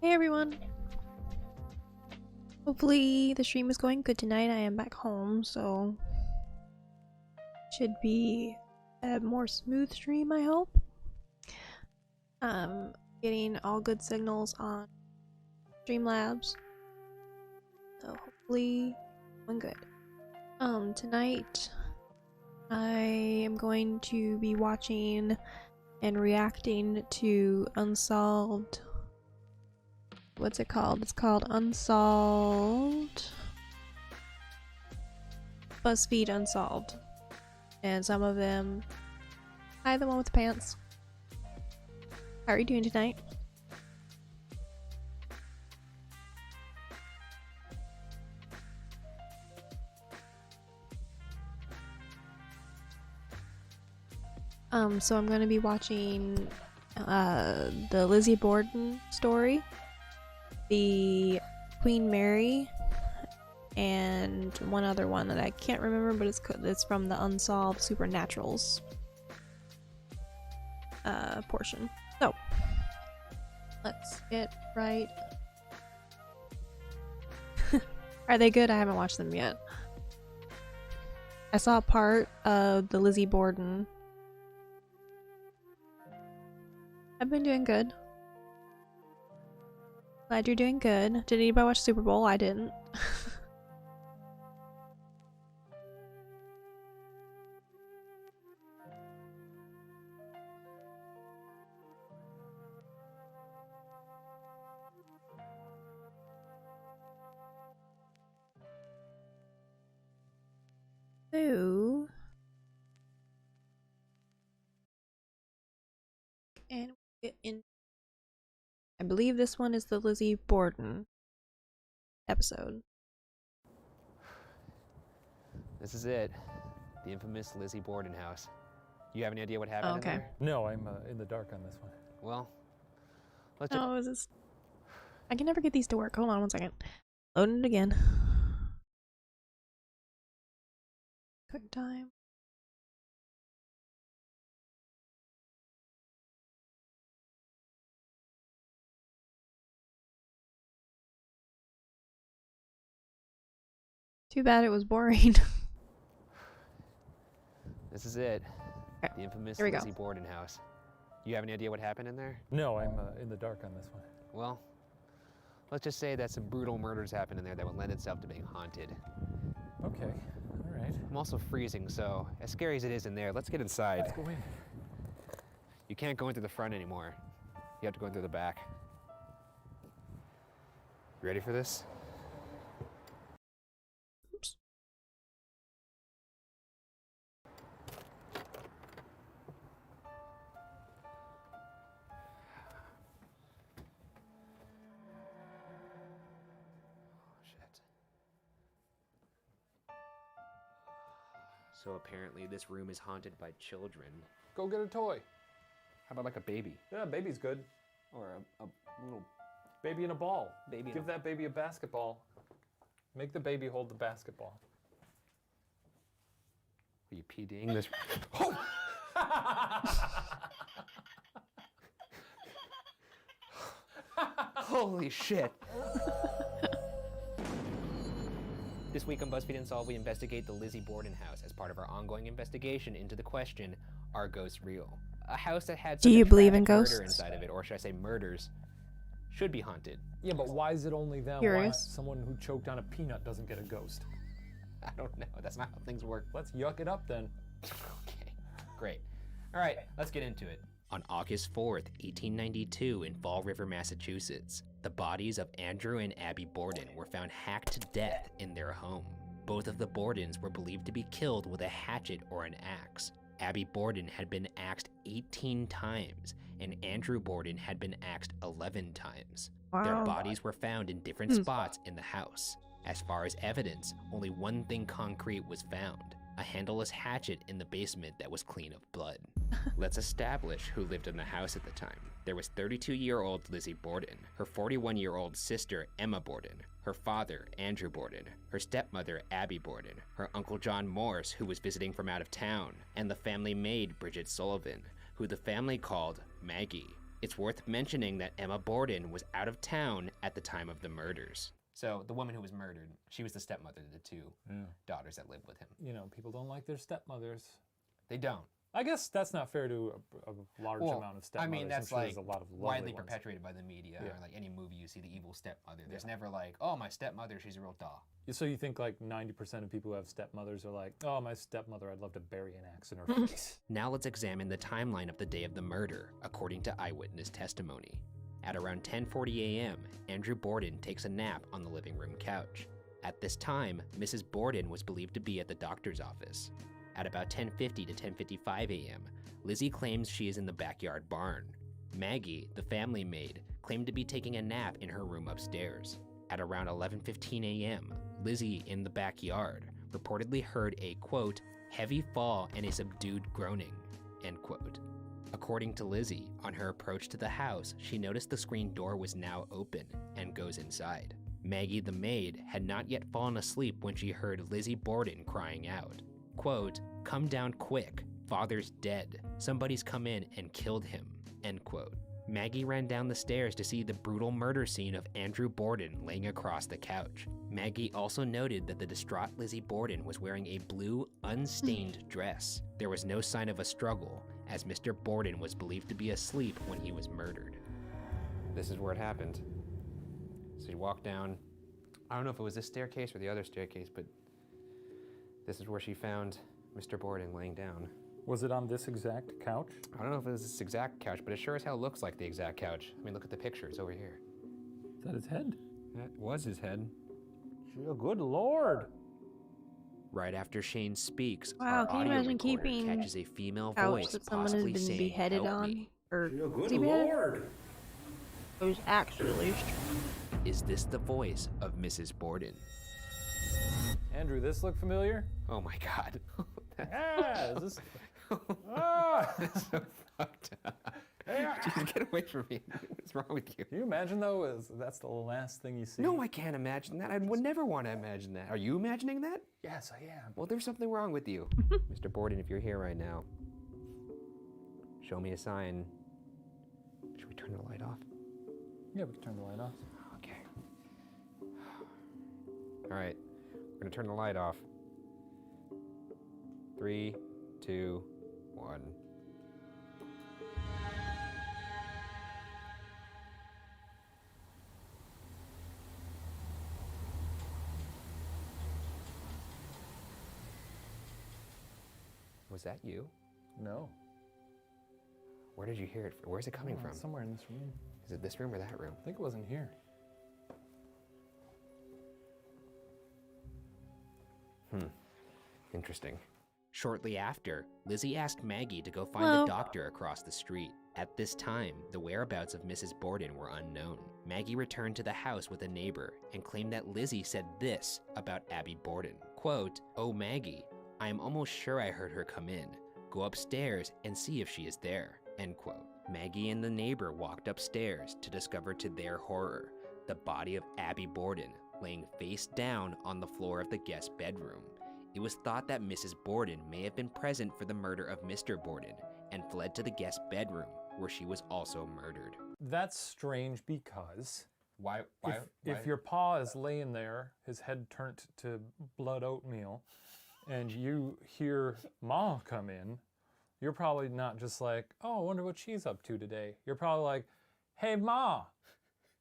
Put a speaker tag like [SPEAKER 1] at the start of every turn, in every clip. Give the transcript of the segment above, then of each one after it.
[SPEAKER 1] Hey everyone! Hopefully the stream is going good tonight. I am back home, so should be a more smooth stream, I hope. Getting all good signals on Streamlabs, so hopefully going good. Tonight I am going to be watching and reacting to Unsolved. What's it called? It's called Unsolved. BuzzFeed Unsolved. And some of them... Hi, the one with the pants. How are you doing tonight? So I'm gonna be watching the Lizzie Borden story, the Queen Mary, and one other one that I can't remember, but it's from the Unsolved Supernaturals portion. So let's get right. Are they good? I haven't watched them yet. I saw part of the Lizzie Borden. I've been doing good. Glad you're doing good. Did anybody watch Super Bowl? I didn't. So, and we get in. I believe this one is the Lizzie Borden episode.
[SPEAKER 2] This is it. The infamous Lizzie Borden house. You have any idea what happened in there?
[SPEAKER 3] No, I'm in the dark on this one.
[SPEAKER 2] Well, let's just...
[SPEAKER 1] Oh, is this... I can never get these to work. Hold on one second. Loading it again. Quick time. Too bad it was boring.
[SPEAKER 2] This is it.
[SPEAKER 1] Okay,
[SPEAKER 2] The infamous
[SPEAKER 1] here we go.
[SPEAKER 2] Lizzie Borden house. You have any idea what happened in there?
[SPEAKER 3] No, I'm in the dark on this one.
[SPEAKER 2] Well, let's just say that some brutal murders happened in there that would lend itself to being haunted.
[SPEAKER 3] Okay, all right.
[SPEAKER 2] I'm also freezing, so as scary as it is in there, let's get inside.
[SPEAKER 3] Let's go in.
[SPEAKER 2] You can't go in through the front anymore. You have to go in through the back. You ready for this?
[SPEAKER 1] Oops.
[SPEAKER 2] Shit. So apparently this room is haunted by children.
[SPEAKER 3] Go get a toy.
[SPEAKER 2] How about like a baby?
[SPEAKER 3] Yeah, baby's good.
[SPEAKER 2] Or a little
[SPEAKER 3] Baby in a ball.
[SPEAKER 2] baby in
[SPEAKER 3] Give that baby a basketball. Make the baby hold the basketball.
[SPEAKER 2] Are you PDing this? Holy shit. This week on BuzzFeed Unsolved, we investigate the Lizzie Borden house as part of our ongoing investigation into the question, are ghosts real? A house that had
[SPEAKER 1] Do
[SPEAKER 2] such
[SPEAKER 1] you
[SPEAKER 2] a
[SPEAKER 1] believe in
[SPEAKER 2] tragic murder
[SPEAKER 1] ghosts?
[SPEAKER 2] inside of it, or should I say murders, should be haunted.
[SPEAKER 3] Yeah, but why is it only them? Why
[SPEAKER 1] Curious.
[SPEAKER 3] someone who choked on a peanut doesn't get a ghost?
[SPEAKER 2] I don't know. That's not how things work.
[SPEAKER 3] Let's yuck it up then.
[SPEAKER 2] Okay, great. All right, let's get into it. On August 4th, 1892, in Fall River, Massachusetts, the bodies of Andrew and Abby Borden were found hacked to death in their home. Both of the Bordens were believed to be killed with a hatchet or an axe. Abby Borden had been axed 18 times, and Andrew Borden had been axed 11 times. Their
[SPEAKER 1] Wow.
[SPEAKER 2] bodies were found in different spots in the house. As far as evidence, only one thing concrete was found: a handleless hatchet in the basement that was clean of blood. Let's establish who lived in the house at the time. There was 32-year-old Lizzie Borden, her 41-year-old sister Emma Borden, her father Andrew Borden, her stepmother Abby Borden, her uncle John Morse, who was visiting from out of town, and the family maid Bridget Sullivan, who the family called Maggie. It's worth mentioning that Emma Borden was out of town at the time of the murders. So the woman who was murdered, she was the stepmother to the two daughters that lived with him.
[SPEAKER 3] You know, people don't like their stepmothers.
[SPEAKER 2] They don't.
[SPEAKER 3] I guess that's not fair to a large amount of stepmothers.
[SPEAKER 2] I mean, that's
[SPEAKER 3] I'm sure
[SPEAKER 2] like
[SPEAKER 3] there's a lot of
[SPEAKER 2] widely
[SPEAKER 3] ones.
[SPEAKER 2] perpetuated by the media, or like any movie you see the evil stepmother. There's never like, oh, my stepmother, she's a real doll.
[SPEAKER 3] So you think like 90% of people who have stepmothers are like, oh, my stepmother, I'd love to bury an axe in her face.
[SPEAKER 2] Now let's examine the timeline of the day of the murder, according to eyewitness testimony. At around 10:40 a.m., Andrew Borden takes a nap on the living room couch. At this time, Mrs. Borden was believed to be at the doctor's office. At about 10:50 to 10:55 a.m., Lizzie claims she is in the backyard barn. Maggie, the family maid, claimed to be taking a nap in her room upstairs. At around 11:15 a.m., Lizzie in the backyard reportedly heard a, quote, heavy fall and a subdued groaning, end quote. According to Lizzie, on her approach to the house, she noticed the screen door was now open and goes inside. Maggie, the maid, had not yet fallen asleep when she heard Lizzie Borden crying out, quote, come down quick, father's dead, somebody's come in and killed him, end quote. Maggie ran down the stairs to see the brutal murder scene of Andrew Borden laying across the couch. Maggie also noted that the distraught Lizzie Borden was wearing a blue, unstained dress. There was no sign of a struggle, as Mr. Borden was believed to be asleep when he was murdered. This is where it happened. So you walk down, I don't know if it was this staircase or the other staircase, but this is where she found Mr. Borden laying down.
[SPEAKER 3] Was it on this exact couch?
[SPEAKER 2] I don't know if it was this exact couch, but it sure as hell looks like the exact couch. I mean, look at the pictures over here.
[SPEAKER 3] Is that his head?
[SPEAKER 2] That was his head.
[SPEAKER 3] Good Lord.
[SPEAKER 2] Right after Shane speaks,
[SPEAKER 1] Wow,
[SPEAKER 2] our
[SPEAKER 1] can you
[SPEAKER 2] audio
[SPEAKER 1] imagine
[SPEAKER 2] recorder
[SPEAKER 1] keeping
[SPEAKER 2] catches a female
[SPEAKER 1] Couch
[SPEAKER 2] voice
[SPEAKER 1] that someone has
[SPEAKER 2] possibly
[SPEAKER 1] been
[SPEAKER 2] saying,
[SPEAKER 1] beheaded
[SPEAKER 2] "Help
[SPEAKER 1] on?
[SPEAKER 2] me."
[SPEAKER 1] Or
[SPEAKER 3] Good
[SPEAKER 1] was he beheaded?
[SPEAKER 3] Lord.
[SPEAKER 1] It was actually.
[SPEAKER 2] Is this the voice of Mrs. Borden?
[SPEAKER 3] Andrew, this look familiar?
[SPEAKER 2] Oh my God.
[SPEAKER 3] Yeah, is this... Ah!
[SPEAKER 2] That's so fucked up. Jeez, get away from me. What's wrong with you?
[SPEAKER 3] Can you imagine though, that's the last thing you see?
[SPEAKER 2] No, I can't imagine that. I would never want to imagine that. Are you imagining that?
[SPEAKER 3] Yes, I am.
[SPEAKER 2] Well, there's something wrong with you. Mr. Borden, if you're here right now, show me a sign. Should we turn the light off?
[SPEAKER 3] Yeah, we can turn the light off.
[SPEAKER 2] Okay. All right, we're gonna turn the light off. 3, 2, 1. Was that you?
[SPEAKER 3] No.
[SPEAKER 2] Where did you hear it? Where's it coming from?
[SPEAKER 3] Somewhere in this room.
[SPEAKER 2] Is it this room or that room?
[SPEAKER 3] I think it wasn't here.
[SPEAKER 2] Interesting. Shortly after, Lizzie asked Maggie to go find
[SPEAKER 1] Hello.
[SPEAKER 2] the doctor across the street. At this time, the whereabouts of Mrs. Borden were unknown. Maggie returned to the house with a neighbor and claimed that Lizzie said this about Abby Borden. Quote, "Oh Maggie, I am almost sure I heard her come in. Go upstairs and see if she is there." End quote. Maggie and the neighbor walked upstairs to discover to their horror the body of Abby Borden laying face down on the floor of the guest bedroom. It was thought that Mrs. Borden may have been present for the murder of Mr. Borden and fled to the guest bedroom, where she was also murdered.
[SPEAKER 3] That's strange because
[SPEAKER 2] Why?
[SPEAKER 3] if your pa is laying there, his head turned to blood oatmeal, and you hear Ma come in, you're probably not just like, oh, I wonder what she's up to today. You're probably like, hey, Ma,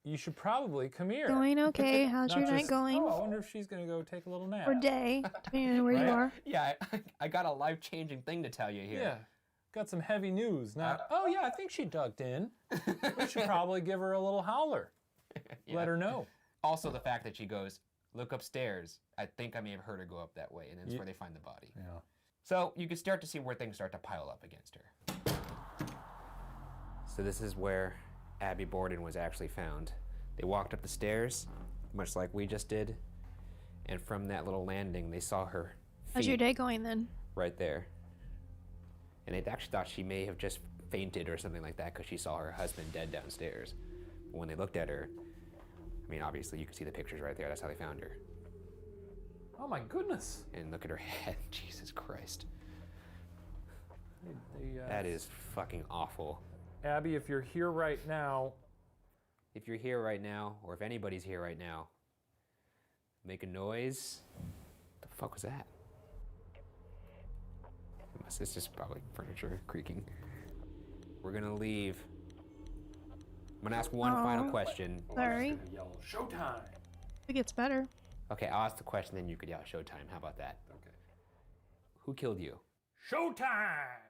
[SPEAKER 3] you should probably come here.
[SPEAKER 1] Going okay? How's
[SPEAKER 3] Not
[SPEAKER 1] your night
[SPEAKER 3] just,
[SPEAKER 1] going?
[SPEAKER 3] Oh, I wonder if she's gonna go take a little nap.
[SPEAKER 1] Or day, depending on where you
[SPEAKER 3] Right?
[SPEAKER 1] are.
[SPEAKER 2] Yeah, I got a life-changing thing to tell you here.
[SPEAKER 3] Yeah, got some heavy news. Not, oh yeah, I think she ducked in. We should probably give her a little howler.
[SPEAKER 2] Yeah.
[SPEAKER 3] Let her know.
[SPEAKER 2] Also, the fact that she goes, look upstairs. I think I may have heard her go up that way, and that's where they find the body.
[SPEAKER 3] Yeah.
[SPEAKER 2] So you can start to see where things start to pile up against her. So this is where Abby Borden was actually found. They walked up the stairs, much like we just did, and from that little landing, they saw her
[SPEAKER 1] How's your
[SPEAKER 2] feet
[SPEAKER 1] day going then?
[SPEAKER 2] right there. And they actually thought she may have just fainted or something like that because she saw her husband dead downstairs. But when they looked at her, I mean, obviously you can see the pictures right there. That's how they found her.
[SPEAKER 3] Oh my goodness.
[SPEAKER 2] And look at her head. Jesus Christ.
[SPEAKER 3] They,
[SPEAKER 2] That is fucking awful.
[SPEAKER 3] Abby, if you're here right now,
[SPEAKER 2] If you're here right now, or if anybody's here right now, make a noise. What the fuck was that? It's just probably furniture creaking. We're gonna leave. I'm gonna ask one final question.
[SPEAKER 1] Sorry.
[SPEAKER 3] yell showtime.
[SPEAKER 1] It gets better.
[SPEAKER 2] Okay, I'll ask the question, then you could yell showtime. How about that?
[SPEAKER 3] Okay.
[SPEAKER 2] Who killed you?
[SPEAKER 3] Showtime!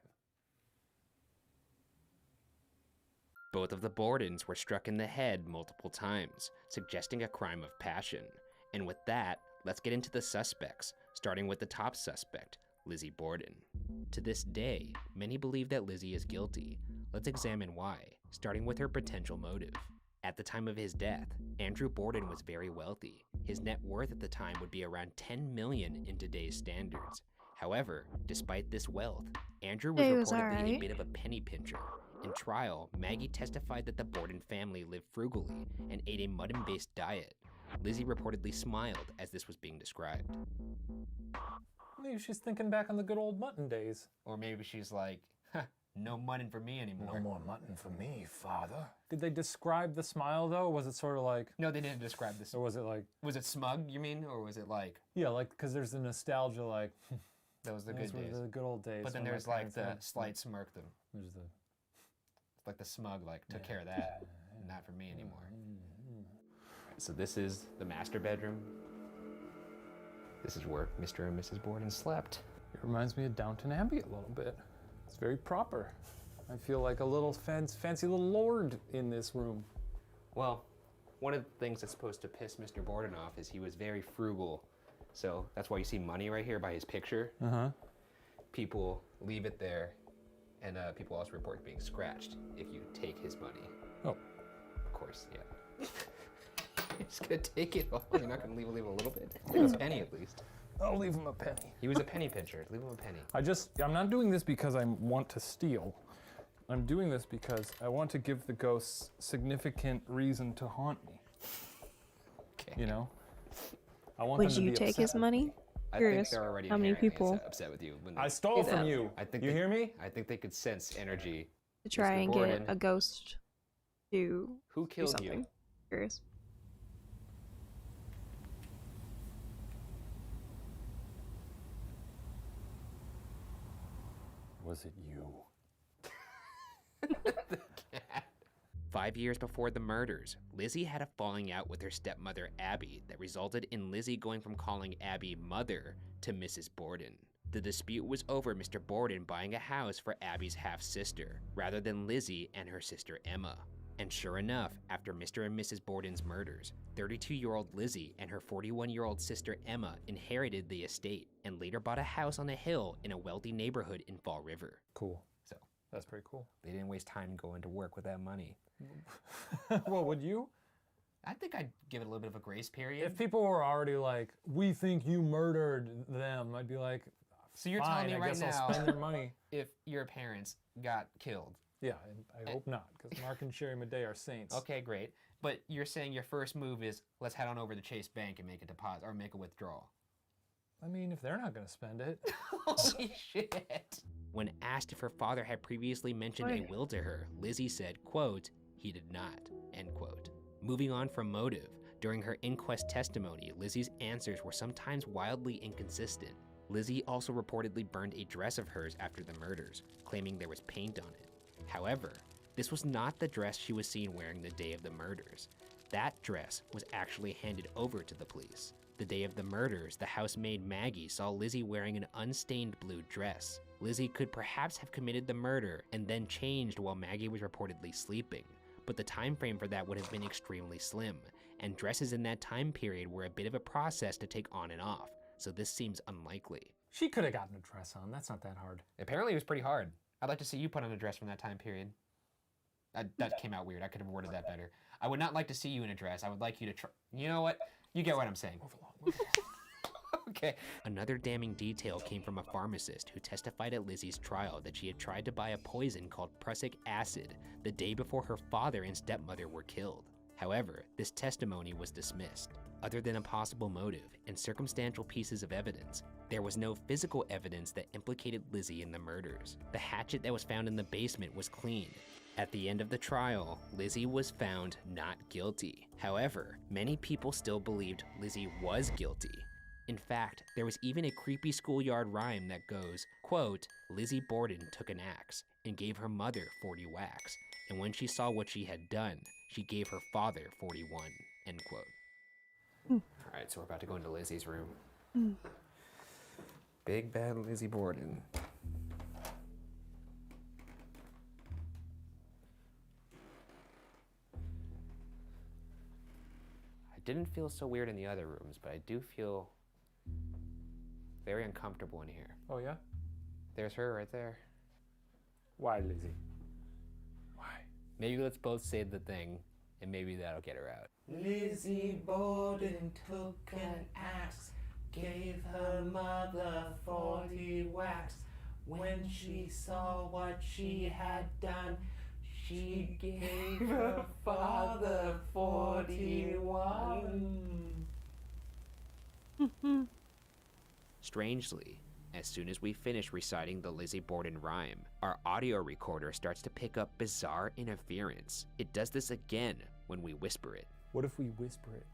[SPEAKER 2] Both of the Bordens were struck in the head multiple times, suggesting a crime of passion. And with that, let's get into the suspects, starting with the top suspect, Lizzie Borden. To this day, many believe that Lizzie is guilty. Let's examine why, starting with her potential motive. At the time of his death, Andrew Borden was very wealthy. His net worth at the time would be around $10 million in today's standards. However, despite this wealth, Andrew was
[SPEAKER 1] It was
[SPEAKER 2] reportedly a
[SPEAKER 1] alright.
[SPEAKER 2] bit of a penny pincher. In trial, Maggie testified that the Borden family lived frugally and ate a mutton-based diet. Lizzie reportedly smiled as this was being described.
[SPEAKER 3] Maybe she's thinking back on the good old mutton days.
[SPEAKER 2] Or maybe she's like, no mutton for me anymore.
[SPEAKER 4] No more mutton for me, father.
[SPEAKER 3] Did they describe the smile though? Was it sort of like,
[SPEAKER 2] No, they didn't describe this.
[SPEAKER 3] or was it like,
[SPEAKER 2] Was it smug, you mean? Or was it like,
[SPEAKER 3] yeah, like, because there's the nostalgia, like,
[SPEAKER 2] those were the
[SPEAKER 3] those
[SPEAKER 2] good
[SPEAKER 3] were
[SPEAKER 2] days?
[SPEAKER 3] the good old days.
[SPEAKER 2] But then
[SPEAKER 3] when my
[SPEAKER 2] there's like
[SPEAKER 3] parents
[SPEAKER 2] the
[SPEAKER 3] had-
[SPEAKER 2] slight smirk,
[SPEAKER 3] There's the,
[SPEAKER 2] like the smug, like took care of that, not for me anymore. Alright, so this is the master bedroom. This is where Mr. and Mrs. Borden slept.
[SPEAKER 3] it reminds me of Downton Abbey a little bit. It's very proper. I feel like a little fancy little lord in this room.
[SPEAKER 2] Well, one of the things that's supposed to piss Mr. Borden off is he was very frugal. So that's why you see money right here by his picture.
[SPEAKER 3] Uh-huh.
[SPEAKER 2] People leave it there, and people also report being scratched if you take his money.
[SPEAKER 3] Oh.
[SPEAKER 2] Of course, yeah. You're just gonna take it all. You're not gonna leave a little bit. Leave him a penny at least.
[SPEAKER 3] I'll leave him a penny.
[SPEAKER 2] He was a penny pincher. Leave him a penny.
[SPEAKER 3] I'm not doing this because I want to steal. I'm doing this because I want to give the ghosts significant reason to haunt me.
[SPEAKER 2] Okay.
[SPEAKER 3] You know? I want
[SPEAKER 1] Would
[SPEAKER 3] them to
[SPEAKER 1] you
[SPEAKER 3] be
[SPEAKER 1] take
[SPEAKER 3] upset.
[SPEAKER 1] his money?
[SPEAKER 2] I
[SPEAKER 1] Curious
[SPEAKER 2] think they're already
[SPEAKER 1] how many
[SPEAKER 2] inherently
[SPEAKER 1] people
[SPEAKER 2] upset with you. When
[SPEAKER 3] I
[SPEAKER 2] they,
[SPEAKER 3] stole
[SPEAKER 1] do
[SPEAKER 3] from
[SPEAKER 1] that.
[SPEAKER 3] you.
[SPEAKER 2] I think
[SPEAKER 3] You
[SPEAKER 2] they-
[SPEAKER 3] hear me?
[SPEAKER 2] I think they could sense energy.
[SPEAKER 1] to try
[SPEAKER 2] Mr.
[SPEAKER 1] and
[SPEAKER 2] Borden.
[SPEAKER 1] get a ghost to
[SPEAKER 2] Who
[SPEAKER 1] do
[SPEAKER 2] killed
[SPEAKER 1] something?
[SPEAKER 2] you?
[SPEAKER 1] Curious.
[SPEAKER 3] Was it you?
[SPEAKER 2] 5 years before the murders, Lizzie had a falling out with her stepmother Abby that resulted in Lizzie going from calling Abby mother to Mrs. Borden. The dispute was over Mr. Borden buying a house for Abby's half-sister, rather than Lizzie and her sister Emma. And sure enough, after Mr. and Mrs. Borden's murders, 32-year-old Lizzie and her 41-year-old sister Emma inherited the estate and later bought a house on a hill in a wealthy neighborhood in Fall River.
[SPEAKER 3] Cool.
[SPEAKER 2] So
[SPEAKER 3] That's pretty cool.
[SPEAKER 2] they didn't waste time going to work with that money.
[SPEAKER 3] Well, would you?
[SPEAKER 2] I think I'd give it a little bit of a grace period.
[SPEAKER 3] If people were already like, we think you murdered them, I'd be like,
[SPEAKER 2] So you're
[SPEAKER 3] fine,
[SPEAKER 2] telling me
[SPEAKER 3] I
[SPEAKER 2] right
[SPEAKER 3] guess
[SPEAKER 2] now,
[SPEAKER 3] I'll spend their money.
[SPEAKER 2] if your parents got killed.
[SPEAKER 3] Yeah, I hope not, because Mark and Sherry Madej are saints.
[SPEAKER 2] Okay, great. But you're saying your first move is let's head on over to Chase Bank and make a deposit or make a withdrawal.
[SPEAKER 3] I mean, if they're not going to spend it.
[SPEAKER 2] Holy shit. When asked if her father had previously mentioned a
[SPEAKER 1] Wait.
[SPEAKER 2] will to her, Lizzie said, quote, he did not, end quote. Moving on from motive, during her inquest testimony, Lizzie's answers were sometimes wildly inconsistent. Lizzie also reportedly burned a dress of hers after the murders, claiming there was paint on it. However, this was not the dress she was seen wearing the day of the murders. That dress was actually handed over to the police. The day of the murders, the housemaid Maggie saw Lizzie wearing an unstained blue dress. Lizzie could perhaps have committed the murder and then changed while Maggie was reportedly sleeping, but the time frame for that would have been extremely slim, and dresses in that time period were a bit of a process to take on and off, so this seems unlikely.
[SPEAKER 3] She could have gotten a dress on. That's not that hard.
[SPEAKER 2] Apparently it was pretty hard. I'd like to see you put on a dress from that time period. That came out weird. I could have worded that better. I would not like to see you in a dress. I would like you to try. You know what? You get what I'm saying.
[SPEAKER 3] Move along, move along.
[SPEAKER 2] Okay. Another damning detail came from a pharmacist who testified at Lizzie's trial that she had tried to buy a poison called prussic acid the day before her father and stepmother were killed. However, this testimony was dismissed. Other than a possible motive and circumstantial pieces of evidence, there was no physical evidence that implicated Lizzie in the murders. The hatchet that was found in the basement was clean. At the end of the trial, Lizzie was found not guilty. However, many people still believed Lizzie was guilty. In fact, there was even a creepy schoolyard rhyme that goes, quote, Lizzie Borden took an axe and gave her mother 40 whacks, and when she saw what she had done, she gave her father 41, end quote. All right, so we're about to go into Lizzie's room. Big bad Lizzie Borden. I didn't feel so weird in the other rooms, but I do feel very uncomfortable in here.
[SPEAKER 3] Oh, yeah?
[SPEAKER 2] There's her right there.
[SPEAKER 3] Why, Lizzie? Why?
[SPEAKER 2] Maybe let's both say the thing, and maybe that'll get her out.
[SPEAKER 5] Lizzie Borden took an axe, gave her mother 40 whacks. When she saw what she had done, she gave her father 41.
[SPEAKER 2] Strangely, as soon as we finish reciting the Lizzie Borden rhyme, our audio recorder starts to pick up bizarre interference. It does this again when we whisper it.
[SPEAKER 3] What if we whisper it?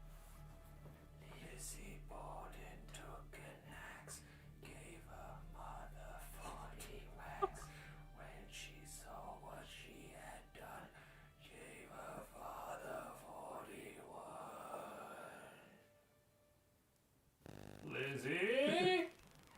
[SPEAKER 5] Lizzie Borden took an axe, gave her mother 40 whacks. When she saw what she had done, gave her father 41. Lizzie?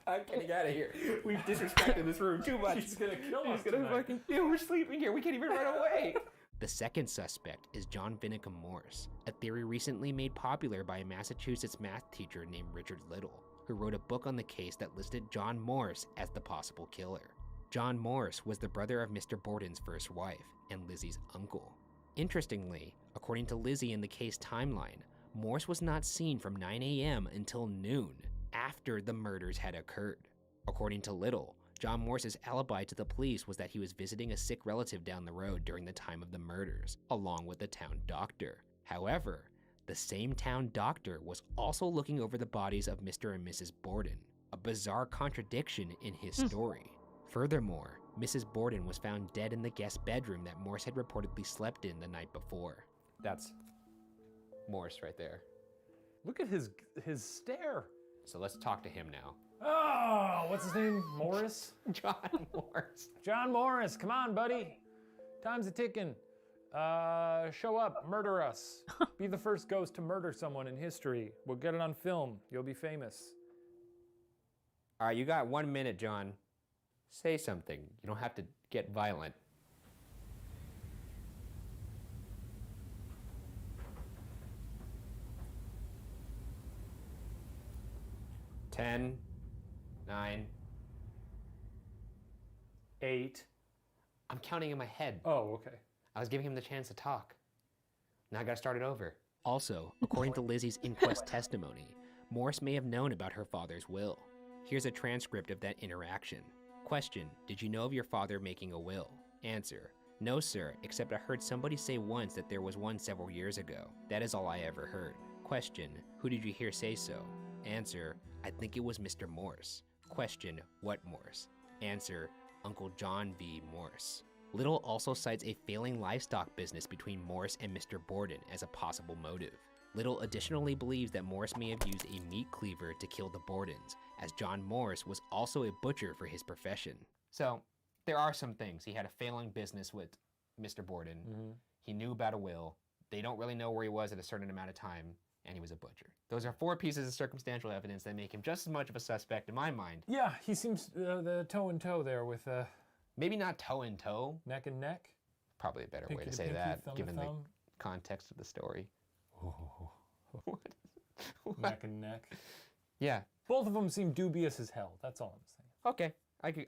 [SPEAKER 2] I'm getting out of here. We've disrespected this room too much.
[SPEAKER 3] She's gonna kill us
[SPEAKER 2] She's gonna
[SPEAKER 3] tonight.
[SPEAKER 2] fucking. Yeah, we're sleeping here. We can't even run away. The second suspect is John Vinicum Morse, a theory recently made popular by a Massachusetts math teacher named Richard Little, who wrote a book on the case that listed John Morse as the possible killer. John Morse was the brother of Mr. Borden's first wife and Lizzie's uncle. Interestingly, according to Lizzie in the case timeline, Morse was not seen from 9 a.m. until noon, after the murders had occurred. According to Little, John Morse's alibi to the police was that he was visiting a sick relative down the road during the time of the murders, along with the town doctor. However, the same town doctor was also looking over the bodies of Mr. and Mrs. Borden, a bizarre contradiction in his story. Furthermore, Mrs. Borden was found dead in the guest bedroom that Morse had reportedly slept in the night before. That's Morse right there.
[SPEAKER 3] Look at his stare.
[SPEAKER 2] So let's talk to him now.
[SPEAKER 3] Oh, what's his name? Morris?
[SPEAKER 2] John Morse.
[SPEAKER 3] John Morris, come on, buddy. Time's a ticking. Show up, murder us. Be the first ghost to murder someone in history. We'll get it on film. You'll be famous.
[SPEAKER 2] All right, you got 1 minute, John. Say something. You don't have to get violent. Ten, 9,
[SPEAKER 3] 8.
[SPEAKER 2] I'm counting in my head.
[SPEAKER 3] Oh, okay.
[SPEAKER 2] I was giving him the chance to talk. Now I gotta start it over. Also, according to Lizzie's inquest testimony, Morse may have known about her father's will. Here's a transcript of that interaction. Question, did you know of your father making a will? Answer, no sir, except I heard somebody say once that there was one several years ago. That is all I ever heard. Question, who did you hear say so? Answer, I think it was Mr. Morse. Question, what Morse? Answer, Uncle John V. Morse. Little also cites a failing livestock business between Morse and Mr. Borden as a possible motive. Little additionally believes that Morse may have used a meat cleaver to kill the Bordens, as John Morse was also a butcher for his profession. So, there are some things. He had a failing business with Mr. Borden. He knew about a will. They don't really know where he was at a certain amount of time, and he was a butcher. Those are 4 pieces of circumstantial evidence that make him just as much of a suspect in my mind.
[SPEAKER 3] Yeah, he seems the toe and toe there with
[SPEAKER 2] Maybe not toe and toe.
[SPEAKER 3] neck and neck.
[SPEAKER 2] Probably a better way
[SPEAKER 3] Pinky
[SPEAKER 2] to
[SPEAKER 3] to
[SPEAKER 2] say
[SPEAKER 3] pinky,
[SPEAKER 2] that,
[SPEAKER 3] thumb to
[SPEAKER 2] given the
[SPEAKER 3] thumb.
[SPEAKER 2] context of the story. What?
[SPEAKER 3] Neck and neck.
[SPEAKER 2] Yeah.
[SPEAKER 3] Both of them seem dubious as hell. That's all I'm saying.
[SPEAKER 2] Okay,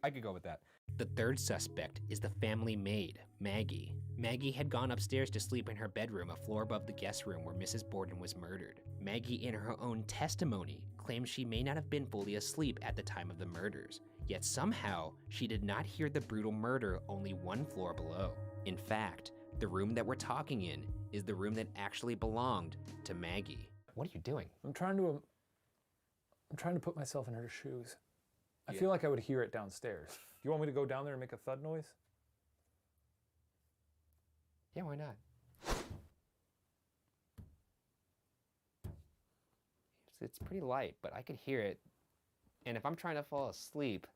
[SPEAKER 2] I could go with that. The third suspect is the family maid, Maggie. Maggie had gone upstairs to sleep in her bedroom a floor above the guest room where Mrs. Borden was murdered. Maggie, in her own testimony, claims she may not have been fully asleep at the time of the murders, yet somehow she did not hear the brutal murder only 1 floor below. In fact, the room that we're talking in is the room that actually belonged to Maggie. What are you doing?
[SPEAKER 3] I'm trying to put myself in her shoes. I feel like I would hear it downstairs. Do you want me to go down there and make a thud noise?
[SPEAKER 2] Yeah, why not? It's pretty light, but I could hear it. And if I'm trying to fall asleep,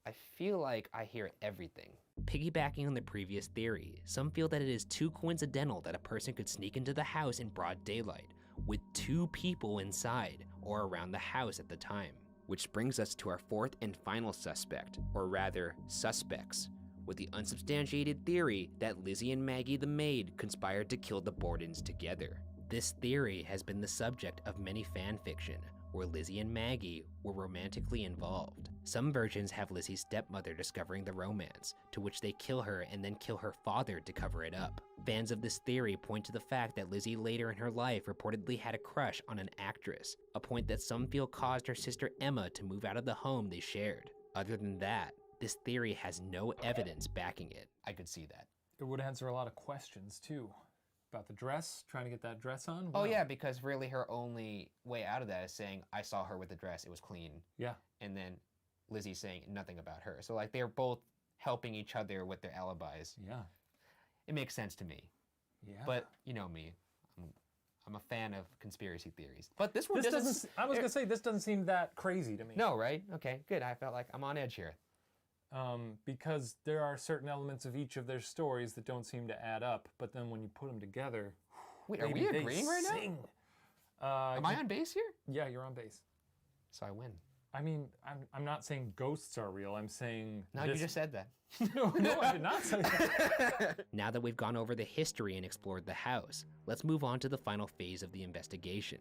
[SPEAKER 2] I feel like I hear everything. Piggybacking on the previous theory, some feel that it is too coincidental that a person could sneak into the house in broad daylight, with 2 people inside or around the house at the time. Which brings us to our 4th and final suspect, or rather, suspects, with the unsubstantiated theory that Lizzie and Maggie the maid conspired to kill the Bordens together. This theory has been the subject of many fan fiction, where Lizzie and Maggie were romantically involved. Some versions have Lizzie's stepmother discovering the romance, to which they kill her and then kill her father to cover it up. Fans of this theory point to the fact that Lizzie later in her life reportedly had a crush on an actress, a point that some feel caused her sister Emma to move out of the home they shared. Other than that, this theory has no evidence backing it. I could see that.
[SPEAKER 3] It would answer a lot of questions too. About the dress, trying to get that dress on?
[SPEAKER 2] Oh
[SPEAKER 3] Wow.
[SPEAKER 2] yeah, because really her only way out of that is saying, I saw her with the dress, it was clean.
[SPEAKER 3] Yeah.
[SPEAKER 2] And then Lizzie saying nothing about her. So like they're both helping each other with their alibis.
[SPEAKER 3] Yeah.
[SPEAKER 2] It makes sense to me.
[SPEAKER 3] Yeah.
[SPEAKER 2] But you know me, I'm a fan of conspiracy theories. But this one
[SPEAKER 3] this
[SPEAKER 2] doesn't.
[SPEAKER 3] doesn't. I was gonna say this doesn't seem that crazy to me.
[SPEAKER 2] No, right? Okay, good. I felt like I'm on edge here.
[SPEAKER 3] Because there are certain elements of each of their stories that don't seem to add up, but then when you put them together,
[SPEAKER 2] Wait, are we
[SPEAKER 3] maybe they
[SPEAKER 2] agreeing right
[SPEAKER 3] sing.
[SPEAKER 2] Am I on base here?
[SPEAKER 3] Yeah, you're on base.
[SPEAKER 2] So I win.
[SPEAKER 3] I mean, I'm not saying ghosts are real. I'm saying
[SPEAKER 2] No, you just said that.
[SPEAKER 3] no, I did not say that.
[SPEAKER 2] Now that we've gone over the history and explored the house, let's move on to the final phase of the investigation,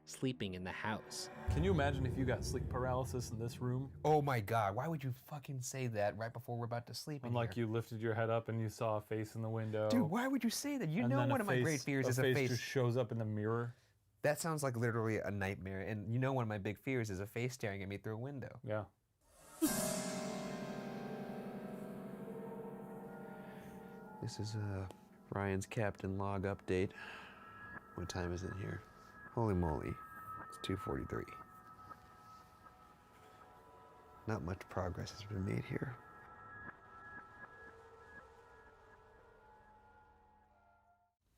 [SPEAKER 2] sleeping in the house.
[SPEAKER 3] Can you imagine if you got sleep paralysis in this room?
[SPEAKER 2] Oh my god, why would you fucking say that right before we're about to sleep in
[SPEAKER 3] And like
[SPEAKER 2] here?
[SPEAKER 3] you lifted your head up and you saw a face in the window.
[SPEAKER 2] Dude, why would you say that? You
[SPEAKER 3] and
[SPEAKER 2] know
[SPEAKER 3] then
[SPEAKER 2] one of my great fears is a face.
[SPEAKER 3] just shows up in the mirror.
[SPEAKER 2] That sounds like literally a nightmare, and you know one of my big fears is a face staring at me through a window.
[SPEAKER 3] Yeah.
[SPEAKER 6] This is Ryan's captain log update. What time is it here? Holy moly, it's 2:43. Not much progress has been made here.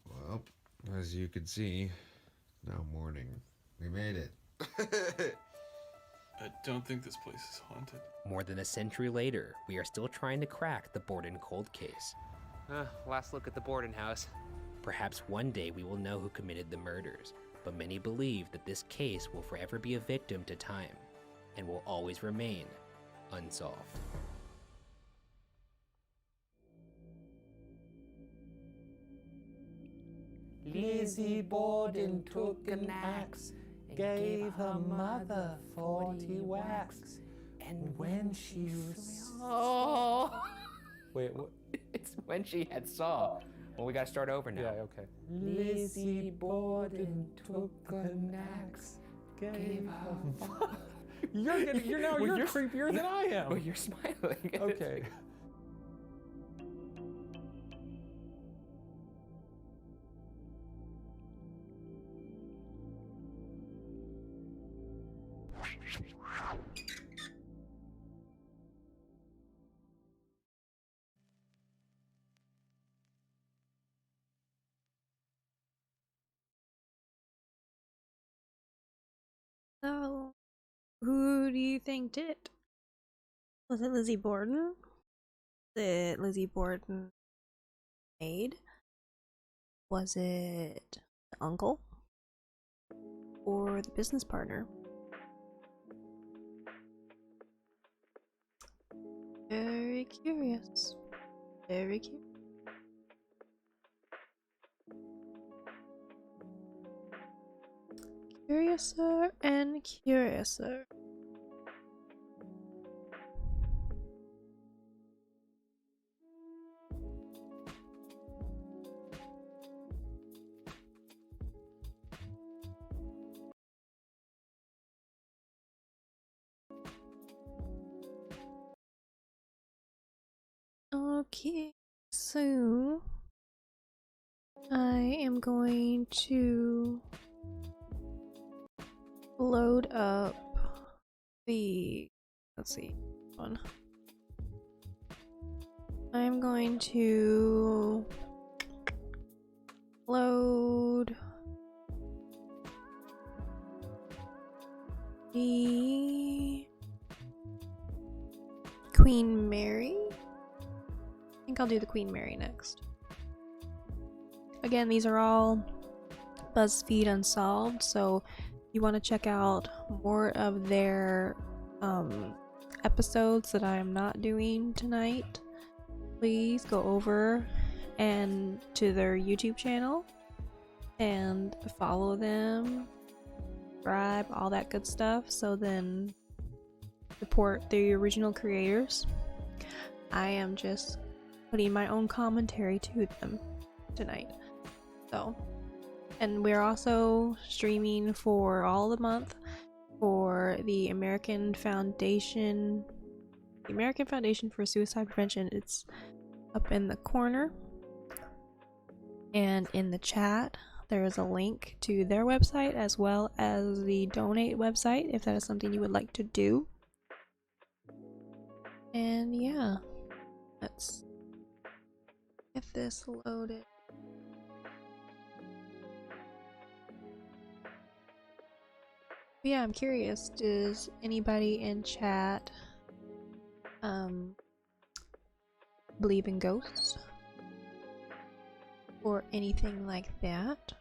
[SPEAKER 6] Well, as you can see, now morning. We made it.
[SPEAKER 7] I don't think this place is haunted.
[SPEAKER 2] More than a century later, we are still trying to crack the Borden cold case. Last look at the Borden house. Perhaps one day we will know who committed the murders, but many believe that this case will forever be a victim to time, and will always remain unsolved.
[SPEAKER 5] Lizzie Borden took an axe and gave her mother 40 whacks. And when she
[SPEAKER 2] Oh!
[SPEAKER 3] Wait, what?
[SPEAKER 2] It's when she had saw. Well, we gotta start over now.
[SPEAKER 3] Yeah, okay.
[SPEAKER 5] Lizzie Borden took an axe, gave her
[SPEAKER 3] You're creepier than I am.
[SPEAKER 2] Well, you're smiling.
[SPEAKER 3] Okay.
[SPEAKER 1] So, who do you think did it? Was it Lizzie Borden? Was it Lizzie Borden maid? Was it the uncle? Or the business partner? Very curious. Very curious. Curiouser and curiouser. Okay, so I am going to load up the, let's see, one. I'm going to Load. The Queen Mary? I think I'll do the Queen Mary next. Again, these are all BuzzFeed Unsolved, so if you want to check out more of their episodes that I am not doing tonight, please go over and to their YouTube channel and follow them, subscribe, all that good stuff, so then support the original creators. I am just putting my own commentary to them tonight. So, and we're also streaming for all the month for the American Foundation for Suicide Prevention. It's up in the corner, and in the chat there is a link to their website as well as the donate website if that is something you would like to do. And yeah, let's get this loaded. Yeah, I'm curious, does anybody in chat believe in ghosts or anything like that?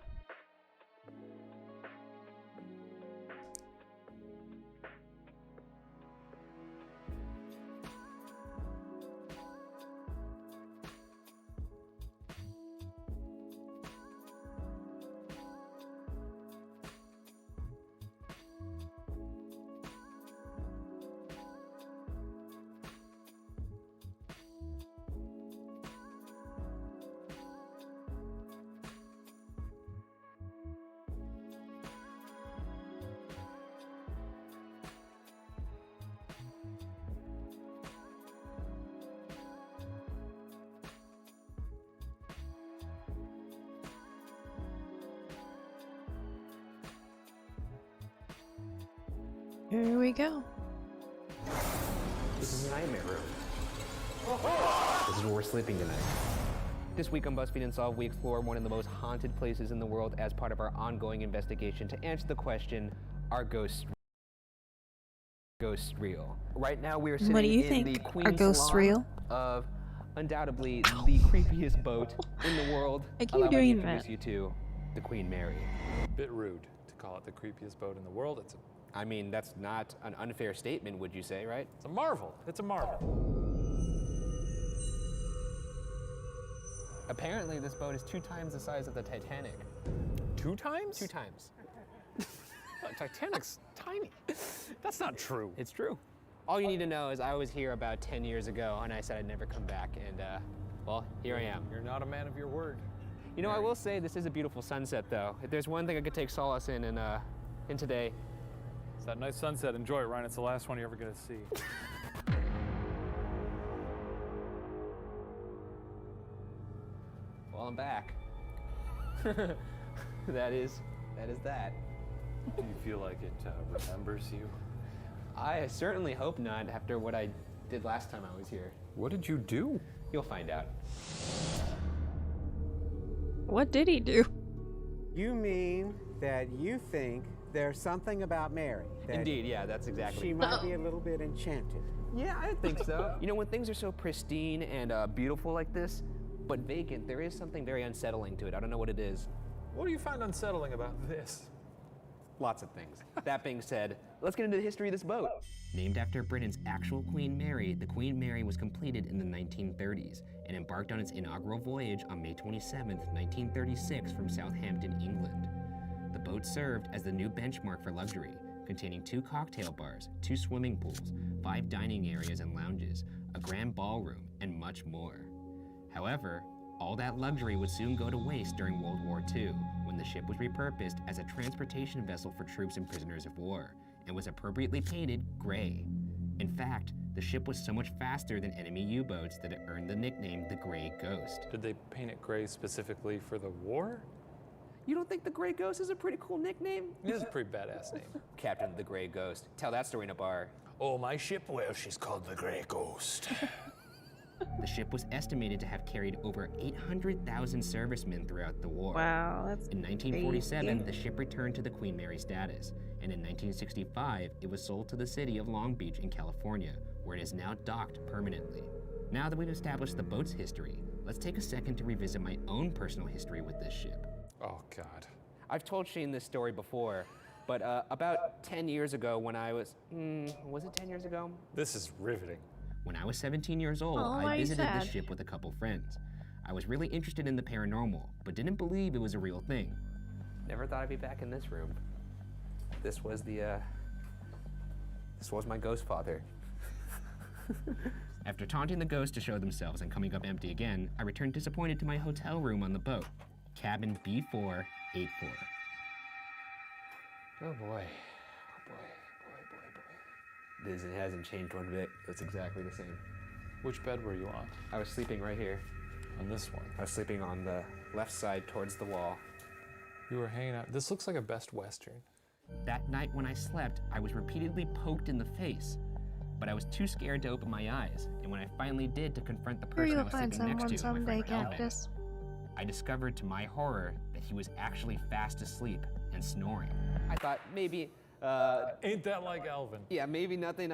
[SPEAKER 1] Here we go.
[SPEAKER 2] This is a nightmare room. This is where we're sleeping tonight. This week on BuzzFeed Unsolved, we explore one of the most haunted places in the world as part of our ongoing investigation to answer the question, are ghosts real? Right now we are sitting
[SPEAKER 1] What do you
[SPEAKER 2] in
[SPEAKER 1] think?
[SPEAKER 2] the Queen
[SPEAKER 1] Are ghosts
[SPEAKER 2] Salon
[SPEAKER 1] real?
[SPEAKER 2] of undoubtedly the creepiest boat in the world.
[SPEAKER 1] I keep
[SPEAKER 2] Allow me to
[SPEAKER 1] doing
[SPEAKER 2] introduce
[SPEAKER 1] that.
[SPEAKER 2] you to the Queen Mary.
[SPEAKER 3] Bit rude to call it the creepiest boat in the world.
[SPEAKER 2] I mean, that's not an unfair statement, would you say, right?
[SPEAKER 3] It's a marvel. It's a marvel.
[SPEAKER 2] Apparently, this boat is 2 times the size of the Titanic.
[SPEAKER 3] 2 times?
[SPEAKER 2] 2 times.
[SPEAKER 3] Titanic's tiny. That's not true.
[SPEAKER 2] It's true. All you need to know is I was here about 10 years ago, and I said I'd never come back, and well, here I am.
[SPEAKER 3] You're not a man of your word.
[SPEAKER 2] You know, I will say this is a beautiful sunset, though. If there's one thing I could take solace in today,
[SPEAKER 3] It's that nice sunset. Enjoy it, Ryan. It's the last one you're ever going to see.
[SPEAKER 2] well, I'm back. that is that.
[SPEAKER 3] Do you feel like it remembers you?
[SPEAKER 2] I certainly hope not after what I did last time I was here.
[SPEAKER 3] What did you do?
[SPEAKER 2] You'll find out.
[SPEAKER 1] What did he do?
[SPEAKER 8] You mean that you think there's something about Mary? That
[SPEAKER 2] Indeed, yeah, that's exactly.
[SPEAKER 8] she might be a little bit enchanted.
[SPEAKER 2] Yeah, I think so. You know, when things are so pristine and beautiful like this, but vacant, there is something very unsettling to it. I don't know what it is.
[SPEAKER 3] What do you find unsettling about this?
[SPEAKER 2] Lots of things. That being said, let's get into the history of this boat. Named after Britain's actual Queen Mary, the Queen Mary was completed in the 1930s and embarked on its inaugural voyage on May 27, 1936 from Southampton, England. The boat served as the new benchmark for luxury, containing 2 cocktail bars, 2 swimming pools, 5 dining areas and lounges, a grand ballroom, and much more. However, all that luxury would soon go to waste during World War II, when the ship was repurposed as a transportation vessel for troops and prisoners of war, and was appropriately painted gray. In fact, the ship was so much faster than enemy U-boats that it earned the nickname the Gray Ghost.
[SPEAKER 3] Did they paint it gray specifically for the war?
[SPEAKER 2] You don't think the Gray Ghost is a pretty cool nickname?
[SPEAKER 3] It is a pretty badass name.
[SPEAKER 2] Captain the Gray Ghost. Tell that story in a bar.
[SPEAKER 4] Oh, my ship? Well, she's called the Grey Ghost.
[SPEAKER 2] The ship was estimated to have carried over 800,000 servicemen throughout the war.
[SPEAKER 1] Wow, that's
[SPEAKER 2] In 1947,
[SPEAKER 1] crazy.
[SPEAKER 2] the ship returned to the Queen Mary status, and in 1965, it was sold to the city of Long Beach in California, where it is now docked permanently. Now that we've established the boat's history, let's take a second to revisit my own personal history with this ship.
[SPEAKER 3] Oh, God.
[SPEAKER 2] I've told Shane this story before, but about 10 years ago when I was it 10 years ago?
[SPEAKER 3] This is riveting.
[SPEAKER 2] When I was 17 years old,
[SPEAKER 1] Oh, why are
[SPEAKER 2] I
[SPEAKER 1] you
[SPEAKER 2] visited the
[SPEAKER 1] sad?
[SPEAKER 2] ship with a couple friends. I was really interested in the paranormal, but didn't believe it was a real thing. Never thought I'd be back in this room. This was my ghost father. After taunting the ghosts to show themselves and coming up empty again, I returned disappointed to my hotel room on the boat, cabin B484. Oh boy. It hasn't changed one bit. It's exactly the same.
[SPEAKER 3] Which bed were you on?
[SPEAKER 2] I was sleeping right here.
[SPEAKER 3] On this one.
[SPEAKER 2] I was sleeping on the left side towards the wall.
[SPEAKER 3] You were hanging out. This looks like a Best Western.
[SPEAKER 2] That night when I slept, I was repeatedly poked in the face, but I was too scared to open my eyes, and when I finally did to confront the
[SPEAKER 1] Sure,
[SPEAKER 2] person I
[SPEAKER 1] you'll
[SPEAKER 2] was
[SPEAKER 1] find
[SPEAKER 2] sleeping next
[SPEAKER 1] someone
[SPEAKER 2] to, my
[SPEAKER 1] someday,
[SPEAKER 2] friend Alvin,
[SPEAKER 1] Cactus.
[SPEAKER 2] I discovered to my horror that he was actually fast asleep and snoring. I thought maybe,
[SPEAKER 3] Ain't that like Alvin?
[SPEAKER 2] yeah, maybe nothing,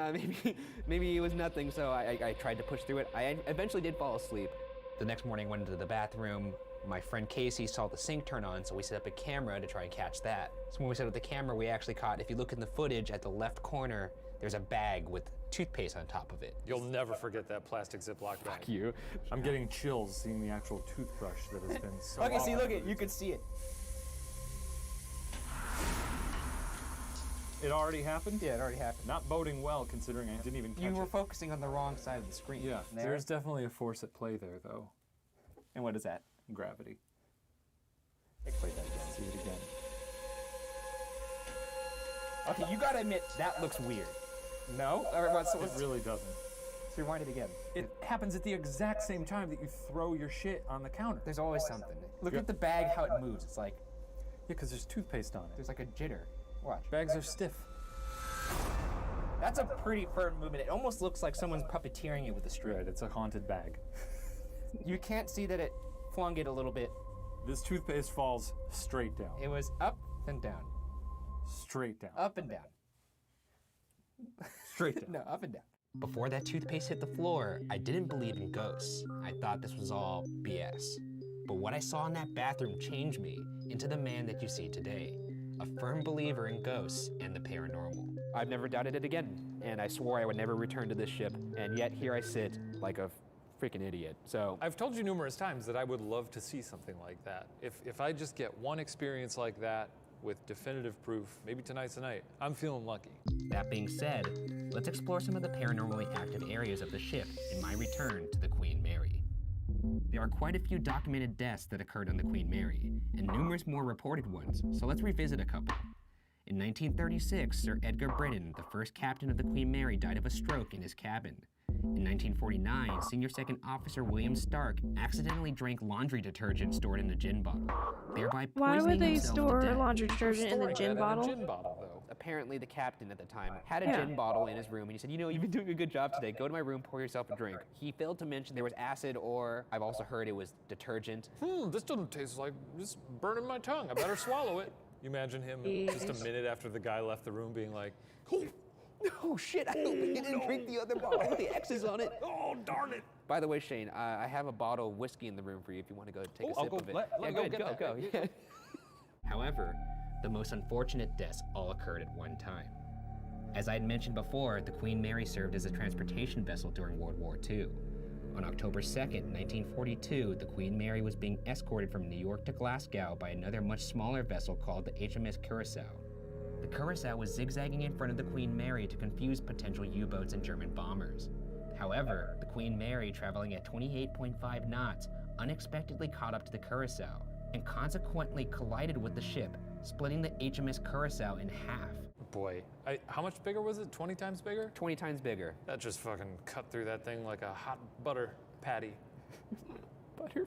[SPEAKER 2] maybe it was nothing, so I tried to push through it. I eventually did fall asleep. The next morning, I went into the bathroom. My friend Casey saw the sink turn on, so we set up a camera to try and catch that. So when we set up the camera, we actually caught, if you look in the footage at the left corner, there's a bag with toothpaste on top of it.
[SPEAKER 3] You'll never forget that plastic Ziploc bag.
[SPEAKER 2] You.
[SPEAKER 3] I'm getting chills seeing the actual toothbrush that has been so
[SPEAKER 2] Okay, see,
[SPEAKER 3] often
[SPEAKER 2] look it,
[SPEAKER 3] used.
[SPEAKER 2] you can see it.
[SPEAKER 3] It already happened?
[SPEAKER 2] Yeah, it already happened.
[SPEAKER 3] Not boding well, considering I didn't even catch
[SPEAKER 2] You were
[SPEAKER 3] it.
[SPEAKER 2] focusing on the wrong side of the screen.
[SPEAKER 3] Yeah,
[SPEAKER 2] There.
[SPEAKER 3] there's definitely a force at play there, though.
[SPEAKER 2] And what is that?
[SPEAKER 3] Gravity.
[SPEAKER 2] Explain that again.
[SPEAKER 3] See it again.
[SPEAKER 2] Okay, you gotta admit, that looks weird. No? All right, so
[SPEAKER 3] It really doesn't.
[SPEAKER 2] rewind it again.
[SPEAKER 3] It happens at the exact same time that you throw your shit on the counter.
[SPEAKER 2] There's always something. Look
[SPEAKER 3] Yeah.
[SPEAKER 2] at the bag, how it moves. It's like,
[SPEAKER 3] Yeah, because there's toothpaste on it.
[SPEAKER 2] there's like a jitter. Watch.
[SPEAKER 3] Bags are stiff.
[SPEAKER 2] That's a pretty firm movement. It almost looks like someone's puppeteering it with a string.
[SPEAKER 3] Right, it's a haunted bag.
[SPEAKER 2] You can't see that it flung it a little bit.
[SPEAKER 3] This toothpaste falls straight down.
[SPEAKER 2] It was up and down,
[SPEAKER 3] Straight down.
[SPEAKER 2] up and down.
[SPEAKER 3] Straight down.
[SPEAKER 2] No, up and down. Before that toothpaste hit the floor, I didn't believe in ghosts. I thought this was all BS. But what I saw in that bathroom changed me into the man that you see today. A firm believer in ghosts and the paranormal. I've never doubted it again, and I swore I would never return to this ship, and yet here I sit like a freaking idiot. So,
[SPEAKER 3] I've told you numerous times that I would love to see something like that. If I just get one experience like that with definitive proof, maybe tonight's the night, I'm feeling lucky.
[SPEAKER 2] that being said, let's explore some of the paranormally active areas of the ship in my return to the Queen Mary. There are quite a few documented deaths that occurred on the Queen Mary, and numerous more reported ones, so let's revisit a couple. In 1936, Sir Edgar Britton, the first captain of the Queen Mary, died of a stroke in his cabin. In 1949, Senior Second Officer William Stark accidentally drank laundry detergent stored in a gin bottle, thereby
[SPEAKER 1] Why
[SPEAKER 2] poisoning
[SPEAKER 1] would they
[SPEAKER 2] himself to
[SPEAKER 1] store
[SPEAKER 2] death.
[SPEAKER 1] laundry detergent in the
[SPEAKER 3] Storing
[SPEAKER 1] gin
[SPEAKER 3] that in a
[SPEAKER 1] bottle?
[SPEAKER 3] gin bottle, though.
[SPEAKER 2] Apparently, the captain at the time had a
[SPEAKER 1] Yeah.
[SPEAKER 2] gin bottle in his room, and he said, "You know, you've been doing a good job today. Go to my room, pour yourself a drink." He failed to mention there was acid, or I've also heard it was detergent.
[SPEAKER 3] This doesn't taste like, this is burning my tongue. I better swallow it. You imagine him just a minute after the guy left the room being like,
[SPEAKER 2] Oh shit! I hope he didn't drink the other bottle with the X's on it. Oh darn it! By the way, Shane, I have a bottle of whiskey in the room for you if you want to go take a
[SPEAKER 3] I'll
[SPEAKER 2] sip
[SPEAKER 3] go-
[SPEAKER 2] of it.
[SPEAKER 3] let me go get that.
[SPEAKER 2] go. Yeah. However, the most unfortunate deaths all occurred at one time. As I had mentioned before, the Queen Mary served as a transportation vessel during World War II. On October 2nd, 1942, the Queen Mary was being escorted from New York to Glasgow by another much smaller vessel called the HMS Curaçao. The Curaçao was zigzagging in front of the Queen Mary to confuse potential U-boats and German bombers. However, the Queen Mary, traveling at 28.5 knots, unexpectedly caught up to the Curaçao and consequently collided with the ship, splitting the HMS Curaçao in half.
[SPEAKER 3] boy, how much bigger was it? 20 times bigger?
[SPEAKER 2] 20 times bigger.
[SPEAKER 3] That just fucking cut through that thing like a hot butter patty.
[SPEAKER 2] Butter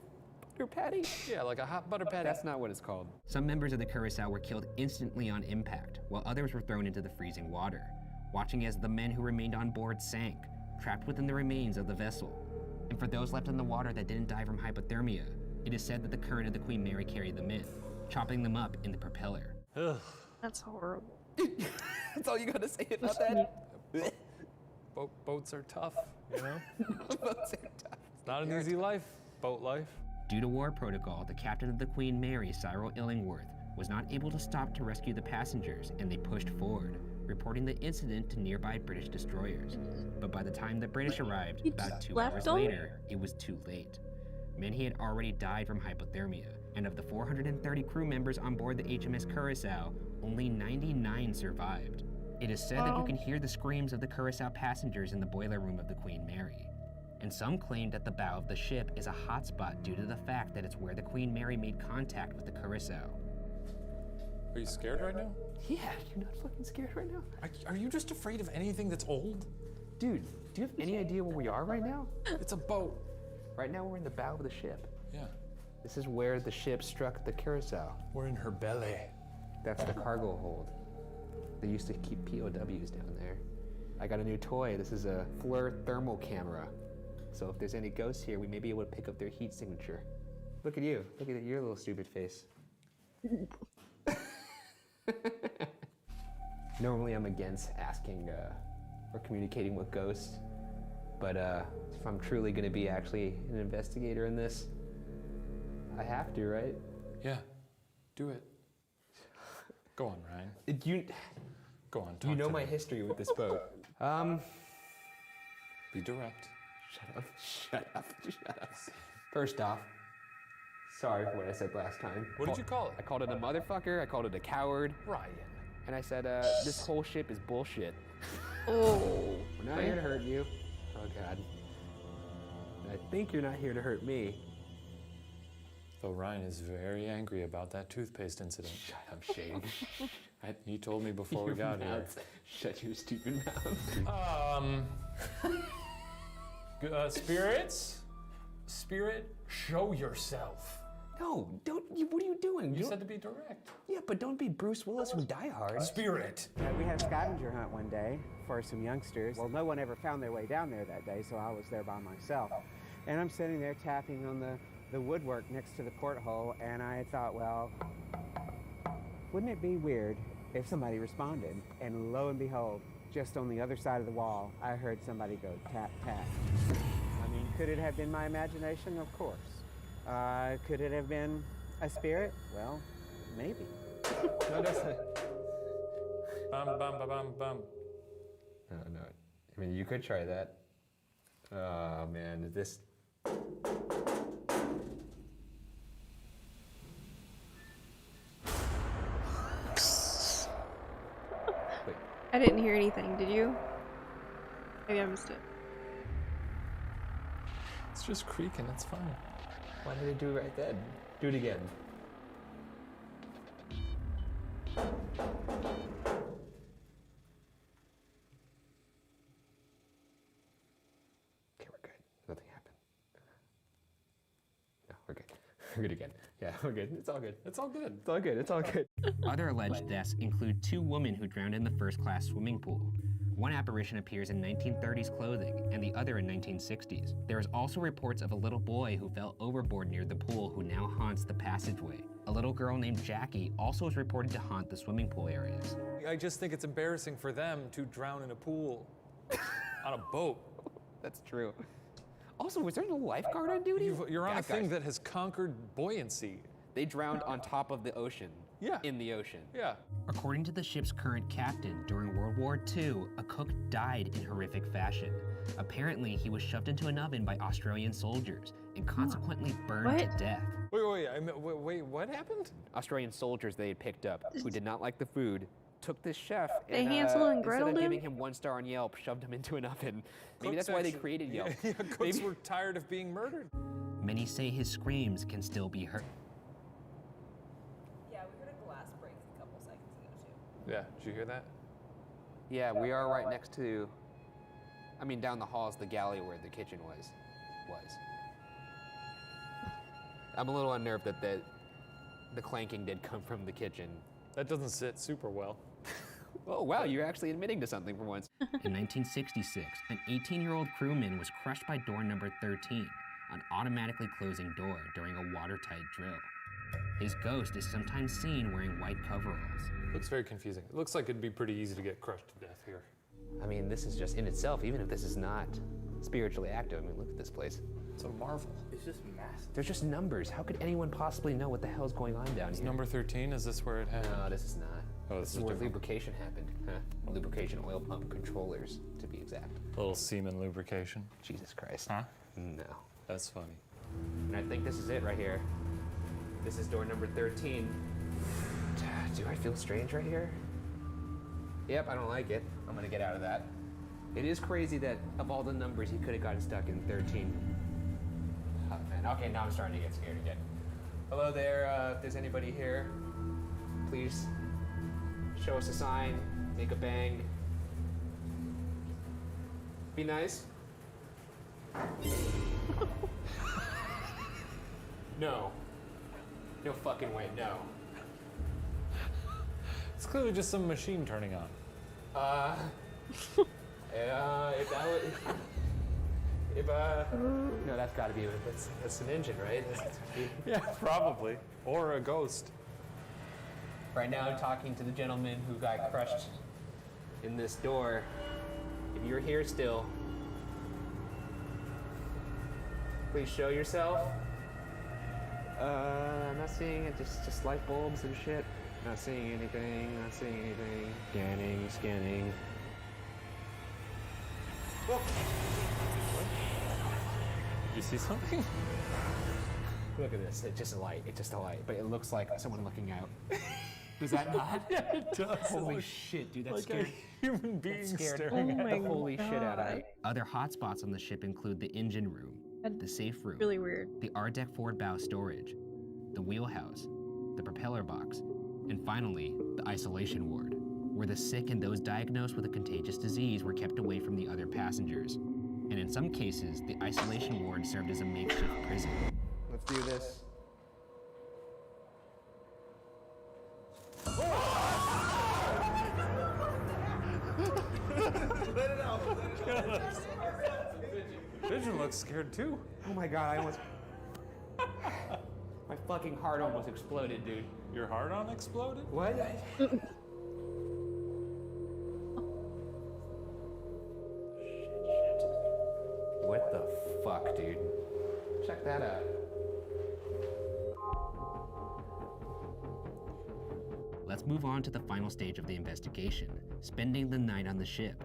[SPEAKER 2] patty?
[SPEAKER 3] Yeah, like a hot butter patty.
[SPEAKER 2] That's not what it's called. Some members of the Curaçao were killed instantly on impact, while others were thrown into the freezing water, watching as the men who remained on board sank, trapped within the remains of the vessel. And for those left in the water that didn't die from hypothermia, it is said that the current of the Queen Mary carried them in, chopping them up in the propeller.
[SPEAKER 3] Ugh.
[SPEAKER 1] That's horrible.
[SPEAKER 6] That's all you gotta say about that?
[SPEAKER 3] Boats are tough, you know?
[SPEAKER 6] Boats are tough.
[SPEAKER 3] It's not an easy life, boat life.
[SPEAKER 2] Due to war protocol, the captain of the Queen Mary, Cyril Illingworth, was not able to stop to rescue the passengers, and they pushed forward, reporting the incident to nearby British destroyers. But by the time the British arrived,
[SPEAKER 1] He
[SPEAKER 2] about
[SPEAKER 1] just
[SPEAKER 2] 2
[SPEAKER 1] left
[SPEAKER 2] hours
[SPEAKER 1] them?
[SPEAKER 2] later, it was too late. Many had already died from hypothermia, and of the 430 crew members on board the HMS Curacao, only 99 survived. It is said that you can hear the screams of the Curacao passengers in the boiler room of the Queen Mary. And some claim that the bow of the ship is a hotspot due to the fact that it's where the Queen Mary made contact with the Curacao.
[SPEAKER 3] Are you scared right now?
[SPEAKER 6] Yeah, you're not fucking scared right now?
[SPEAKER 3] Are you just afraid of anything that's old?
[SPEAKER 6] Dude, do you have any idea where we are right now?
[SPEAKER 3] It's a boat.
[SPEAKER 6] Right now we're in the bow of the ship.
[SPEAKER 3] Yeah.
[SPEAKER 6] This is where the ship struck the Curacao.
[SPEAKER 3] We're in her belly.
[SPEAKER 6] That's the cargo hold. They used to keep POWs down there. I got a new toy. This is a FLIR thermal camera. So if there's any ghosts here, we may be able to pick up their heat signature. Look at you. Look at your little stupid face. Normally I'm against asking or communicating with ghosts, but if I'm truly gonna be actually an investigator in this, I have to, right?
[SPEAKER 3] Yeah. Do it. Go on, Ryan. Go on, talk
[SPEAKER 6] You know
[SPEAKER 3] to
[SPEAKER 6] my
[SPEAKER 3] me.
[SPEAKER 6] history with this boat.
[SPEAKER 3] Be direct.
[SPEAKER 6] Shut up. First off, sorry for what I said last time.
[SPEAKER 3] What did you call it?
[SPEAKER 6] I called it a motherfucker, I called it a coward,
[SPEAKER 3] Ryan.
[SPEAKER 6] and I said, this whole ship is bullshit.
[SPEAKER 1] Oh.
[SPEAKER 6] We're not here to hurt you. Oh God. I think you're not here to hurt me.
[SPEAKER 3] Though Ryan is very angry about that toothpaste incident.
[SPEAKER 6] Shut up, Shane.
[SPEAKER 3] He told me before we got here.
[SPEAKER 6] Shut your stupid mouth.
[SPEAKER 3] Spirits? Spirit, show yourself.
[SPEAKER 6] No, don't. What are you doing?
[SPEAKER 3] You said to be direct.
[SPEAKER 6] Yeah, but don't be Bruce Willis from Die Hard.
[SPEAKER 3] Spirit.
[SPEAKER 8] We had a scavenger hunt one day for some youngsters. Well, no one ever found their way down there that day, so I was there by myself. And I'm sitting there tapping on the woodwork next to the porthole, and I thought, well, wouldn't it be weird if somebody responded? And lo and behold, just on the other side of the wall, I heard somebody go tap, tap. I mean, could it have been my imagination? Of course. Could it have been a spirit? Well, maybe.
[SPEAKER 6] No, that's not.
[SPEAKER 3] Bum, bum, ba, bum, bum.
[SPEAKER 6] No. I mean, you could try that. Oh man, this. Wait.
[SPEAKER 1] I didn't hear anything, did you? Maybe I missed it.
[SPEAKER 3] It's just creaking, it's fine.
[SPEAKER 6] Why did it do it right then? Do it again. Okay, we're good. Nothing happened. No, we're good. We're good again. Yeah, we're good. It's all good.
[SPEAKER 3] It's all good.
[SPEAKER 6] It's all good. It's all good.
[SPEAKER 2] Other alleged deaths include 2 women who drowned in the first-class swimming pool. One apparition appears in 1930s clothing, and the other in 1960s. There is also reports of a little boy who fell overboard near the pool who now haunts the passageway. A little girl named Jackie also is reported to haunt the swimming pool areas.
[SPEAKER 3] I just think it's embarrassing for them to drown in a pool on a boat.
[SPEAKER 6] That's true. Also, was there no lifeguard on duty?
[SPEAKER 3] You're on
[SPEAKER 6] Yeah,
[SPEAKER 3] a thing
[SPEAKER 6] guys.
[SPEAKER 3] that has conquered buoyancy.
[SPEAKER 6] They drowned on top of the ocean.
[SPEAKER 3] Yeah.
[SPEAKER 6] In the ocean.
[SPEAKER 3] Yeah.
[SPEAKER 2] According to the ship's current captain, during World War II, a cook died in horrific fashion. Apparently, he was shoved into an oven by Australian soldiers and consequently burned to
[SPEAKER 1] What?
[SPEAKER 2] death.
[SPEAKER 3] Wait, what happened?
[SPEAKER 6] Australian soldiers they had picked up who did not like the food took this chef
[SPEAKER 1] They
[SPEAKER 6] and
[SPEAKER 1] Hansel and
[SPEAKER 6] instead
[SPEAKER 1] Gretel
[SPEAKER 6] of
[SPEAKER 1] him?
[SPEAKER 6] giving him 1 star on Yelp, shoved him into an oven. Maybe
[SPEAKER 3] Cooks
[SPEAKER 6] that's why they
[SPEAKER 3] actually-
[SPEAKER 6] created Yelp.
[SPEAKER 3] Yeah, cooks
[SPEAKER 6] Maybe-
[SPEAKER 3] were tired of being murdered.
[SPEAKER 2] Many say his screams can still be heard.
[SPEAKER 9] Yeah, we heard a glass break a couple seconds ago too.
[SPEAKER 3] Yeah, did you hear that?
[SPEAKER 6] Yeah, we are right next to, I mean, down the hall is the galley where the kitchen was. I'm a little unnerved that the clanking did come from the kitchen.
[SPEAKER 3] That doesn't sit super well.
[SPEAKER 6] Oh, wow, you're actually admitting to something for once. In 1966, an 18-year-old crewman was crushed by door number 13, an automatically closing door during a watertight drill. His ghost is sometimes seen wearing white coveralls.
[SPEAKER 3] Looks very confusing. It looks like it'd be pretty easy to get crushed to death here.
[SPEAKER 6] I mean, this is just in itself, even if this is not spiritually active. I mean, look at this place.
[SPEAKER 3] It's a marvel.
[SPEAKER 5] It's just massive.
[SPEAKER 6] There's just numbers. How could anyone possibly know what the hell's going on down
[SPEAKER 3] Is
[SPEAKER 6] here?
[SPEAKER 3] number 13, is this where it happened?
[SPEAKER 6] No, this is not.
[SPEAKER 3] Oh,
[SPEAKER 6] this
[SPEAKER 3] this
[SPEAKER 6] is
[SPEAKER 3] is
[SPEAKER 6] where
[SPEAKER 3] different.
[SPEAKER 6] lubrication happened. Huh? Lubrication oil pump controllers, to be exact.
[SPEAKER 3] A little semen lubrication.
[SPEAKER 6] Jesus Christ.
[SPEAKER 3] Huh?
[SPEAKER 6] No.
[SPEAKER 3] That's funny.
[SPEAKER 6] And I think this is it right here. This is door number 13. Do I feel strange right here? Yep, I don't like it. I'm gonna get out of that. It is crazy that of all the numbers, he could have gotten stuck in 13. Oh, man. Okay, now I'm starting to get scared again. Hello there, if there's anybody here, please show us a sign, make a bang. Be nice. No. No fucking way, no.
[SPEAKER 3] It's clearly just some machine turning on.
[SPEAKER 6] If that was, no, that's gotta be, that's an engine, right?
[SPEAKER 3] Yeah, probably. Or a ghost.
[SPEAKER 6] Right now I'm talking to the gentleman who got crushed in this door. If you're here still, please show yourself. I'm not seeing it, just light bulbs and shit. Not seeing anything, not seeing anything. Scanning, scanning.
[SPEAKER 3] What? You see something?
[SPEAKER 6] Look at this, it's just a light, but it looks like someone looking out. Does that not?
[SPEAKER 3] Yeah, it does.
[SPEAKER 6] Holy
[SPEAKER 3] Look
[SPEAKER 6] shit, dude, that's
[SPEAKER 3] like
[SPEAKER 6] scary.
[SPEAKER 3] a human being
[SPEAKER 6] Scared
[SPEAKER 3] staring at
[SPEAKER 6] the holy shit out of
[SPEAKER 1] God.
[SPEAKER 6] me. Other hotspots on the ship include the engine room, the safe room,
[SPEAKER 1] Really weird.
[SPEAKER 6] the R-deck forward bow storage, the wheelhouse, the propeller box, and finally, the isolation ward, where the sick and those diagnosed with a contagious disease were kept away from the other passengers. And in some cases, the isolation ward served as a makeshift prison. Let's do this.
[SPEAKER 3] Pigeon looks scared too.
[SPEAKER 6] Oh my god, I almost... My fucking heart almost exploded, dude.
[SPEAKER 3] Your heart on exploded?
[SPEAKER 6] What? What the fuck, dude? Check that out. Let's move on to the final stage of the investigation, spending the night on the ship.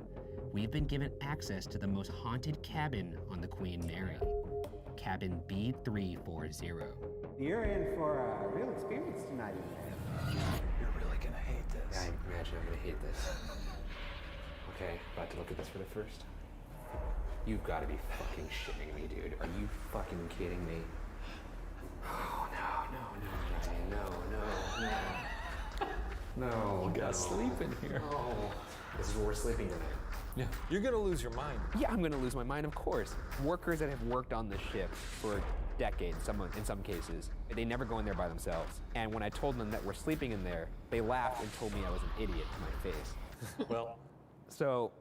[SPEAKER 6] We've been given access to the most haunted cabin on the Queen Mary, cabin B340.
[SPEAKER 8] You're in for a real experience tonight in there.
[SPEAKER 4] You're really gonna hate this.
[SPEAKER 6] I imagine I'm gonna hate this. Okay, about to look at this for the first. You've got to be fucking shitting me, dude. Are you fucking kidding me? Oh no, no.
[SPEAKER 3] You gotta sleep in here.
[SPEAKER 6] No. This is where we're sleeping tonight.
[SPEAKER 3] Yeah. You're gonna lose your mind.
[SPEAKER 6] Yeah, I'm gonna lose my mind, of course. Workers that have worked on the ship for decades, in some cases, they never go in there by themselves. And when I told them that we're sleeping in there, they laughed and told me I was an idiot to my face.
[SPEAKER 3] Well,
[SPEAKER 6] So,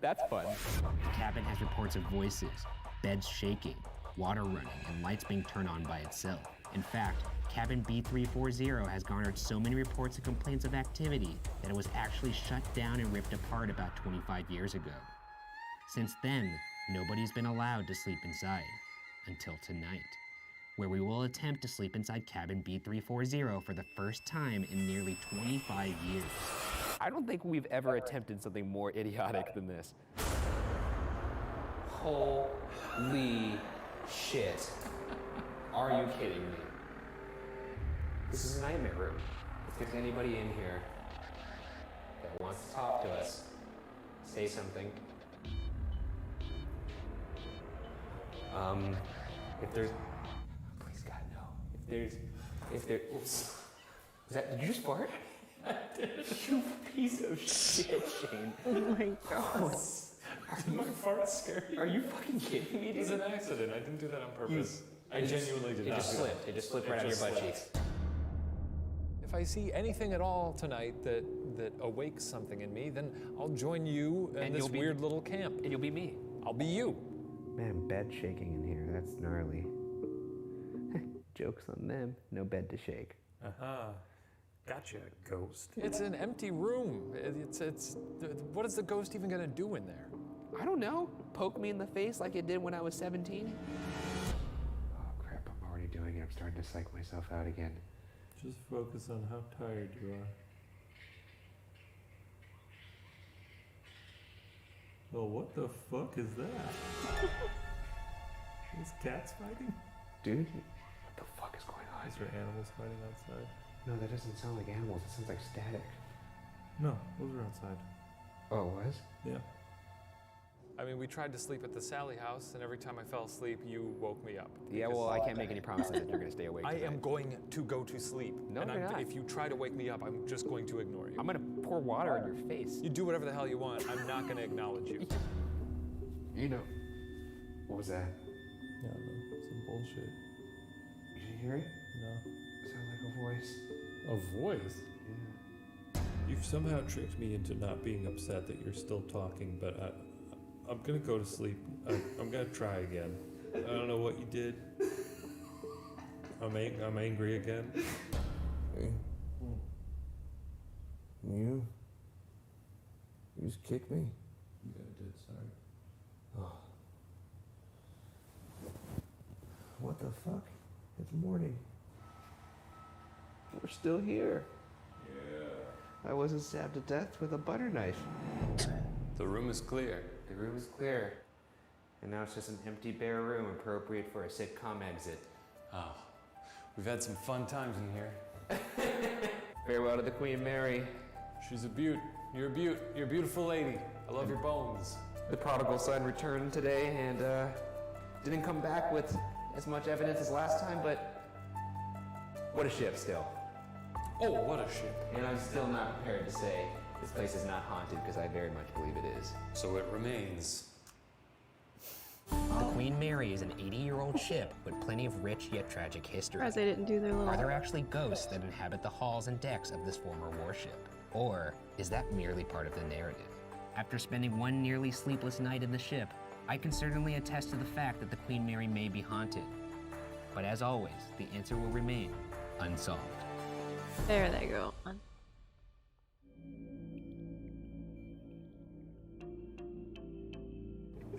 [SPEAKER 6] that's fun. The cabin has reports of voices, beds shaking, water running, and lights being turned on by itself. In fact, cabin B340 has garnered so many reports and complaints of activity that it was actually shut down and ripped apart about 25 years ago. Since then, nobody's been allowed to sleep inside, until tonight, where we will attempt to sleep inside cabin B340 for the first time in nearly 25 years. I don't think we've ever attempted something more idiotic than this. Holy shit. Are you kidding me? This is a nightmare room. If there's anybody in here that wants to talk to us, say something. If there's, please God, no. If there, oops. Did you just fart? You piece of shit, Shane.
[SPEAKER 1] Oh my god.
[SPEAKER 3] my fart scare you?
[SPEAKER 6] Are you fucking kidding me,
[SPEAKER 3] It was
[SPEAKER 6] dude?
[SPEAKER 3] an accident. I didn't do that on purpose. I genuinely did
[SPEAKER 6] It
[SPEAKER 3] not.
[SPEAKER 6] just slipped. It just slipped right out of your butt cheeks.
[SPEAKER 3] If I see anything at all tonight that awakes something in me, then I'll join you in this weird little camp.
[SPEAKER 6] And you'll be me.
[SPEAKER 3] I'll be you.
[SPEAKER 6] Man, bed shaking in here. That's gnarly. Joke's on them. No bed to shake.
[SPEAKER 3] Uh-huh. Gotcha, ghost. It's an empty room. What is the ghost even gonna do in there?
[SPEAKER 6] I don't know. Poke me in the face like it did when I was 17? Oh crap, I'm already doing it. I'm starting to psych myself out again.
[SPEAKER 10] Just focus on how tired you are. Oh, what the fuck is that? Is cats fighting?
[SPEAKER 6] Dude, what the fuck is going on?
[SPEAKER 10] Is there animals fighting outside?
[SPEAKER 6] No, that doesn't sound like animals. It sounds like static.
[SPEAKER 10] No, those are outside.
[SPEAKER 6] Oh, it was?
[SPEAKER 10] Yeah.
[SPEAKER 3] I mean, we tried to sleep at the Sally house, and every time I fell asleep, you woke me up.
[SPEAKER 6] Yeah, well, I can't make any promises that you're gonna stay awake
[SPEAKER 3] I
[SPEAKER 6] tonight.
[SPEAKER 3] am going to go to sleep.
[SPEAKER 6] No,
[SPEAKER 3] and
[SPEAKER 6] you're not.
[SPEAKER 3] If you try to wake me up, I'm just going to ignore you.
[SPEAKER 6] I'm gonna pour water on your face.
[SPEAKER 3] You do whatever the hell you want. I'm not going to acknowledge you.
[SPEAKER 6] You know. What was that?
[SPEAKER 10] Yeah, no, some bullshit.
[SPEAKER 6] You didn't hear it?
[SPEAKER 10] No.
[SPEAKER 6] It sounded like a voice.
[SPEAKER 10] A voice?
[SPEAKER 6] Yeah.
[SPEAKER 10] You've somehow tricked me into not being upset that you're still talking, but I'm gonna go to sleep. I'm gonna try again. I don't know what you did. I'm angry again.
[SPEAKER 5] Hey. You just kicked me?
[SPEAKER 10] Yeah, I did, sorry.
[SPEAKER 5] Oh. What the fuck? It's morning.
[SPEAKER 6] We're still here. Yeah. I wasn't stabbed to death with a butter knife.
[SPEAKER 3] The room is clear.
[SPEAKER 6] The room is clear. And now it's just an empty, bare room appropriate for a sitcom exit.
[SPEAKER 3] Oh, we've had some fun times in here.
[SPEAKER 6] Farewell to the Queen Mary.
[SPEAKER 3] She's a beaut. You're a beaut. You're a beautiful lady. I love your bones.
[SPEAKER 6] The prodigal son returned today and didn't come back with as much evidence as last time, but what a ship still.
[SPEAKER 3] Oh, what a ship.
[SPEAKER 6] And I'm still not prepared to say this place is not haunted because I very much believe it is.
[SPEAKER 3] So it remains.
[SPEAKER 2] The Queen Mary is an 80-year-old ship with plenty of rich yet tragic history.
[SPEAKER 1] Surprised they didn't do their little.
[SPEAKER 2] Are there actually ghosts that inhabit the halls and decks of this former warship? Or is that merely part of the narrative? After spending one nearly sleepless night in the ship, I can certainly attest to the fact that the Queen Mary may be haunted. But as always, the answer will remain unsolved.
[SPEAKER 1] There they go.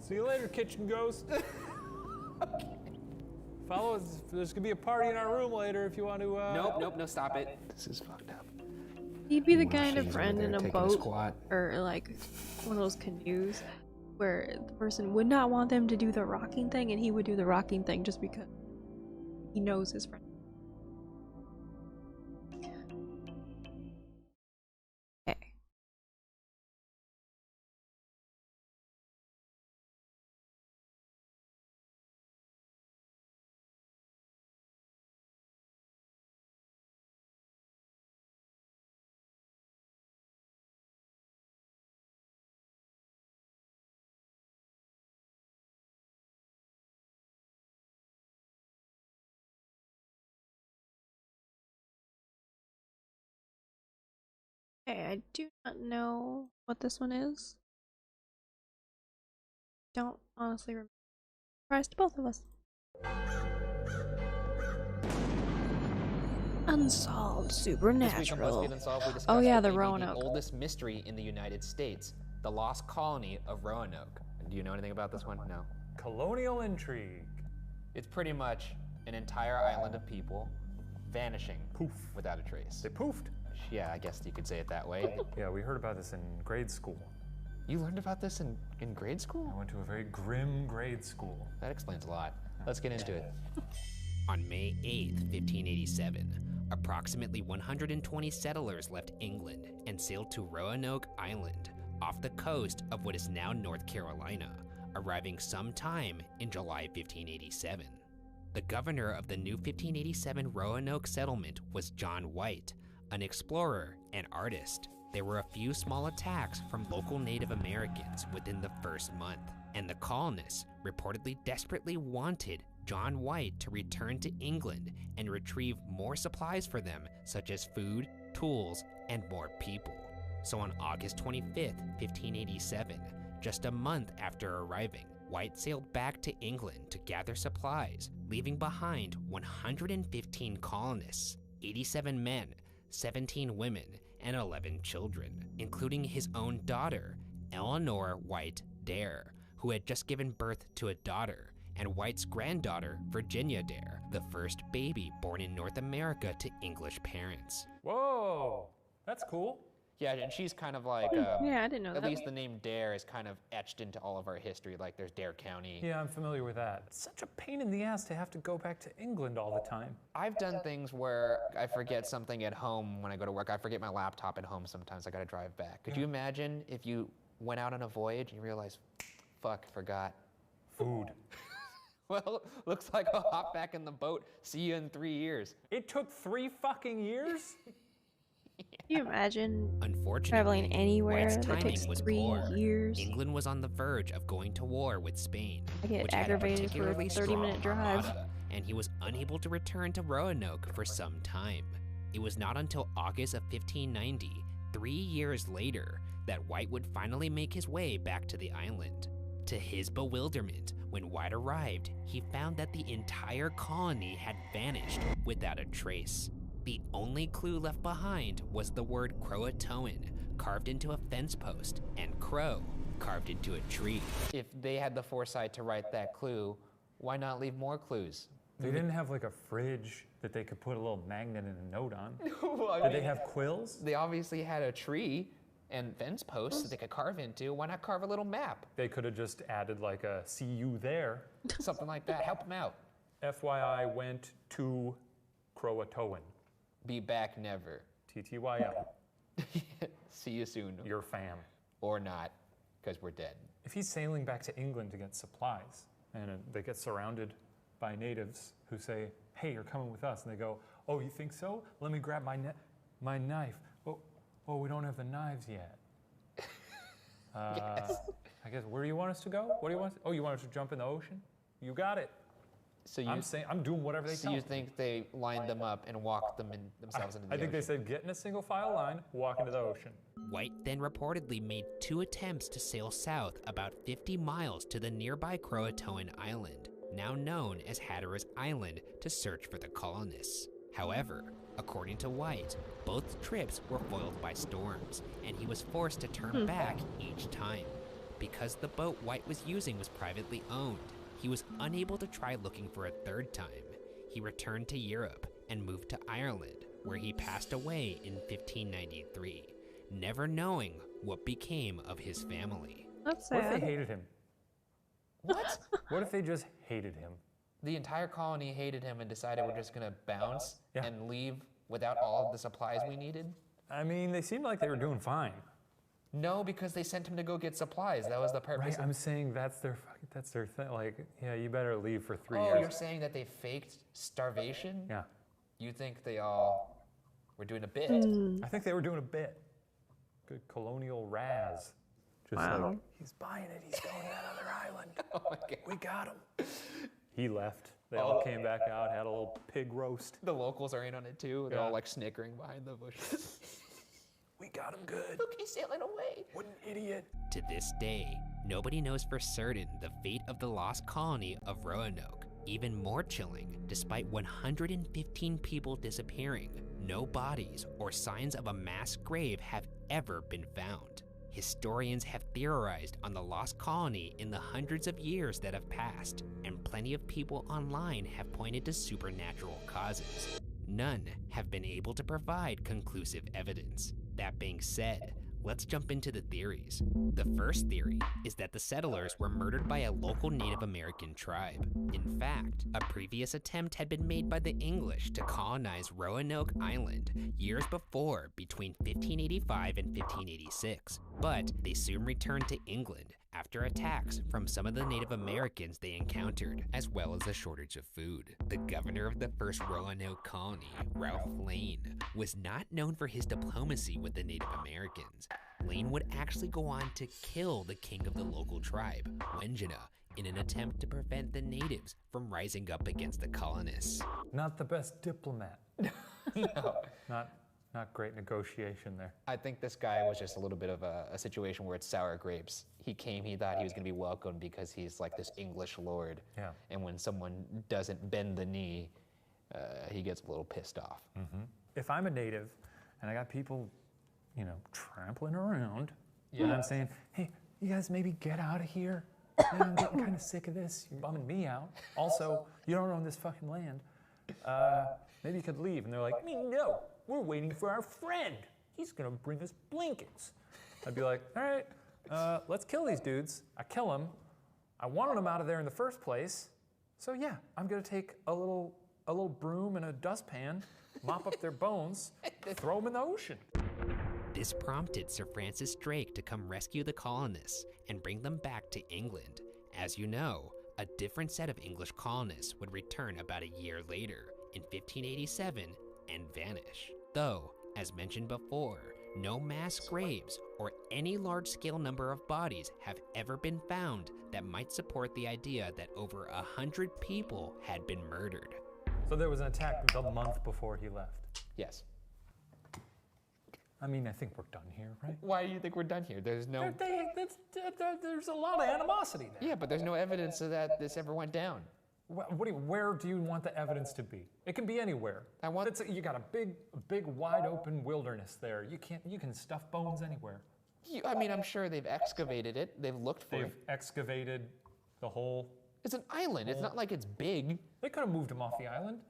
[SPEAKER 3] See you later, kitchen ghost. Okay. Follow us. There's gonna be a party in our room later if you want to.
[SPEAKER 6] Nope, no, stop it. This is fucked up.
[SPEAKER 1] He'd be the
[SPEAKER 6] Wow,
[SPEAKER 1] kind of
[SPEAKER 6] she's
[SPEAKER 1] friend
[SPEAKER 6] over
[SPEAKER 1] in
[SPEAKER 6] there
[SPEAKER 1] a
[SPEAKER 6] taking a
[SPEAKER 1] boat
[SPEAKER 6] squat.
[SPEAKER 1] or like one of those canoes where the person would not want them to do the rocking thing and he would do the rocking thing just because he knows his friend. Okay. Okay, I do not know what this one is. Don't honestly remember. Surprise to both of us. Unsolved
[SPEAKER 2] This week on BuzzFeed
[SPEAKER 1] Supernatural.
[SPEAKER 2] Unsolved, we discussed
[SPEAKER 1] Oh yeah,
[SPEAKER 2] what
[SPEAKER 1] the
[SPEAKER 2] may be
[SPEAKER 1] Roanoke.
[SPEAKER 2] the oldest mystery in the United States, the lost colony of Roanoke. Do you know anything about this one? No.
[SPEAKER 3] Colonial intrigue.
[SPEAKER 2] It's pretty much an entire island of people vanishing
[SPEAKER 3] Poof.
[SPEAKER 2] without a trace.
[SPEAKER 3] They poofed.
[SPEAKER 2] Yeah, I guess you could say it that way.
[SPEAKER 3] Yeah, we heard about this in grade school.
[SPEAKER 2] You learned about this in grade
[SPEAKER 3] I
[SPEAKER 2] school?
[SPEAKER 3] went to a very grim grade school.
[SPEAKER 2] That explains a lot. Let's get into it. On May 8th, 1587, approximately 120 settlers left England and sailed to Roanoke Island, off the coast of what is now North Carolina, arriving sometime in July 1587. The governor of the new 1587 Roanoke settlement was John White, an explorer and artist. There were a few small attacks from local Native Americans within the first month, and the colonists reportedly desperately wanted John White to return to England and retrieve more supplies for them, such as food, tools, and more people. So on August 25th, 1587, just a month after arriving, White sailed back to England to gather supplies, leaving behind 115 colonists, 87 men, 17 women, and 11 children, including his own daughter, Eleanor White Dare, who had just given birth to a daughter, and White's granddaughter, Virginia Dare, the first baby born in North America to English parents.
[SPEAKER 3] Whoa, that's cool.
[SPEAKER 2] Yeah, and she's kind of like,
[SPEAKER 1] Yeah, I didn't know
[SPEAKER 2] at
[SPEAKER 1] that.
[SPEAKER 2] least the name Dare is kind of etched into all of our history, like there's Dare County.
[SPEAKER 3] Yeah, I'm familiar with that. It's such a pain in the ass to have to go back to England all the time.
[SPEAKER 2] I've done things where I forget something at home when I go to work. I forget my laptop at home sometimes. I gotta drive back. Could you imagine if you went out on a voyage and you realize, fuck, forgot.
[SPEAKER 3] Food.
[SPEAKER 2] Well, looks like I'll hop back in the boat. See you in 3 years.
[SPEAKER 3] It took 3 fucking years?
[SPEAKER 1] Can you imagine
[SPEAKER 2] Unfortunately,
[SPEAKER 1] traveling anywhere
[SPEAKER 2] White's
[SPEAKER 1] that
[SPEAKER 2] timing
[SPEAKER 1] takes
[SPEAKER 2] was
[SPEAKER 1] 3
[SPEAKER 2] poor.
[SPEAKER 1] years?
[SPEAKER 2] England was on the verge of going to war with Spain,
[SPEAKER 1] I get
[SPEAKER 2] which had a
[SPEAKER 1] aggravated for a
[SPEAKER 2] particularly
[SPEAKER 1] 30-minute
[SPEAKER 2] strong
[SPEAKER 1] drive.
[SPEAKER 2] armada, and he was unable to return to Roanoke for some time. It was not until August of 1590, 3 years later, that White would finally make his way back to the island. To his bewilderment, when White arrived, he found that the entire colony had vanished without a trace. The only clue left behind was the word Croatoan carved into a fence post and crow carved into a tree. If they had the foresight to write that clue, why not leave more clues?
[SPEAKER 3] They didn't have like a fridge that they could put a little magnet and a note on.
[SPEAKER 2] Well, I
[SPEAKER 3] Did they
[SPEAKER 2] mean,
[SPEAKER 3] have quills?
[SPEAKER 2] They obviously had a tree and fence posts that they could carve into. Why not carve a little map?
[SPEAKER 3] They could have just added like a see you there.
[SPEAKER 2] Something like that. Help them out.
[SPEAKER 3] FYI went to Croatoan.
[SPEAKER 2] Be back never.
[SPEAKER 3] TTYL.
[SPEAKER 2] See you soon.
[SPEAKER 3] Your fam.
[SPEAKER 2] Or not, because we're dead.
[SPEAKER 3] If he's sailing back to England to get supplies, and they get surrounded by natives who say, hey, you're coming with us, and they go, oh, you think so? Let me grab my knife. Oh, we don't have the knives yet.
[SPEAKER 2] Yes.
[SPEAKER 3] I guess, where do you want us to go? What do you want? Oh, you want us to jump in the ocean? You got it.
[SPEAKER 2] So
[SPEAKER 3] I'm doing whatever they
[SPEAKER 2] so
[SPEAKER 3] tell
[SPEAKER 2] you
[SPEAKER 3] me.
[SPEAKER 2] think they lined them up and walked themselves into the
[SPEAKER 3] I think
[SPEAKER 2] ocean?
[SPEAKER 3] they said, get in a single file line, walk into the ocean.
[SPEAKER 2] White then reportedly made 2 attempts to sail south about 50 miles to the nearby Croatoan island, now known as Hatteras Island, to search for the colonists. However, according to White, both trips were foiled by storms, and he was forced to turn back each time. Because the boat White was using was privately owned, he was unable to try looking for a third time. He returned to Europe and moved to Ireland, where he passed away in 1593, never knowing what became of his family.
[SPEAKER 1] That's
[SPEAKER 3] What if
[SPEAKER 1] sad.
[SPEAKER 3] they hated him?
[SPEAKER 2] What?
[SPEAKER 3] What if they just hated him?
[SPEAKER 2] The entire colony hated him and decided we're just gonna bounce
[SPEAKER 3] Yeah.
[SPEAKER 2] and leave without all of the supplies we needed?
[SPEAKER 3] I mean, they seemed like they were doing fine.
[SPEAKER 2] No, because they sent him to go get supplies. That was the purpose.
[SPEAKER 3] Right, I'm saying that's their thing. Like, yeah, you better leave for 3
[SPEAKER 2] Oh,
[SPEAKER 3] years.
[SPEAKER 2] you're saying that they faked starvation?
[SPEAKER 3] Yeah,
[SPEAKER 2] You think they all were doing a bit?
[SPEAKER 3] I think they were doing a bit. Good colonial razz. Just
[SPEAKER 1] Wow.
[SPEAKER 3] like, he's buying it, he's going to that other island.
[SPEAKER 2] Oh my God.
[SPEAKER 3] We got him. He left. They all came back out, had a little pig roast.
[SPEAKER 2] The locals are in on it too. They're
[SPEAKER 3] Yeah.
[SPEAKER 2] all like snickering behind the bushes.
[SPEAKER 3] We got him good.
[SPEAKER 2] Look, he's sailing away.
[SPEAKER 3] What an idiot.
[SPEAKER 2] To this day, nobody knows for certain the fate of the lost colony of Roanoke. Even more chilling, despite 115 people disappearing, no bodies or signs of a mass grave have ever been found. Historians have theorized on the lost colony in the hundreds of years that have passed, and plenty of people online have pointed to supernatural causes. None have been able to provide conclusive evidence. That being said, let's jump into the theories. The first theory is that the settlers were murdered by a local Native American tribe. In fact, a previous attempt had been made by the English to colonize Roanoke Island years before, between 1585 and 1586, but they soon returned to England after attacks from some of the Native Americans they encountered, as well as a shortage of food. The governor of the first Roanoke colony, Ralph Lane, was not known for his diplomacy with the Native Americans. Lane would actually go on to kill the king of the local tribe, Wengina, in an attempt to prevent the natives from rising up against the colonists.
[SPEAKER 3] Not the best diplomat.
[SPEAKER 6] No.
[SPEAKER 3] Not great negotiation there.
[SPEAKER 6] I think this guy was just a little bit of a situation where it's sour grapes. He came, he thought he was gonna be welcomed because he's like this English lord.
[SPEAKER 3] Yeah.
[SPEAKER 6] And when someone doesn't bend the knee, he gets a little pissed off.
[SPEAKER 3] If I'm a native and I got people, trampling around, and I'm saying, hey, you guys maybe get out of here. I'm getting kind of sick of this. You're bumming me out. Also, you don't own this fucking land. Maybe you could leave. And they're like, no, we're waiting for our friend. He's gonna bring us blankets. I'd be like, all right, let's kill these dudes. I kill them. I wanted them out of there in the first place. So yeah, I'm gonna take a little broom and a dustpan, mop up their bones, throw them in the ocean.
[SPEAKER 2] This prompted Sir Francis Drake to come rescue the colonists and bring them back to England. As you know, a different set of English colonists would return about a year later, in 1587, and vanish. Though, as mentioned before, no mass graves or any large-scale number of bodies have ever been found that might support the idea that over 100 people had been murdered.
[SPEAKER 3] So there was an attack the month before he left.
[SPEAKER 6] Yes.
[SPEAKER 3] I mean, I think we're done here, right?
[SPEAKER 6] Why do you think we're done here? There's no...
[SPEAKER 3] There's a lot of animosity there.
[SPEAKER 6] Yeah, but there's no evidence of that this ever went down.
[SPEAKER 3] Where do you want the evidence to be? It can be anywhere. You got a big, wide open wilderness there. You can stuff bones anywhere.
[SPEAKER 6] I'm sure they've excavated it. They've looked for it.
[SPEAKER 3] They've excavated the whole...
[SPEAKER 6] It's an island. It's not like it's big.
[SPEAKER 3] They could have moved him off the island.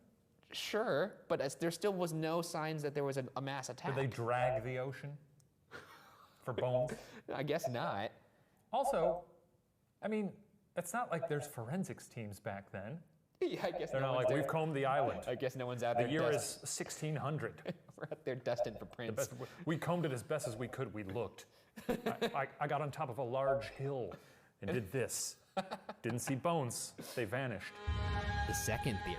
[SPEAKER 6] Sure, but there still was no signs that there was a mass attack.
[SPEAKER 3] Did they drag the ocean for bones?
[SPEAKER 6] I guess not.
[SPEAKER 3] Also, it's not like there's forensics teams back then.
[SPEAKER 6] Yeah, I guess
[SPEAKER 3] they're not like, we've combed the island.
[SPEAKER 6] I guess no one's out there.
[SPEAKER 3] The year is 1600.
[SPEAKER 6] We're out there dusting for prints.
[SPEAKER 3] We combed it as best as we could. We looked. I got on top of a large hill and did this. Didn't see bones. They vanished.
[SPEAKER 2] The second theory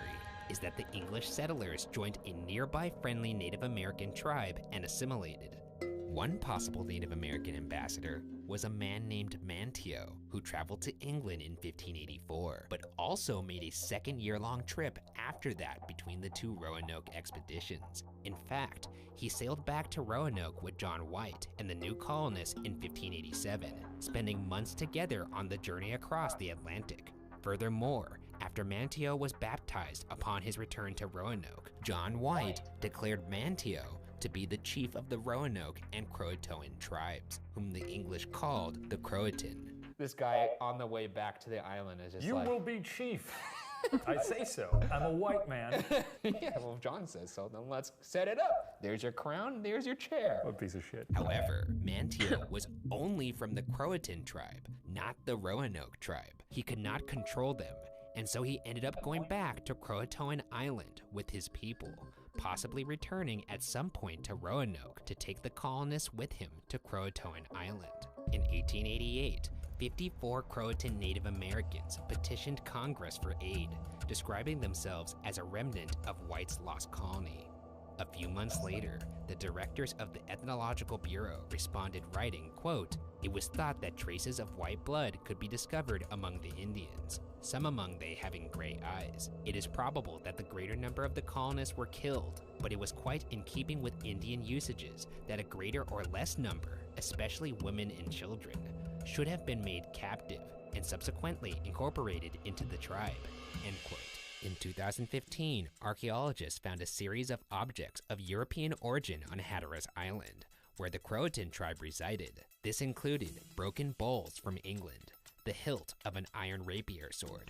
[SPEAKER 2] is that the English settlers joined a nearby friendly Native American tribe and assimilated. One possible Native American ambassador was a man named Manteo, who traveled to England in 1584, but also made a second year-long trip after that between the two Roanoke expeditions. In fact, he sailed back to Roanoke with John White and the new colonists in 1587, spending months together on the journey across the Atlantic. Furthermore, after Manteo was baptized upon his return to Roanoke, John White declared Manteo to be the chief of the Roanoke and Croatoan tribes, whom the English called the Croatan.
[SPEAKER 6] This guy on the way back to the island is just
[SPEAKER 3] You will be chief. I say so. I'm a white man.
[SPEAKER 6] Yeah, well, if John says so, then let's set it up. There's your crown, there's your chair.
[SPEAKER 3] What a piece of shit.
[SPEAKER 2] However, Manteo was only from the Croatan tribe, not the Roanoke tribe. He could not control them, and so he ended up going back to Croatoan Island with his people, possibly returning at some point to Roanoke to take the colonists with him to Croatoan Island. In 1888, 54 Croatan Native Americans petitioned Congress for aid, describing themselves as a remnant of White's lost colony. A few months later, the directors of the Ethnological Bureau responded writing, quote, "It was thought that traces of white blood could be discovered among the Indians, some among they having gray eyes. It is probable that the greater number of the colonists were killed, but it was quite in keeping with Indian usages that a greater or less number, especially women and children, should have been made captive and subsequently incorporated into the tribe," end quote. In 2015, archaeologists found a series of objects of European origin on Hatteras Island, where the Croatan tribe resided. This included broken bowls from England, the hilt of an iron rapier sword,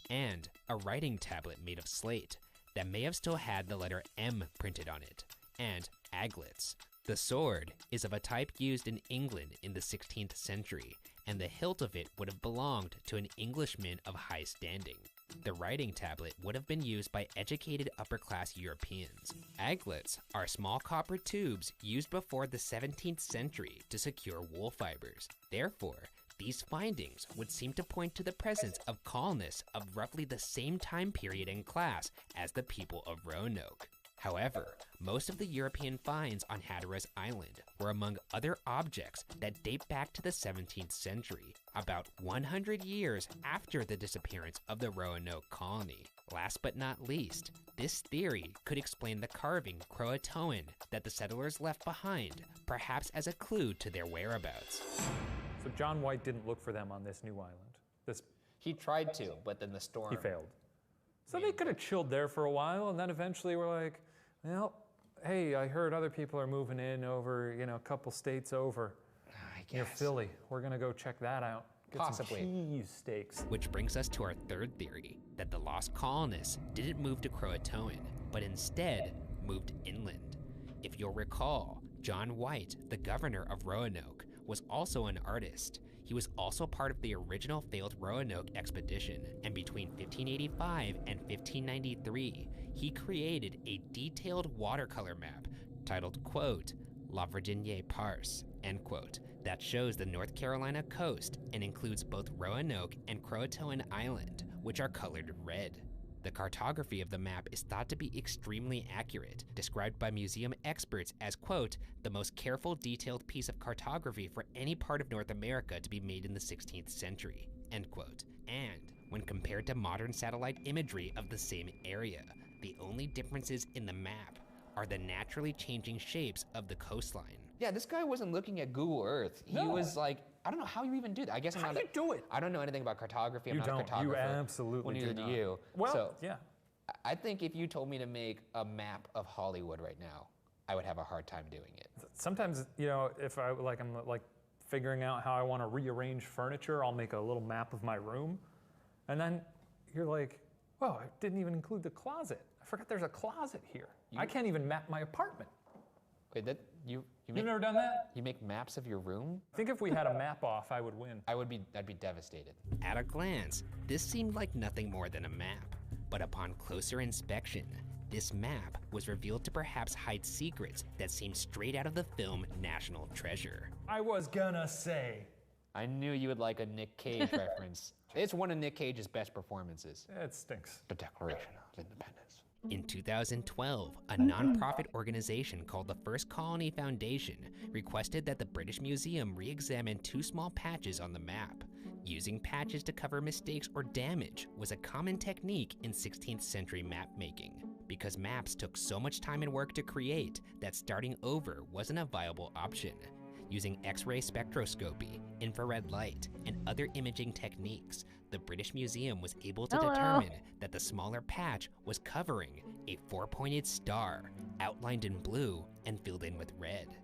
[SPEAKER 2] and a writing tablet made of slate that may have still had the letter M printed on it, and aglets. The sword is of a type used in England in the 16th century, and the hilt of it would have belonged to an Englishman of high standing. The writing tablet would have been used by educated upper-class Europeans. Aglets are small copper tubes used before the 17th century to secure wool fibers. Therefore, these findings would seem to point to the presence of colonists of roughly the same time period and class as the people of Roanoke. However, most of the European finds on Hatteras Island were among other objects that date back to the 17th century, about 100 years after the disappearance of the Roanoke colony. Last but not least, this theory could explain the carving Croatoan that the settlers left behind, perhaps as a clue to their whereabouts.
[SPEAKER 3] So John White didn't look for them on this new island.
[SPEAKER 2] He tried to, but then the storm...
[SPEAKER 3] He failed. So they could have chilled there for a while, and then eventually were like, well, hey, I heard other people are moving in over, a couple states over. Near Philly. We're gonna go check that out. Get
[SPEAKER 2] Possibly.
[SPEAKER 3] some cheesesteaks.
[SPEAKER 2] Which brings us to our third theory, that the lost colonists didn't move to Croatoan, but instead moved inland. If you'll recall, John White, the governor of Roanoke, was also an artist. He was also part of the original failed Roanoke expedition, and between 1585 and 1593, he created a detailed watercolor map titled, quote, La Virginie Parse, end quote, that shows the North Carolina coast and includes both Roanoke and Croatoan Island, which are colored red. The cartography of the map is thought to be extremely accurate, described by museum experts as, quote, the most careful, detailed piece of cartography for any part of North America to be made in the 16th century, end quote. And when compared to modern satellite imagery of the same area, the only differences in the map are the naturally changing shapes of the coastline. Yeah, this guy wasn't looking at Google Earth. He was like, I don't know how you even do that. I guess
[SPEAKER 3] How do you do it?
[SPEAKER 2] I don't know anything about cartography. I'm
[SPEAKER 3] You
[SPEAKER 2] not a
[SPEAKER 3] don't.
[SPEAKER 2] cartographer.
[SPEAKER 3] You absolutely
[SPEAKER 2] Neither
[SPEAKER 3] do
[SPEAKER 2] do
[SPEAKER 3] not.
[SPEAKER 2] you.
[SPEAKER 3] Well,
[SPEAKER 2] so,
[SPEAKER 3] yeah.
[SPEAKER 2] I think if you told me to make a map of Hollywood right now, I would have a hard time doing it.
[SPEAKER 3] Sometimes, if I'm figuring out how I want to rearrange furniture, I'll make a little map of my room. And then you're like, well, I didn't even include the closet. I forgot there's a closet here. I can't even map my apartment.
[SPEAKER 2] Wait, you've
[SPEAKER 3] never done that?
[SPEAKER 2] You make maps of your room?
[SPEAKER 3] I think if we had a map off, I would win.
[SPEAKER 2] I'd be devastated. At a glance, this seemed like nothing more than a map. But upon closer inspection, this map was revealed to perhaps hide secrets that seemed straight out of the film National Treasure.
[SPEAKER 3] I was gonna say.
[SPEAKER 2] I knew you would like a Nick Cage reference. It's one of Nick Cage's best performances.
[SPEAKER 3] It stinks.
[SPEAKER 2] The Declaration of Independence. In 2012, a nonprofit organization called the First Colony Foundation requested that the British Museum re-examine two small patches on the map. Using patches to cover mistakes or damage was a common technique in 16th century map making, because maps took so much time and work to create that starting over wasn't a viable option. Using X-ray spectroscopy, infrared light, and other imaging techniques, the British Museum was able to determine that the smaller patch was covering a four-pointed star, outlined in blue and filled in with red.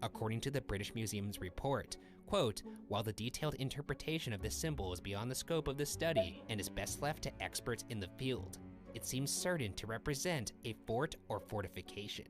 [SPEAKER 2] According to the British Museum's report, quote, while the detailed interpretation of this symbol is beyond the scope of the study and is best left to experts in the field, it seems certain to represent a fort or fortification,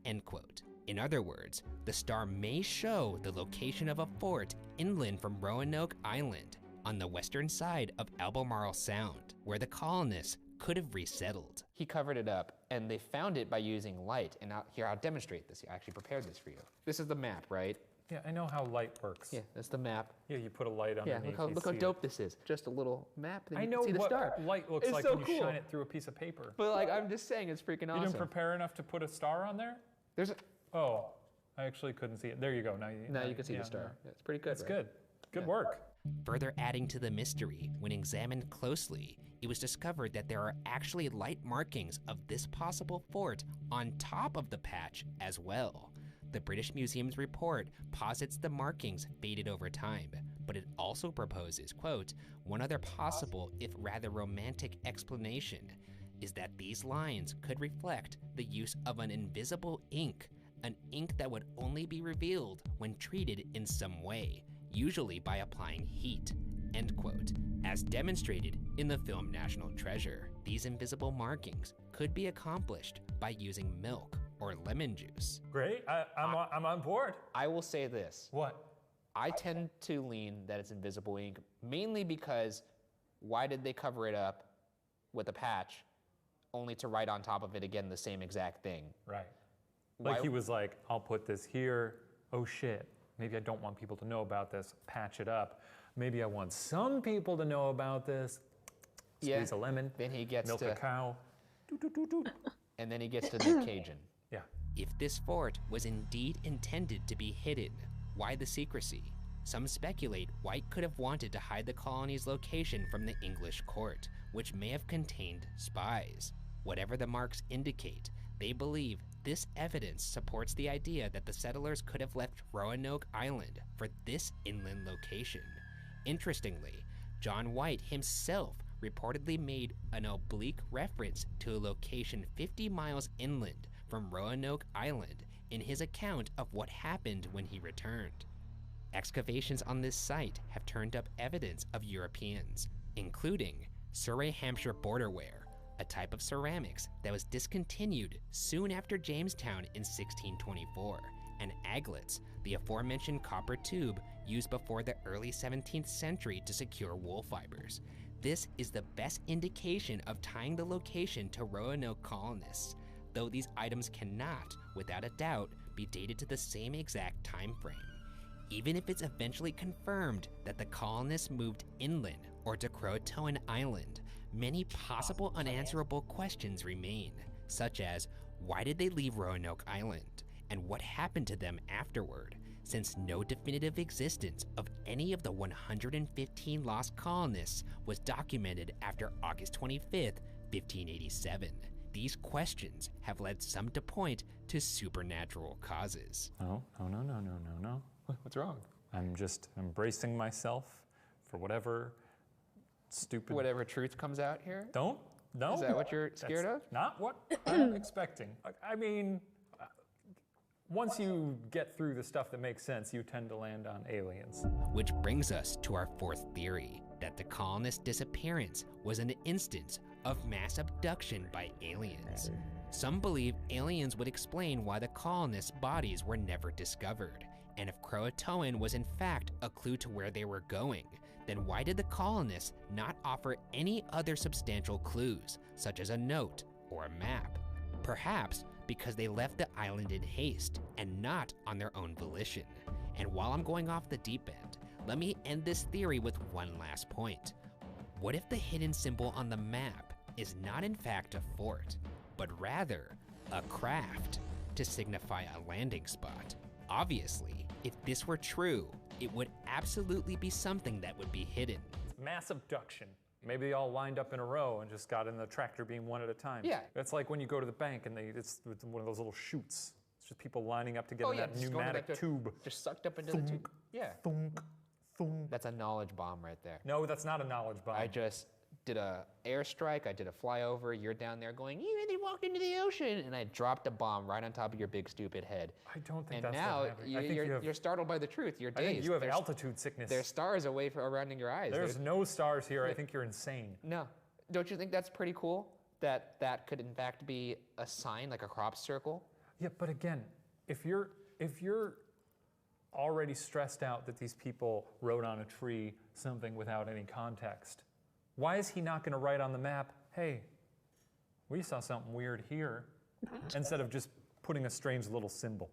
[SPEAKER 2] end quote. In other words, the star may show the location of a fort inland from Roanoke Island on the western side of Albemarle Sound, where the colonists could have resettled. He covered it up, and they found it by using light. And here, I'll demonstrate this. I actually prepared this for you. This is the map, right?
[SPEAKER 3] Yeah, I know how light works.
[SPEAKER 2] Yeah, that's the map.
[SPEAKER 3] Yeah, you put a light underneath.
[SPEAKER 2] Yeah, look how dope this is. Just a little map, then
[SPEAKER 3] I
[SPEAKER 2] you
[SPEAKER 3] know
[SPEAKER 2] can see the
[SPEAKER 3] what
[SPEAKER 2] star.
[SPEAKER 3] light looks
[SPEAKER 2] It's
[SPEAKER 3] like
[SPEAKER 2] so
[SPEAKER 3] when you
[SPEAKER 2] cool.
[SPEAKER 3] shine it through a piece of paper.
[SPEAKER 2] But I'm just saying, it's freaking awesome.
[SPEAKER 3] You didn't prepare enough to put a star on there?
[SPEAKER 2] There's a...
[SPEAKER 3] Oh, I actually couldn't see it. There you go. Now you
[SPEAKER 2] can see the star. Yeah, it's pretty good,
[SPEAKER 3] It's
[SPEAKER 2] right?
[SPEAKER 3] good. Good work.
[SPEAKER 2] Further adding to the mystery, when examined closely, it was discovered that there are actually light markings of this possible fort on top of the patch as well. The British Museum's report posits the markings faded over time, but it also proposes, quote, one other possible, if rather romantic explanation is that these lines could reflect the use of an invisible ink, an ink that would only be revealed when treated in some way, usually by applying heat, end quote. As demonstrated in the film National Treasure, these invisible markings could be accomplished by using milk or lemon juice.
[SPEAKER 3] Great, I'm on board.
[SPEAKER 2] I will say this.
[SPEAKER 3] What?
[SPEAKER 2] I tend to lean that it's invisible ink, mainly because why did they cover it up with a patch only to write on top of it again the same exact thing?
[SPEAKER 3] Right.
[SPEAKER 2] Why-
[SPEAKER 3] Like he was like, I'll put this here. Oh shit, maybe I don't want people to know about this. Patch it up. Maybe I want some people to know about this. Squeeze a lemon.
[SPEAKER 2] Then he gets
[SPEAKER 3] milk
[SPEAKER 2] to...
[SPEAKER 3] a cow. Doo, doo, doo, doo.
[SPEAKER 2] And then he gets to the Cajun.
[SPEAKER 3] Yeah.
[SPEAKER 2] If this fort was indeed intended to be hidden, why the secrecy? Some speculate White could have wanted to hide the colony's location from the English court, which may have contained spies. Whatever the marks indicate, they believe this evidence supports the idea that the settlers could have left Roanoke Island for this inland location. Interestingly, John White himself reportedly made an oblique reference to a location 50 miles inland from Roanoke Island in his account of what happened when he returned. Excavations on this site have turned up evidence of Europeans, including Surrey Hampshire borderware, a type of ceramics that was discontinued soon after Jamestown in 1624, and aglets, the aforementioned copper tube used before the early 17th century to secure wool fibers. This is the best indication of tying the location to Roanoke colonists, though these items cannot, without a doubt, be dated to the same exact time frame. Even if it's eventually confirmed that the colonists moved inland or to Croatoan Island, many possible unanswerable questions remain, such as why did they leave Roanoke Island, and what happened to them afterward, since no definitive existence of any of the 115 lost colonists was documented after August 25th, 1587. These questions have led some to point to supernatural causes.
[SPEAKER 3] No.
[SPEAKER 6] What's wrong?
[SPEAKER 3] I'm just embracing myself for whatever stupid.
[SPEAKER 6] Whatever truth comes out here?
[SPEAKER 3] No.
[SPEAKER 6] Is that what you're scared
[SPEAKER 3] That's
[SPEAKER 6] of?
[SPEAKER 3] Not what I'm expecting. I mean, once you get through the stuff that makes sense, you tend to land on aliens.
[SPEAKER 2] Which brings us to our fourth theory, that the colonist disappearance was an instance of mass abduction by aliens. Some believe aliens would explain why the colonists' bodies were never discovered. And if Croatoan was in fact a clue to where they were going, then why did the colonists not offer any other substantial clues, such as a note or a map? Perhaps because they left the island in haste and not on their own volition. And while I'm going off the deep end, let me end this theory with one last point. What if the hidden symbol on the map is not in fact a fort, but rather a craft to signify a landing spot? Obviously, if this were true, it would absolutely be something that would be hidden.
[SPEAKER 3] Mass abduction. Maybe they all lined up in a row and just got in the tractor beam one at a time.
[SPEAKER 6] Yeah.
[SPEAKER 3] It's like when you go to the bank and it's one of those little chutes. It's just people lining up to get in that
[SPEAKER 6] just going
[SPEAKER 3] pneumatic tube.
[SPEAKER 6] Just sucked up into the tube. Yeah.
[SPEAKER 3] Thunk, thunk.
[SPEAKER 6] That's a knowledge bomb right there.
[SPEAKER 3] No, that's not a knowledge bomb.
[SPEAKER 6] I just did a airstrike, I did a flyover, you're down there going, you really walked into the ocean, and I dropped a bomb right on top of your big stupid head.
[SPEAKER 3] I don't think
[SPEAKER 6] and
[SPEAKER 3] that's
[SPEAKER 6] now
[SPEAKER 3] what happened.
[SPEAKER 6] you're startled by the truth. You're
[SPEAKER 3] I
[SPEAKER 6] dazed.
[SPEAKER 3] think you have
[SPEAKER 6] There's-
[SPEAKER 3] altitude sickness.
[SPEAKER 6] There's stars away around in your eyes.
[SPEAKER 3] There's no stars here. I think you're insane.
[SPEAKER 6] No. Don't you think that's pretty cool? That could in fact be a sign, like a crop circle?
[SPEAKER 3] Yeah, but again, if you're already stressed out that these people wrote on a tree something without any context, why is he not going to write on the map, hey, we saw something weird here, instead of just putting a strange little symbol?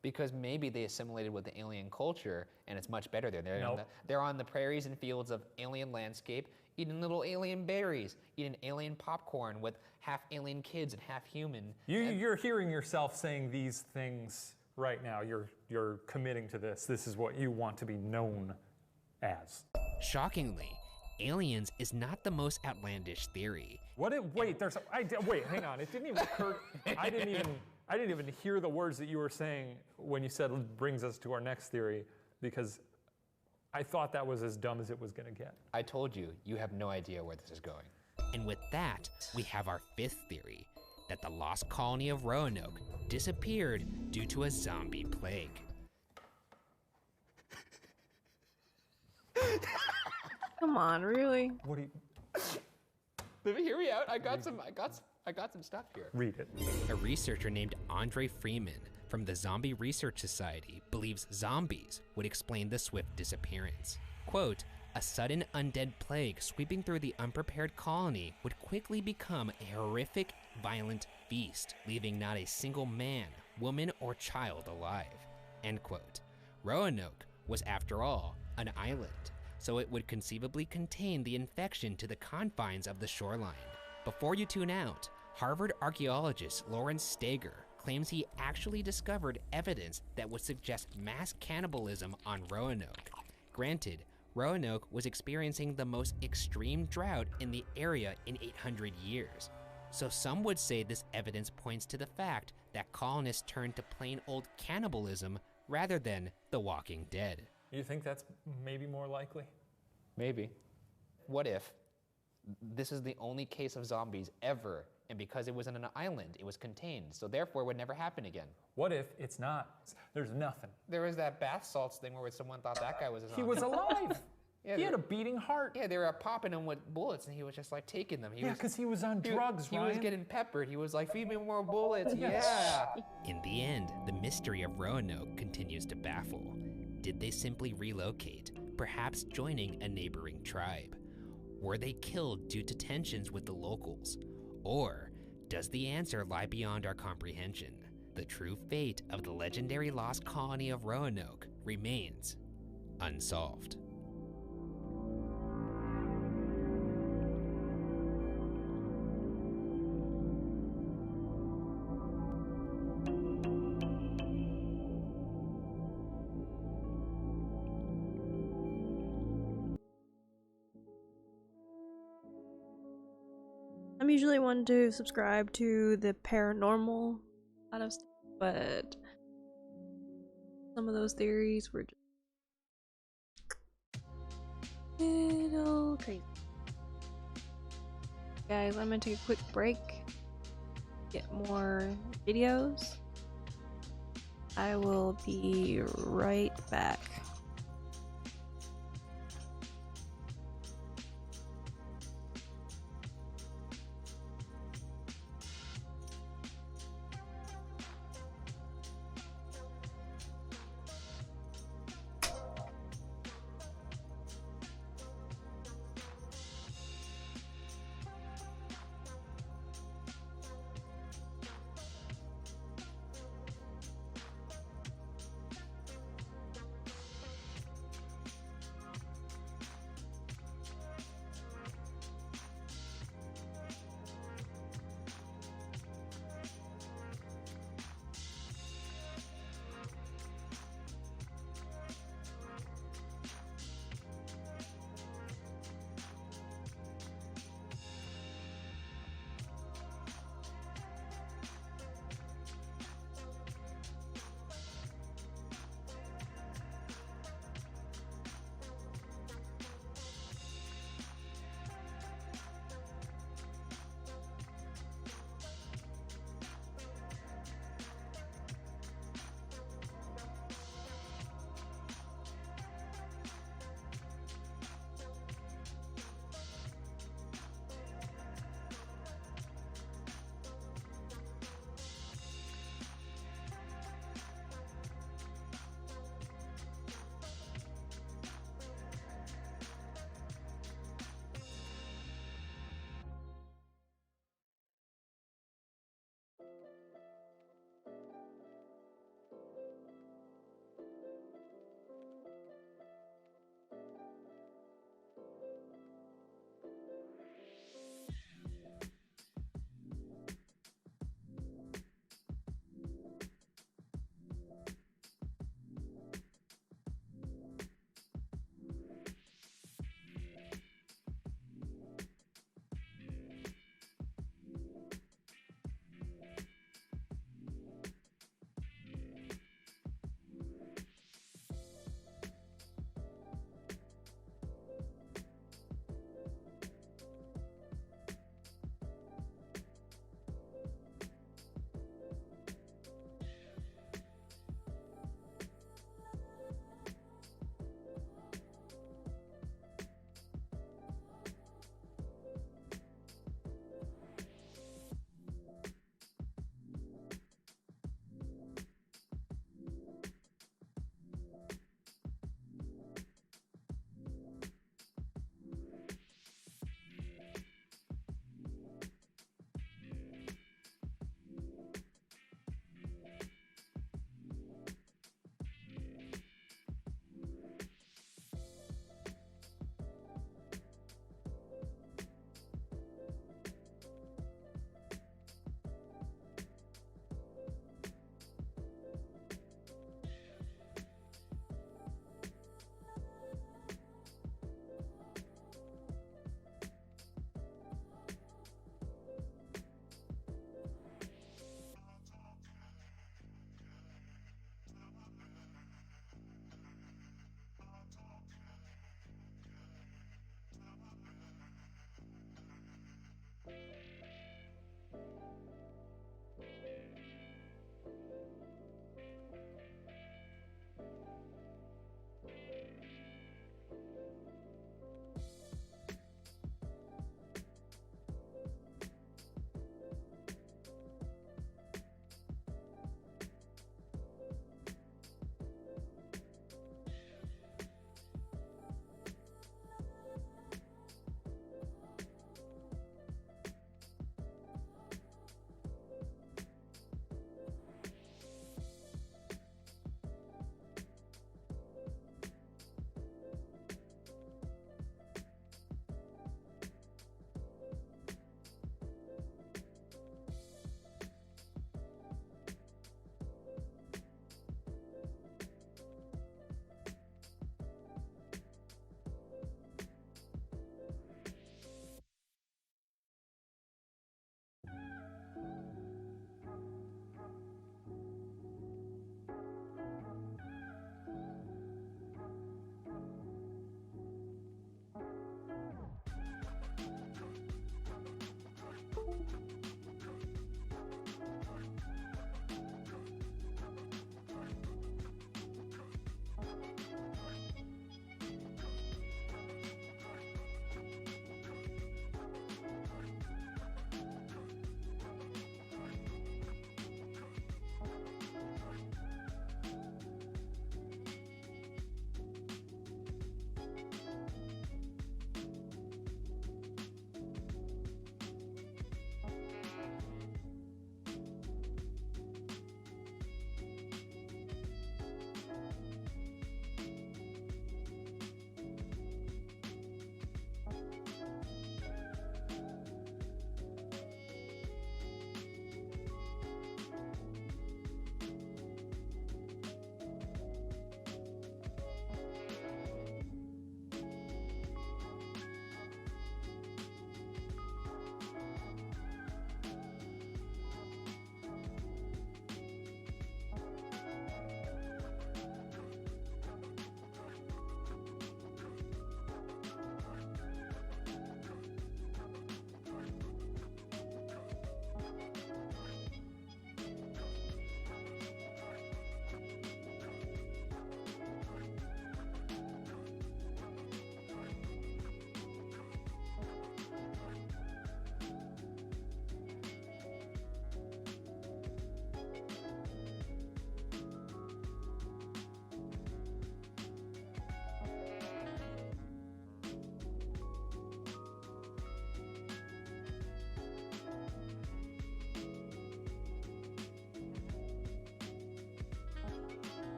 [SPEAKER 6] Because maybe they assimilated with the alien culture and it's much better there.
[SPEAKER 3] Nope.
[SPEAKER 6] They're on the prairies and fields of alien landscape, eating little alien berries, eating alien popcorn with half alien kids and half human.
[SPEAKER 3] You're hearing yourself saying these things right now. You're committing to this. This is what you want to be known as.
[SPEAKER 2] Shockingly, aliens is not the most outlandish theory.
[SPEAKER 3] Wait, hang on. It didn't even occur. I didn't even hear the words that you were saying when you said brings us to our next theory, because I thought that was as dumb as it was going to get.
[SPEAKER 6] I told you, you have no idea where this is going.
[SPEAKER 2] And with that, we have our fifth theory, that the lost colony of Roanoke disappeared due to a zombie plague.
[SPEAKER 1] Come on, really?
[SPEAKER 3] What do you
[SPEAKER 6] Let me hear me out. I got some stuff here.
[SPEAKER 3] read it?
[SPEAKER 2] A researcher named Andre Freeman from the Zombie Research Society believes zombies would explain the swift disappearance. Quote, a sudden undead plague sweeping through the unprepared colony would quickly become a horrific, violent feast, leaving not a single man, woman, or child alive. End quote. Roanoke was, after all, an island, so it would conceivably contain the infection to the confines of the shoreline. Before you tune out, Harvard archaeologist Lawrence Steger claims he actually discovered evidence that would suggest mass cannibalism on Roanoke. Granted, Roanoke was experiencing the most extreme drought in the area in 800 years. So some would say this evidence points to the fact that colonists turned to plain old cannibalism rather than The Walking Dead.
[SPEAKER 3] You think that's maybe more likely?
[SPEAKER 6] Maybe. What if this is the only case of zombies ever, and because it was on an island, it was contained, so therefore it would never happen again?
[SPEAKER 3] What if it's not? There's nothing.
[SPEAKER 6] There was that bath salts thing where someone thought that guy was a zombie.
[SPEAKER 3] He was alive.
[SPEAKER 6] Yeah,
[SPEAKER 3] he had a beating heart.
[SPEAKER 6] Yeah, they were popping him with bullets, and he was just like taking them.
[SPEAKER 3] Yeah, because he was on drugs,
[SPEAKER 6] He
[SPEAKER 3] Ryan.
[SPEAKER 6] was getting peppered. He was like, feed me more bullets.
[SPEAKER 3] Yes.
[SPEAKER 6] Yeah.
[SPEAKER 2] In the end, the mystery of Roanoke continues to baffle. Did they simply relocate, perhaps joining a neighboring tribe? Were they killed due to tensions with the locals? Or does the answer lie beyond our comprehension? The true fate of the legendary lost colony of Roanoke remains unsolved.
[SPEAKER 1] I'm usually one to subscribe to the paranormal side of stuff, but some of those theories were just a little crazy. Guys, I'm gonna take a quick break, get more videos. I will be right back.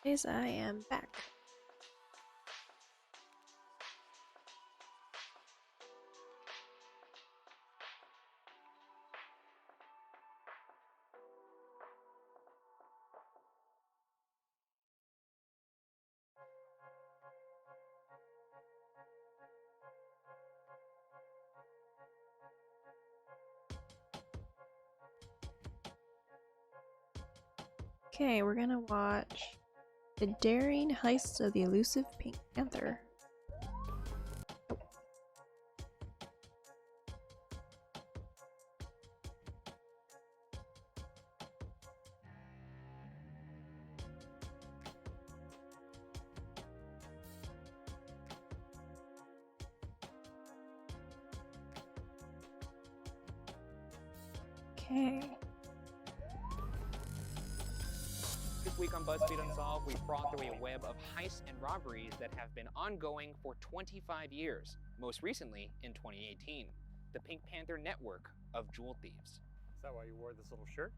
[SPEAKER 1] Guys, I am back. Okay, we're gonna watch The Daring Heists of the Elusive Pink Panther. Okay.
[SPEAKER 2] This week on BuzzFeed Unsolved, we brought through a web of heists and robberies that have been ongoing for 25 years, most recently in 2018. The Pink Panther network of jewel thieves.
[SPEAKER 3] Is that why you wore this little shirt?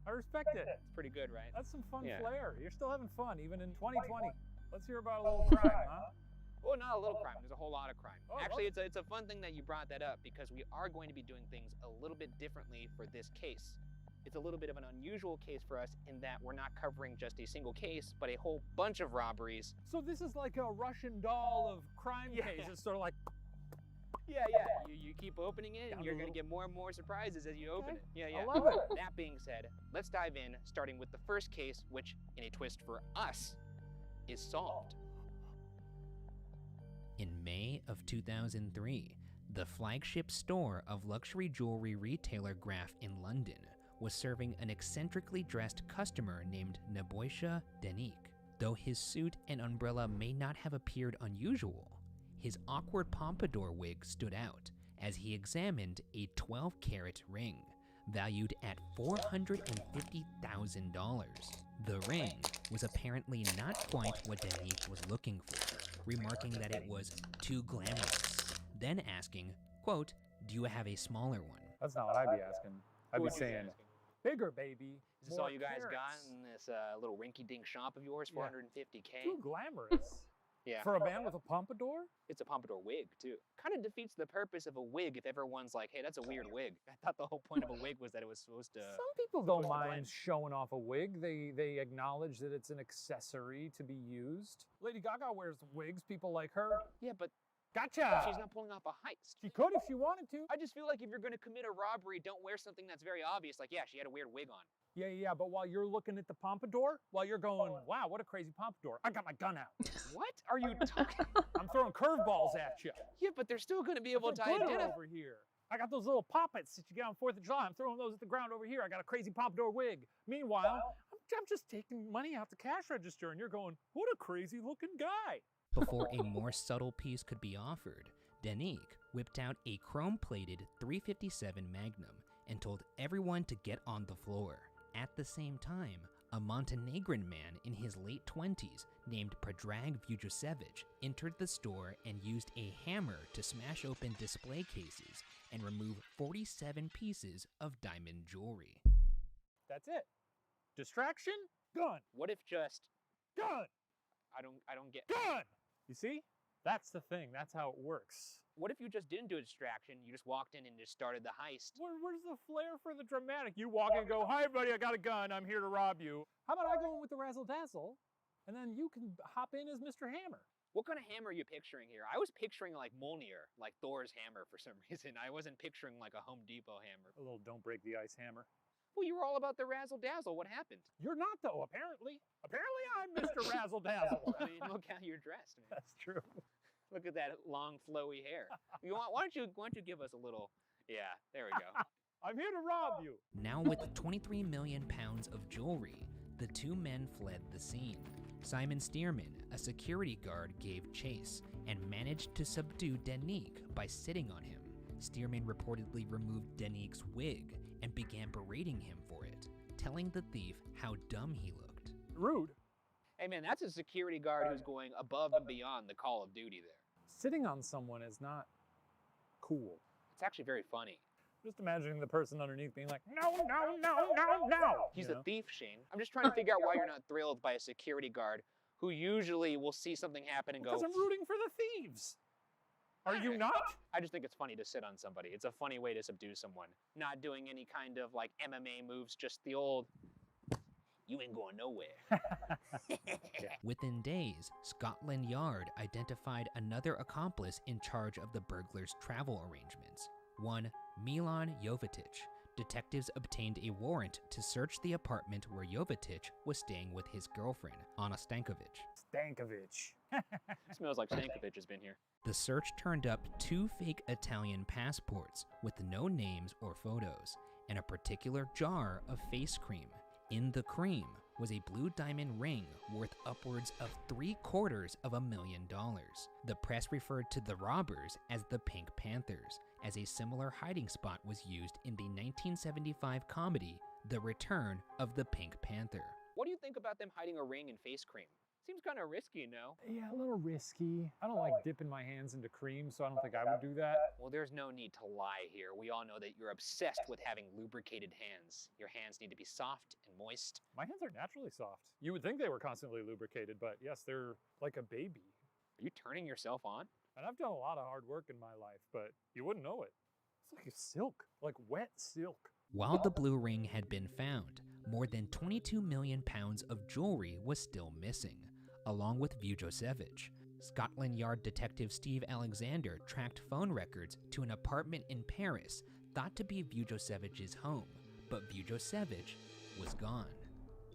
[SPEAKER 3] I respect it.
[SPEAKER 2] It's pretty good, right?
[SPEAKER 3] That's some fun
[SPEAKER 2] Yeah.
[SPEAKER 3] flair. You're still having fun, even in 2020. Let's hear about a little crime, huh?
[SPEAKER 2] Well, not a little crime. There's a whole lot of crime.
[SPEAKER 3] Oh,
[SPEAKER 2] Actually, it's a fun thing that you brought that up because we are going to be doing things a little bit differently for this case. It's a little bit of an unusual case for us in that we're not covering just a single case, but a whole bunch of robberies.
[SPEAKER 3] So this is like a Russian doll of crime
[SPEAKER 2] Yeah.
[SPEAKER 3] cases, sort of like,
[SPEAKER 2] Yeah. You keep opening it, and you're going to get more and more surprises as you open it. Yeah.
[SPEAKER 3] I love it.
[SPEAKER 2] That being said, let's dive in, starting with the first case, which, in a twist for us, is solved. In May of 2003, the flagship store of luxury jewelry retailer Graf in London was serving an eccentrically dressed customer named Neboisha Denik. Though his suit and umbrella may not have appeared unusual, his awkward pompadour wig stood out as he examined a 12-carat ring valued at $450,000. The ring was apparently not quite what Denik was looking for, remarking that it was too glamorous, then asking, quote, "Do you have a smaller one?"
[SPEAKER 3] That's not what I'd be asking. I'd be saying, bigger, baby.
[SPEAKER 2] Is this all you guys got in this little rinky-dink shop of yours,
[SPEAKER 3] Yeah.
[SPEAKER 2] $450K?
[SPEAKER 3] Too glamorous.
[SPEAKER 2] Yeah.
[SPEAKER 3] For a man with a pompadour?
[SPEAKER 2] It's a pompadour wig, too. Kind of defeats the purpose of a wig if everyone's like, hey, that's a weird wig. I thought the whole point of a wig was that it was supposed to...
[SPEAKER 3] Some people don't
[SPEAKER 2] supposed to
[SPEAKER 3] mind
[SPEAKER 2] blend.
[SPEAKER 3] showing off a wig. They acknowledge that it's an accessory to be used. Lady Gaga wears wigs. People like her.
[SPEAKER 2] Yeah, but
[SPEAKER 3] Gotcha!
[SPEAKER 2] she's not pulling off a heist.
[SPEAKER 3] She could if she wanted to.
[SPEAKER 2] I just feel like if you're going to commit a robbery, don't wear something that's very obvious. Like, yeah, she had a weird wig on.
[SPEAKER 3] Yeah, but while you're looking at the pompadour, while you're going, wow, what a crazy pompadour, I got my gun out.
[SPEAKER 2] What are you talking?
[SPEAKER 3] I'm throwing curveballs at you.
[SPEAKER 2] Yeah, but they're still going to be able to
[SPEAKER 3] Glitter
[SPEAKER 2] identify.
[SPEAKER 3] over here. I got those little poppets that you get on 4th of July. I'm throwing those at the ground over here. I got a crazy pompadour wig. Meanwhile, I'm just taking money out the cash register, and you're going, what a crazy looking guy.
[SPEAKER 2] Before a more subtle piece could be offered, Denik whipped out a chrome-plated .357 Magnum and told everyone to get on the floor. At the same time, a Montenegrin man in his late 20s named Predrag Vujosevic entered the store and used a hammer to smash open display cases and remove 47 pieces of diamond jewelry.
[SPEAKER 3] That's it. Distraction, gun.
[SPEAKER 2] What if just...
[SPEAKER 3] Gun!
[SPEAKER 2] I don't get...
[SPEAKER 3] Gun! You see? That's the thing. That's how it works.
[SPEAKER 2] What if you just didn't do a distraction, you just walked in and just started the heist?
[SPEAKER 3] Where's the flair for the dramatic? You walk in and go, hi, buddy, I got a gun. I'm here to rob you. How about I go in with the razzle-dazzle, and then you can hop in as Mr. Hammer.
[SPEAKER 2] What kind of hammer are you picturing here? I was picturing like Mjolnir, like Thor's hammer for some reason. I wasn't picturing like a Home Depot hammer.
[SPEAKER 3] A little don't break the ice hammer.
[SPEAKER 2] Well, you were all about the razzle-dazzle. What happened?
[SPEAKER 3] You're not, though, apparently. Apparently I'm Mr. Razzle-Dazzle.
[SPEAKER 2] I mean, look how you're dressed, man.
[SPEAKER 3] That's true.
[SPEAKER 2] Look at that long, flowy hair. Why don't you give us a little... Yeah, there we go.
[SPEAKER 3] I'm here to rob you.
[SPEAKER 2] Now with 23 million pounds of jewelry, the two men fled the scene. Simon Stearman, a security guard, gave chase and managed to subdue Denik by sitting on him. Stearman reportedly removed Denik's wig and began berating him for it, telling the thief how dumb he looked.
[SPEAKER 3] Rude.
[SPEAKER 2] Hey man, that's a security guard who's going above and beyond the call of duty there.
[SPEAKER 3] Sitting on someone is not cool.
[SPEAKER 2] It's actually very funny.
[SPEAKER 3] Just imagining the person underneath being like, no, no, no, no, no.
[SPEAKER 2] He's
[SPEAKER 3] You
[SPEAKER 2] a
[SPEAKER 3] know?
[SPEAKER 2] thief, Shane. I'm just trying to figure out why you're not thrilled by a security guard who usually will see something happen and
[SPEAKER 3] Because
[SPEAKER 2] go,
[SPEAKER 3] I'm rooting for the thieves. Are you not?
[SPEAKER 2] I just think it's funny to sit on somebody. It's a funny way to subdue someone. Not doing any kind of like MMA moves, just the old, you ain't going nowhere. Within days, Scotland Yard identified another accomplice in charge of the burglars' travel arrangements, one Milan Jovetic. Detectives obtained a warrant to search the apartment where Jovetic was staying with his girlfriend, Anna Stankovic.
[SPEAKER 3] Stankovic.
[SPEAKER 2] Smells like Stankovic has been here. The search turned up 2 fake Italian passports with no names or photos, and a particular jar of face cream. In the cream was a blue diamond ring worth upwards of $750,000. The press referred to the robbers as the Pink Panthers, as a similar hiding spot was used in the 1975 comedy, The Return of the Pink Panther. What do you think about them hiding a ring in face cream? Seems kind of risky, no?
[SPEAKER 3] Yeah, a little risky. I don't like dipping my hands into cream, so I don't think I would do that.
[SPEAKER 2] Well, there's no need to lie here. We all know that you're obsessed with having lubricated hands. Your hands need to be soft and moist.
[SPEAKER 3] My hands are naturally soft. You would think they were constantly lubricated, but yes, they're like a baby.
[SPEAKER 2] Are you turning yourself on?
[SPEAKER 3] And I've done a lot of hard work in my life, but you wouldn't know it. It's like silk, like wet silk.
[SPEAKER 2] While the blue ring had been found, more than 22 million pounds of jewelry was still missing, along with Vujocevic. Scotland Yard detective Steve Alexander tracked phone records to an apartment in Paris thought to be Vujocevic's home, but Vujocevic was gone.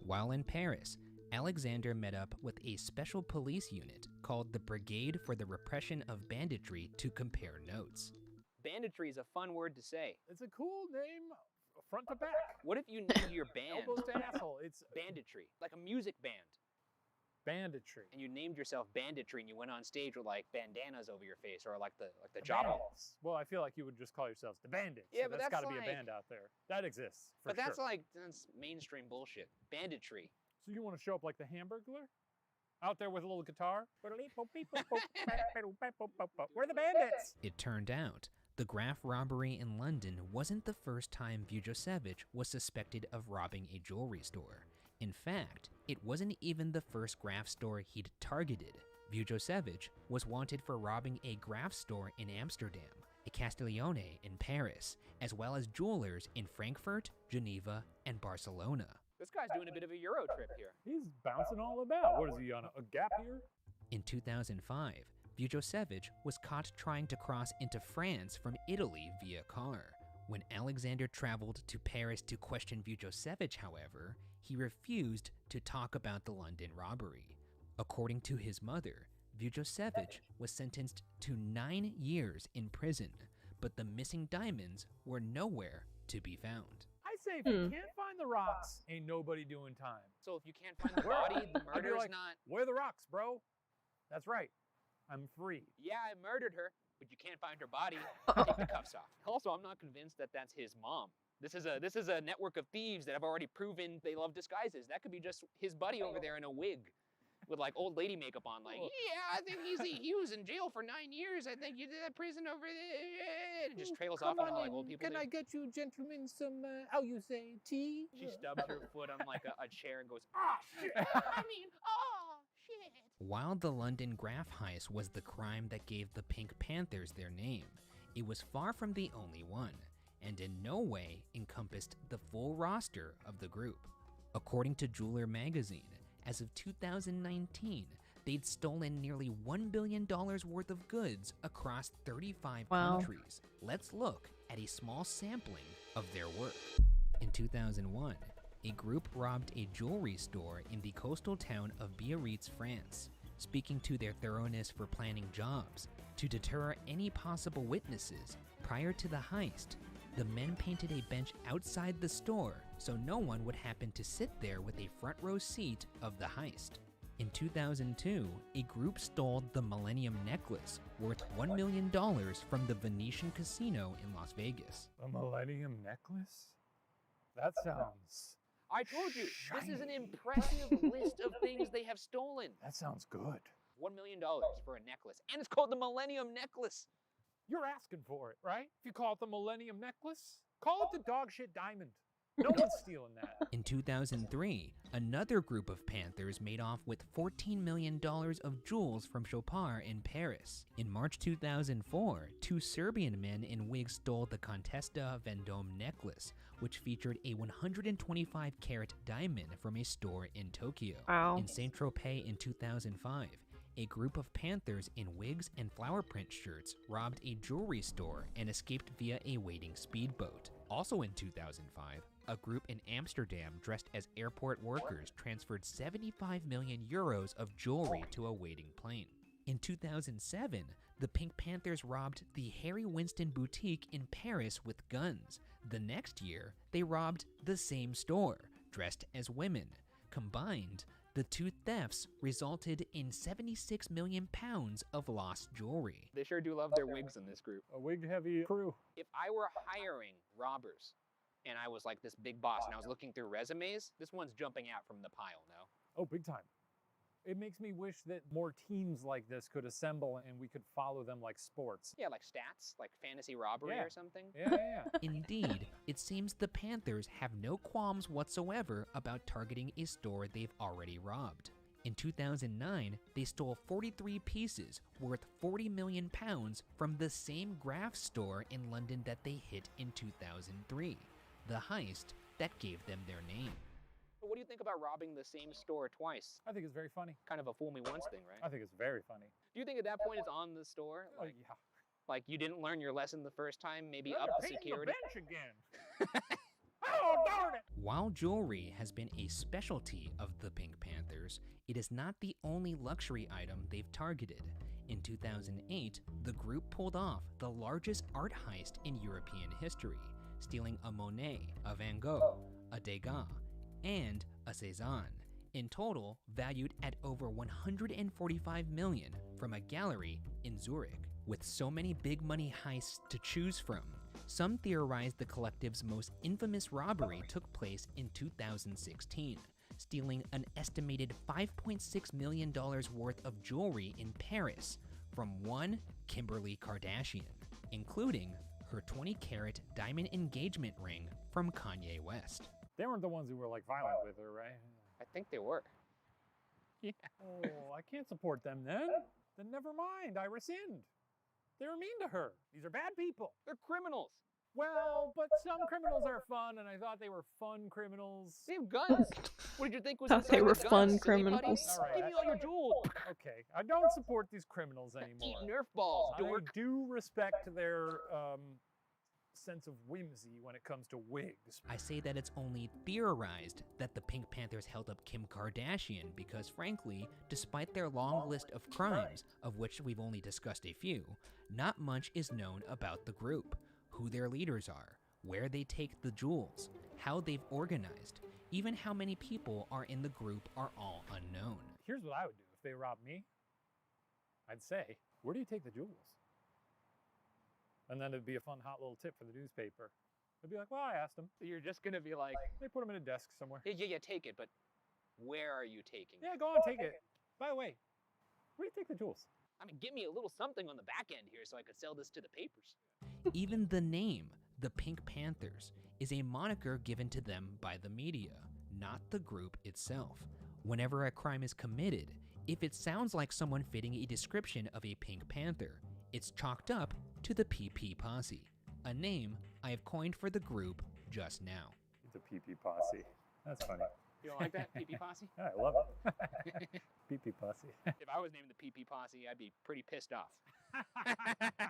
[SPEAKER 2] While in Paris, Alexander met up with a special police unit called the Brigade for the Repression of Banditry to compare notes. Banditry is a fun word to say.
[SPEAKER 3] It's a cool name, front to back.
[SPEAKER 2] What if you named your band
[SPEAKER 3] Elbows to asshole. It's
[SPEAKER 2] Banditry, like a music band?
[SPEAKER 3] banditry.
[SPEAKER 2] And you named yourself Banditry, and you went on stage with like bandanas over your face, or like the job.
[SPEAKER 3] Bandits. Well, I feel like you would just call yourselves the Bandits.
[SPEAKER 2] Yeah,
[SPEAKER 3] so
[SPEAKER 2] but
[SPEAKER 3] that's got to
[SPEAKER 2] that's
[SPEAKER 3] be a
[SPEAKER 2] like-
[SPEAKER 3] band out there. That exists. For
[SPEAKER 2] But that's
[SPEAKER 3] sure.
[SPEAKER 2] that's mainstream bullshit. Banditry.
[SPEAKER 3] So you want to show up like the Hamburglar? Out there with a little guitar? We're the Bandits!
[SPEAKER 2] It turned out the Graf robbery in London wasn't the first time Vujocevic was suspected of robbing a jewelry store. In fact, it wasn't even the first Graf store he'd targeted. Vujocevic was wanted for robbing a Graf store in Amsterdam, a Castiglione in Paris, as well as jewelers in Frankfurt, Geneva, and Barcelona. This guy's doing a bit of a Euro trip here.
[SPEAKER 3] He's bouncing all about. What is he on a gap year?
[SPEAKER 2] In 2005, Vujocevic was caught trying to cross into France from Italy via car. When Alexander traveled to Paris to question Vujocevic, however, he refused to talk about the London robbery. According to his mother, Vujocevic was sentenced to 9 years in prison, but the missing diamonds were nowhere to be found.
[SPEAKER 3] I say if you can't find the rocks, ain't nobody doing time.
[SPEAKER 2] So if you can't find the body, the
[SPEAKER 3] I'd be
[SPEAKER 2] murder's
[SPEAKER 3] like,
[SPEAKER 2] not...
[SPEAKER 3] Where are the rocks, bro? That's right. I'm free.
[SPEAKER 2] Yeah, I murdered her, but you can't find her body. Take the cuffs off. Also, I'm not convinced that that's his mom. This is a network of thieves that have already proven they love disguises. That could be just his buddy over there in a wig with like old lady makeup on, like, yeah, I think he was in jail for 9 years. I think you did that prison over there. And just trails off on like old people.
[SPEAKER 3] Can I get you gentlemen some, how you say, tea?
[SPEAKER 2] She stubs her foot on like a chair and goes, ah, shit. I mean, oh, shit. While the London Graf heist was the crime that gave the Pink Panthers their name, it was far from the only one, and in no way encompassed the full roster of the group. According to Jeweler magazine, as of 2019, they'd stolen nearly $1 billion worth of goods across 35 countries. Let's look at a small sampling of their work. In 2001, a group robbed a jewelry store in the coastal town of Biarritz, France. Speaking to their thoroughness for planning jobs, to deter any possible witnesses, prior to the heist, the men painted a bench outside the store so no one would happen to sit there with a front row seat of the heist. In 2002, a group stole the Millennium Necklace, worth $1 million from the Venetian Casino in Las Vegas.
[SPEAKER 3] A Millennium Necklace? That sounds...
[SPEAKER 2] I told you,
[SPEAKER 3] shiny.
[SPEAKER 2] this is an impressive list of things they have stolen.
[SPEAKER 3] That sounds good.
[SPEAKER 2] $1 million for a necklace, and it's called the Millennium Necklace.
[SPEAKER 3] You're asking for it, right? If you call it the Millennium Necklace, call it the dog shit diamond. No one's stealing that.
[SPEAKER 2] In 2003, another group of Panthers made off with $14 million of jewels from Chopard in Paris. In March 2004, two Serbian men in wigs stole the Contesta Vendome necklace, which featured a 125-carat diamond from a store in Tokyo.
[SPEAKER 1] Wow.
[SPEAKER 2] In Saint-Tropez in 2005, a group of Panthers in wigs and flower print shirts robbed a jewelry store and escaped via a waiting speedboat. Also in 2005, a group in Amsterdam dressed as airport workers transferred 75 million euros of jewelry to a waiting plane. In 2007, the Pink Panthers robbed the Harry Winston boutique in Paris with guns. The next year, they robbed the same store, dressed as women. Combined, the two thefts resulted in 76 million pounds of lost jewelry.
[SPEAKER 6] They sure do love their wigs in this group.
[SPEAKER 3] A wig-heavy crew.
[SPEAKER 6] If I were hiring robbers and I was like this big boss and I was looking through resumes, this one's jumping out from the pile, no?
[SPEAKER 3] Oh, big time. It makes me wish that more teams like this could assemble and we could follow them like sports.
[SPEAKER 6] Yeah, like stats, like fantasy robbery
[SPEAKER 3] Yeah.
[SPEAKER 6] or something.
[SPEAKER 3] Yeah.
[SPEAKER 2] Indeed, it seems the Panthers have no qualms whatsoever about targeting a store they've already robbed. In 2009, they stole 43 pieces worth 40 million pounds from the same Graff store in London that they hit in 2003, the heist that gave them their name.
[SPEAKER 6] What do you think about robbing the same store twice?
[SPEAKER 3] I think it's very funny.
[SPEAKER 6] Kind of a fool me once thing, right?
[SPEAKER 3] I think it's very funny.
[SPEAKER 6] Do you think at that point it's on the store?
[SPEAKER 3] Oh,
[SPEAKER 6] Like,
[SPEAKER 3] yeah.
[SPEAKER 6] like you didn't learn your lesson the first time, maybe
[SPEAKER 3] Oh,
[SPEAKER 6] up
[SPEAKER 3] you're
[SPEAKER 6] the
[SPEAKER 3] painting
[SPEAKER 6] security?
[SPEAKER 3] the bench again. Oh, darn it!
[SPEAKER 2] While jewelry has been a specialty of the Pink Panthers, it is not the only luxury item they've targeted. In 2008, the group pulled off the largest art heist in European history, stealing a Monet, a Van Gogh, a Degas, and a Cézanne, in total valued at over 145 million from a gallery in Zurich. With so many big money heists to choose from, some theorize the collective's most infamous robbery took place in 2016, stealing an estimated $5.6 million worth of jewelry in Paris from one Kimberly Kardashian, including her 20-carat diamond engagement ring from Kanye West.
[SPEAKER 3] They weren't the ones who were like violent with her, right?
[SPEAKER 6] I think they were.
[SPEAKER 3] Yeah. Oh, I can't support them then. Then never mind, I rescind. They were mean to her. These are bad people.
[SPEAKER 6] They're criminals.
[SPEAKER 3] Well, but some criminals are fun, and I thought they were fun criminals.
[SPEAKER 6] They have guns. What did you think was
[SPEAKER 1] Thought they
[SPEAKER 6] inside
[SPEAKER 1] were
[SPEAKER 6] the guns,
[SPEAKER 1] fun
[SPEAKER 6] silly
[SPEAKER 1] criminals.
[SPEAKER 6] putty?
[SPEAKER 3] All right,
[SPEAKER 6] Give me all your jewels.
[SPEAKER 3] Okay, I don't support these criminals
[SPEAKER 6] Eat
[SPEAKER 3] anymore.
[SPEAKER 6] Nerf balls,
[SPEAKER 3] I
[SPEAKER 6] dork.
[SPEAKER 3] do respect their sense of whimsy when it comes to wigs.
[SPEAKER 2] I say that it's only theorized that the Pink Panthers held up Kim Kardashian because, frankly, despite their long list of crimes, of which we've only discussed a few, not much is known about the group, who their leaders are, where they take the jewels, how they've organized, even how many people are in the group are all unknown.
[SPEAKER 3] Here's what I would do if they robbed me. I'd say, where do you take the jewels? And then it'd be a fun, hot little tip for the newspaper. They'd be like, well, I asked them.
[SPEAKER 6] So you're just gonna be like,
[SPEAKER 3] They put them in a desk somewhere.
[SPEAKER 6] yeah, take it, but where are you taking it?
[SPEAKER 3] Yeah, go on, take it. By the way, where do you take the jewels?
[SPEAKER 6] I mean, give me a little something on the back end here so I could sell this to the papers.
[SPEAKER 2] Even the name, the Pink Panthers, is a moniker given to them by the media, not the group itself. Whenever a crime is committed, if it sounds like someone fitting a description of a Pink Panther, it's chalked up to the PP Posse, a name I have coined for the group just now.
[SPEAKER 3] The PP Posse. That's funny.
[SPEAKER 6] You don't like that, PP Posse?
[SPEAKER 3] Yeah, I love it. PP Posse.
[SPEAKER 6] If I was named the PP Posse, I'd be pretty pissed off.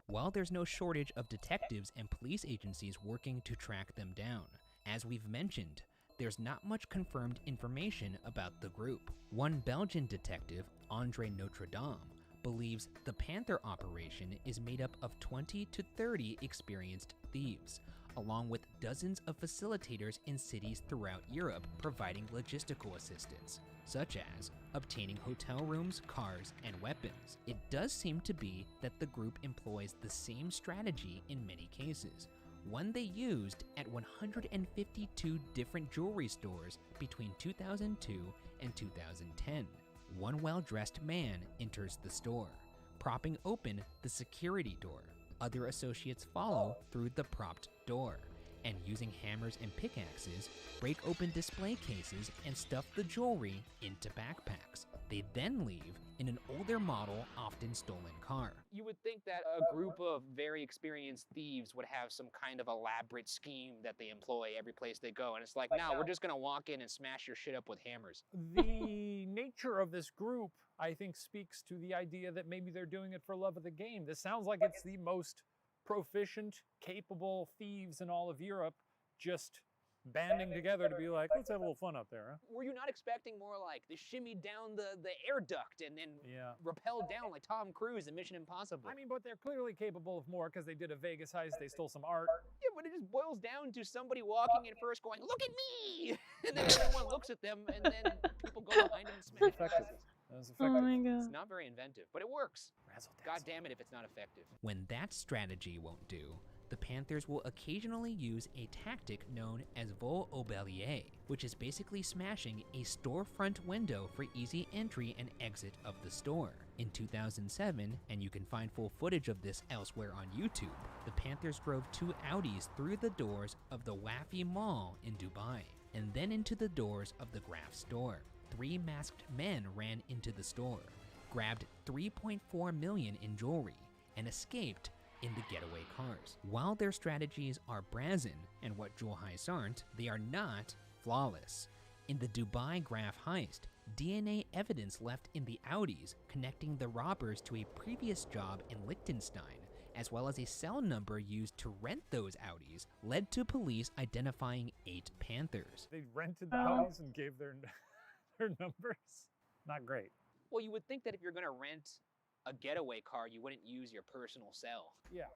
[SPEAKER 2] While there's no shortage of detectives and police agencies working to track them down, as we've mentioned, there's not much confirmed information about the group. One Belgian detective, André Notre Dame, believes the Panther operation is made up of 20 to 30 experienced thieves, along with dozens of facilitators in cities throughout Europe providing logistical assistance, such as obtaining hotel rooms, cars, and weapons. It does seem to be that the group employs the same strategy in many cases, one they used at 152 different jewelry stores between 2002 and 2010. One well-dressed man enters the store, propping open the security door. Other associates follow through the propped door, and using hammers and pickaxes, break open display cases and stuff the jewelry into backpacks. They then leave in an older model, often stolen car. You would think that a group of very experienced thieves would have some kind of elaborate scheme that they employ every place they go, and it's like, no, we're just gonna walk in and smash your shit up with hammers.
[SPEAKER 3] The nature of this group, I think, speaks to the idea that maybe they're doing it for love of the game. This sounds like it's the most proficient, capable thieves in all of Europe just banding together to be like, let's have a little fun up there, huh?
[SPEAKER 2] Were you not expecting more like the shimmy down the air duct and then
[SPEAKER 3] Yeah.
[SPEAKER 2] rappel down like Tom Cruise in Mission Impossible?
[SPEAKER 3] I mean, but they're clearly capable of more because they did a Vegas heist, they stole some art.
[SPEAKER 2] Yeah, but it just boils down to somebody walking in first going, look at me! And then everyone looks at them and then people go behind them and smash
[SPEAKER 3] Effective.
[SPEAKER 2] glasses.
[SPEAKER 3] That was
[SPEAKER 1] Oh
[SPEAKER 3] effective.
[SPEAKER 1] my
[SPEAKER 2] It's
[SPEAKER 1] god.
[SPEAKER 2] not very inventive, but it works.
[SPEAKER 3] Razzle
[SPEAKER 2] God
[SPEAKER 3] dazzle.
[SPEAKER 2] damn it if it's not effective. When that strategy won't do, the Panthers will occasionally use a tactic known as vol au bélier, which is basically smashing a storefront window for easy entry and exit of the store. In 2007, and you can find full footage of this elsewhere on YouTube, the Panthers drove 2 Audis through the doors of the Wafi Mall in Dubai, and then into the doors of the Graf store. 3 masked men ran into the store, grabbed $3.4 million in jewelry, and escaped in the getaway cars. While their strategies are brazen and what jewel heists aren't, they are not flawless. In the Dubai Graf heist, DNA evidence left in the Audis connecting the robbers to a previous job in Liechtenstein, as well as a cell number used to rent those Audis, led to police identifying 8 Panthers.
[SPEAKER 3] They rented the Audis and gave their numbers. Not great.
[SPEAKER 2] Well, you would think that if you're gonna rent a getaway car, you wouldn't use your personal cell.
[SPEAKER 3] Yeah.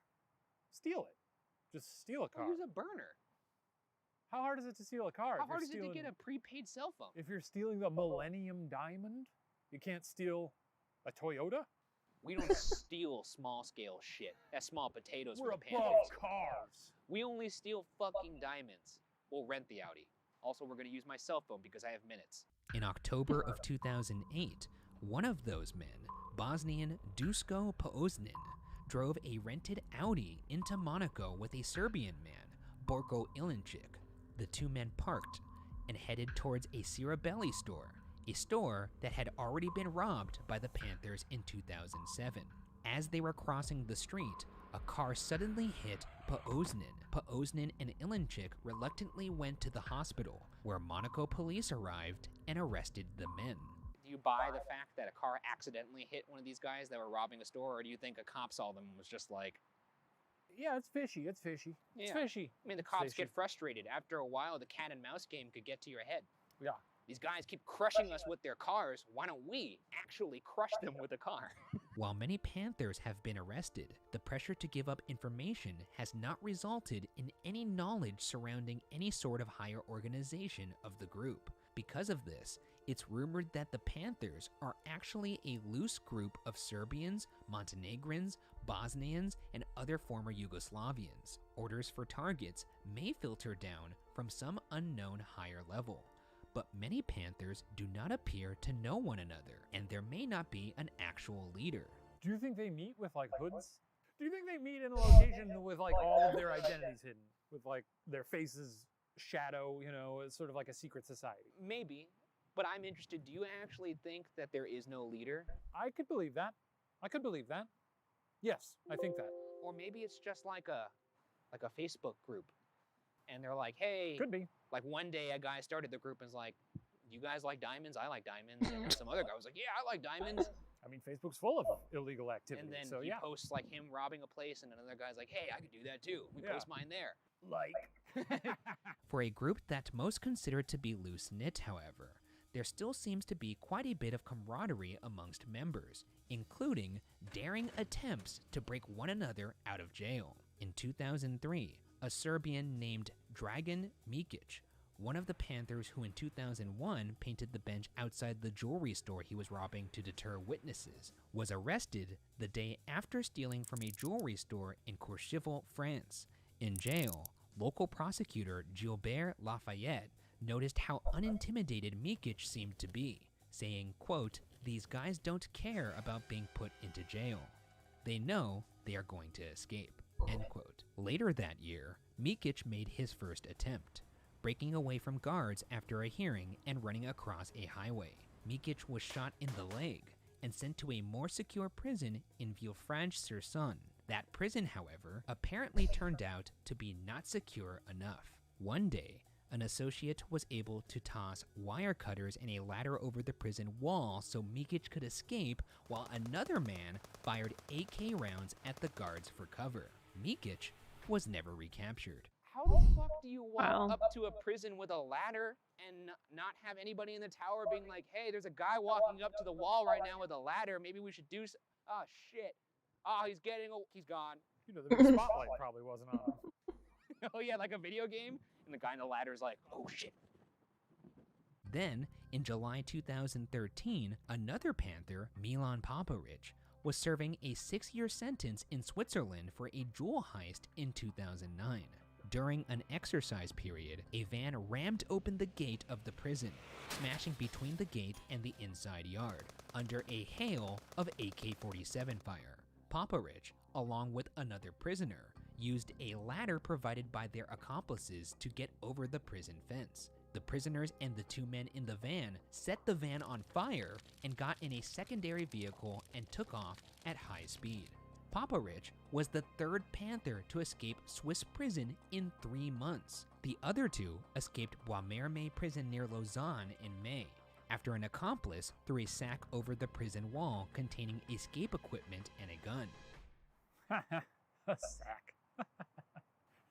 [SPEAKER 3] Steal it. Just steal a
[SPEAKER 2] Or
[SPEAKER 3] car.
[SPEAKER 2] use a burner.
[SPEAKER 3] How hard is it to steal a car?
[SPEAKER 2] How
[SPEAKER 3] if you're
[SPEAKER 2] hard is it to
[SPEAKER 3] stealing-
[SPEAKER 2] get a prepaid cell phone?
[SPEAKER 3] If you're stealing the Millennium Diamond, you can't steal a Toyota?
[SPEAKER 2] We don't steal small scale shit. That's small potatoes
[SPEAKER 3] We're
[SPEAKER 2] for the
[SPEAKER 3] above
[SPEAKER 2] Panthers.
[SPEAKER 3] cars.
[SPEAKER 2] We only steal fucking diamonds. We'll rent the Audi. Also, we're gonna use my cell phone because I have minutes. In October of 2008, one of those men, Bosnian Dusko Poznin, drove a rented Audi into Monaco with a Serbian man, Borko Ilincic. The 2 men parked and headed towards a Cirabelli store, a store that had already been robbed by the Panthers in 2007. As they were crossing the street, a car suddenly hit Poznin. Poznin and Ilincic reluctantly went to the hospital, where Monaco police arrived and arrested the men. Do you buy the fact that a car accidentally hit one of these guys that were robbing a store, or do you think a cop saw them and was just like,
[SPEAKER 3] Yeah, it's fishy. It's fishy. It's
[SPEAKER 2] Yeah.
[SPEAKER 3] fishy.
[SPEAKER 2] I mean, the
[SPEAKER 3] It's
[SPEAKER 2] cops
[SPEAKER 3] fishy.
[SPEAKER 2] get frustrated. After a while, the cat and mouse game could get to your head.
[SPEAKER 3] Yeah.
[SPEAKER 2] These guys keep crushing us with their cars. Why don't we actually crush them with a car? While many Panthers have been arrested, the pressure to give up information has not resulted in any knowledge surrounding any sort of higher organization of the group. Because of this, it's rumored that the Panthers are actually a loose group of Serbians, Montenegrins, Bosnians, and other former Yugoslavians. Orders for targets may filter down from some unknown higher level. But many Panthers do not appear to know one another, and there may not be an actual leader.
[SPEAKER 3] Do you think they meet with like hoods? Do you think they meet in a location with like all of their identities hidden? With like their faces shadow, you know, it's sort of like a secret society.
[SPEAKER 2] Maybe, but I'm interested. Do you actually think that there is no leader?
[SPEAKER 3] I could believe that. I could believe that. Yes, I think that.
[SPEAKER 2] Or maybe it's just like a Facebook group. And they're like, hey,
[SPEAKER 3] Could be.
[SPEAKER 2] like one day a guy started the group and was like, you guys like diamonds? I like diamonds. And some other guy was like, yeah, I like diamonds.
[SPEAKER 3] I mean, Facebook's full of illegal activity.
[SPEAKER 2] And then
[SPEAKER 3] so
[SPEAKER 2] he
[SPEAKER 3] yeah.
[SPEAKER 2] posts like him robbing a place, and another guy's like, hey, I could do that too. We
[SPEAKER 3] Yeah.
[SPEAKER 2] post mine there.
[SPEAKER 3] Like.
[SPEAKER 2] For a group that most consider to be loose-knit, however, there still seems to be quite a bit of camaraderie amongst members, including daring attempts to break one another out of jail. In 2003, a Serbian named Dragan Mikic, one of the Panthers who in 2001 painted the bench outside the jewelry store he was robbing to deter witnesses, was arrested the day after stealing from a jewelry store in Courchevel, France. In jail, local prosecutor Gilbert Lafayette noticed how unintimidated Mikic seemed to be, saying, quote, "These guys don't care about being put into jail." They know they are going to escape, end quote. Later that year, Mikic made his first attempt, breaking away from guards after a hearing and running across a highway. Mikic was shot in the leg and sent to a more secure prison in Villefranche-sur-Saône. That prison, however, apparently turned out to be not secure enough. One day, an associate was able to toss wire cutters and a ladder over the prison wall so Mikic could escape, while another man fired AK rounds at the guards for cover. Mikic was never recaptured.
[SPEAKER 6] How the fuck do you walk
[SPEAKER 1] Wow.
[SPEAKER 6] up to a prison with a ladder and not have anybody in the tower being like, hey, there's a guy walking up to the wall right now with a ladder, maybe we should do oh shit. Oh, he's gone.
[SPEAKER 3] You know, the big spotlight probably wasn't on him.
[SPEAKER 6] Oh yeah, like a video game? And the guy in the ladder is like, oh shit.
[SPEAKER 2] Then, in July 2013, another Panther, Milan Popovic, was serving a 6-year sentence in Switzerland for a jewel heist in 2009. During an exercise period, a van rammed open the gate of the prison, smashing between the gate and the inside yard, under a hail of AK-47 fire. Popovic, along with another prisoner, used a ladder provided by their accomplices to get over the prison fence. The prisoners and the 2 men in the van set the van on fire and got in a secondary vehicle and took off at high speed. Popovic was the 3rd Panther to escape Swiss prison in 3 months. The other 2 escaped Bois-Mermet prison near Lausanne in May, after an accomplice threw a sack over the prison wall containing escape equipment and a gun.
[SPEAKER 3] A sack.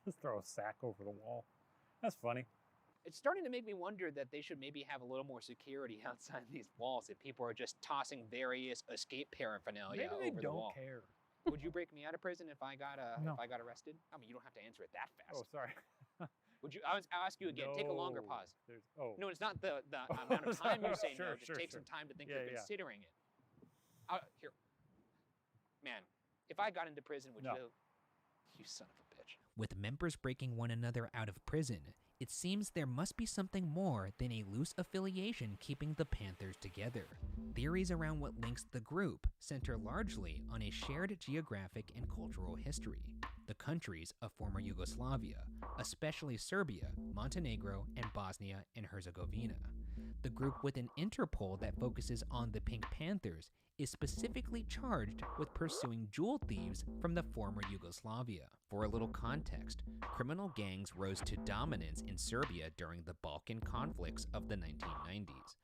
[SPEAKER 3] Just throw a sack over the wall. That's funny.
[SPEAKER 6] It's starting to make me wonder that they should maybe have a little more security outside these walls if people are just tossing various escape paraphernalia
[SPEAKER 3] Maybe they
[SPEAKER 6] over the
[SPEAKER 3] don't
[SPEAKER 6] wall.
[SPEAKER 3] care.
[SPEAKER 6] Would you break me out of prison if I got
[SPEAKER 3] No.
[SPEAKER 6] if I got arrested? I mean, you don't have to answer it that fast.
[SPEAKER 3] Oh, sorry.
[SPEAKER 6] Would you? I'll ask you again. Take a longer
[SPEAKER 3] No.
[SPEAKER 6] pause.
[SPEAKER 3] Oh.
[SPEAKER 6] No, it's not the amount of time you say
[SPEAKER 3] Sure,
[SPEAKER 6] no. Just
[SPEAKER 3] sure,
[SPEAKER 6] take
[SPEAKER 3] sure.
[SPEAKER 6] some time to think
[SPEAKER 3] Yeah,
[SPEAKER 6] you're
[SPEAKER 3] yeah.
[SPEAKER 6] considering it. Here, man. If I got into prison, would
[SPEAKER 3] No.
[SPEAKER 6] you son of a bitch?
[SPEAKER 2] With members breaking one another out of prison, it seems there must be something more than a loose affiliation keeping the Panthers together. Theories around what links the group center largely on a shared geographic and cultural history, the countries of former Yugoslavia, especially Serbia, Montenegro, and Bosnia and Herzegovina. The group with an Interpol that focuses on the Pink Panthers is specifically charged with pursuing jewel thieves from the former Yugoslavia. For a little context, criminal gangs rose to dominance in Serbia during the Balkan conflicts of the 1990s.